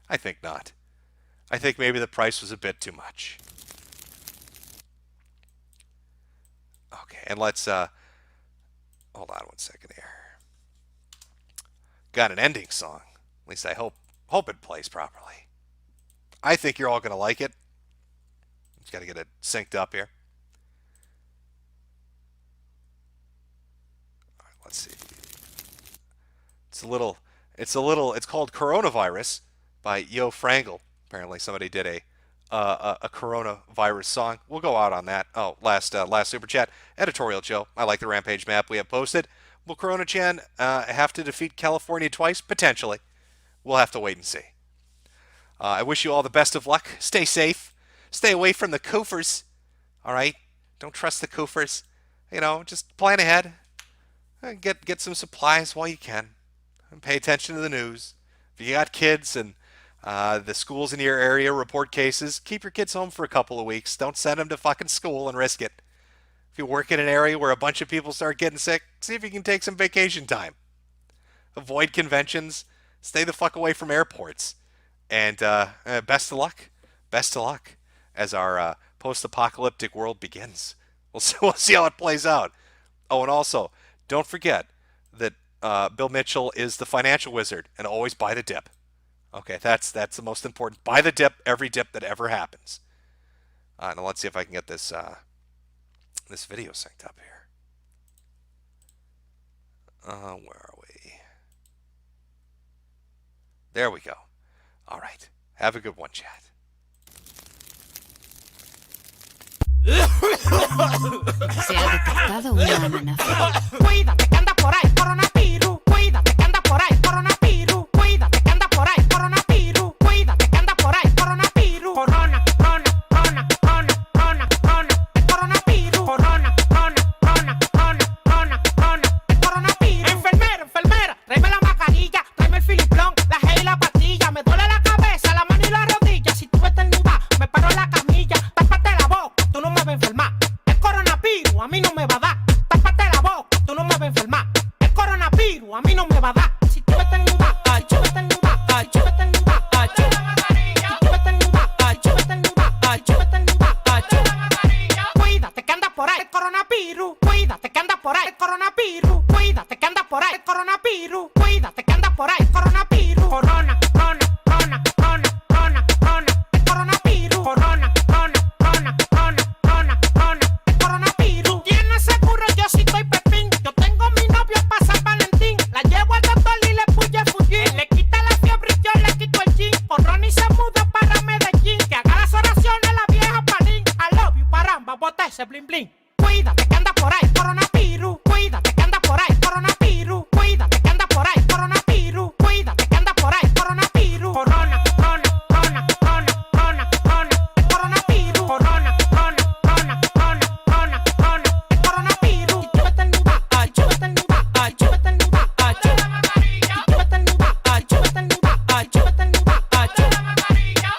I think not. I think maybe the price was a bit too much. Okay, and let's hold on 1 second here. Got an ending song. At least I hope it plays properly. I think you're all gonna like it. Just gotta get it synced up here. All right, let's see. It's called Coronavirus by Yo Frangle. Apparently somebody did a coronavirus song. We'll go out on that. Oh, last super chat. Editorial Joe. I like the Rampage map we have posted. Will Corona-chan have to defeat California twice? Potentially. We'll have to wait and see. I wish you all the best of luck. Stay safe. Stay away from the koofers. All right? Don't trust the koofers. Just plan ahead. Get some supplies while you can. And pay attention to the news. If you got kids and the schools in your area report cases, keep your kids home for a couple of weeks. Don't send them to fucking school and risk it. If you work in an area where a bunch of people start getting sick, see if you can take some vacation time. Avoid conventions. Stay the fuck away from airports. And best of luck. Best of luck as our post-apocalyptic world begins. We'll see how it plays out. Oh, and also, don't forget that Bill Mitchell is the financial wizard, and always buy the dip. Okay, that's the most important. Buy the dip, every dip that ever happens. Now let's see if I can get this this video synced up here. Where are we? There we go. All right. Have a good one, chat. Se ha detectado una amenaza. Cuídate que anda por ahí coronavirus. Cuídate que anda por ahí coronavirus. Cuídate que anda por ahí coronavirus. Cuídate que anda por ahí coronavirus. Corona, corona, corona, corona, corona, corona. Coronavirus. Corona, corona, corona, corona, corona, corona. Coronavirus. Enfermera, enfermera, tráeme la mascarilla, tráeme el filiplón, la gel y la pastilla. Me duele la cabeza, la mano y la rodilla. Si tú estornudas, me paro en la camilla. Tápate la boca, tú no me vas a enfermar. El coronavirus a mí no me va a dar. Tápate la boca, tú no me vas a enfermar. El coronavirus a mí no me va a dar. Si tú estornudas, yo estornudas, yo estornudas, yo cuídate que anda por ahí el coronavirus. Cuídate que anda por ahí el coronavirus. Cuídate que anda por ahí el coronavirus. Cuídate que anda por ahí el coronavirus. Corona, corona, corona, corona, corona, corona. El coronavirus. Corona, corona, corona, corona, corona, corona. El coronavirus. ¿Tienes seguro? Yo sí estoy pepín. Yo tengo mi novio para San Valentín. La llevo al doctor y le puse full. Le quita la fiebre y yo le quito el jean. Corona y se muda para Medellín. Que haga las oraciones la vieja Palín. I love you, paramba, bota ese blin blin. Cuídate que anda por ahí coronavirus. Cuídate que anda por ahí coronavirus. Cuídate que anda por ahí coronavirus. Cuídate que anda por ahí coronavirus. Corona, corona, corona, corona, corona, corona. El coronavirus. Corona, corona, corona, corona, corona, corona. El coronavirus. Y tú estornudas, yo estornudas, yo estornudas, yo estornudas, yo estornudas, yo estornudas.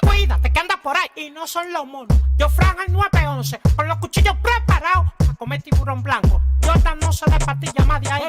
Cuídate que anda por ahí y no son los monos. Yo franga el 911 con los cuchillos preparados a comer tiburón blanco. Jordan no se le patilla más de ahí.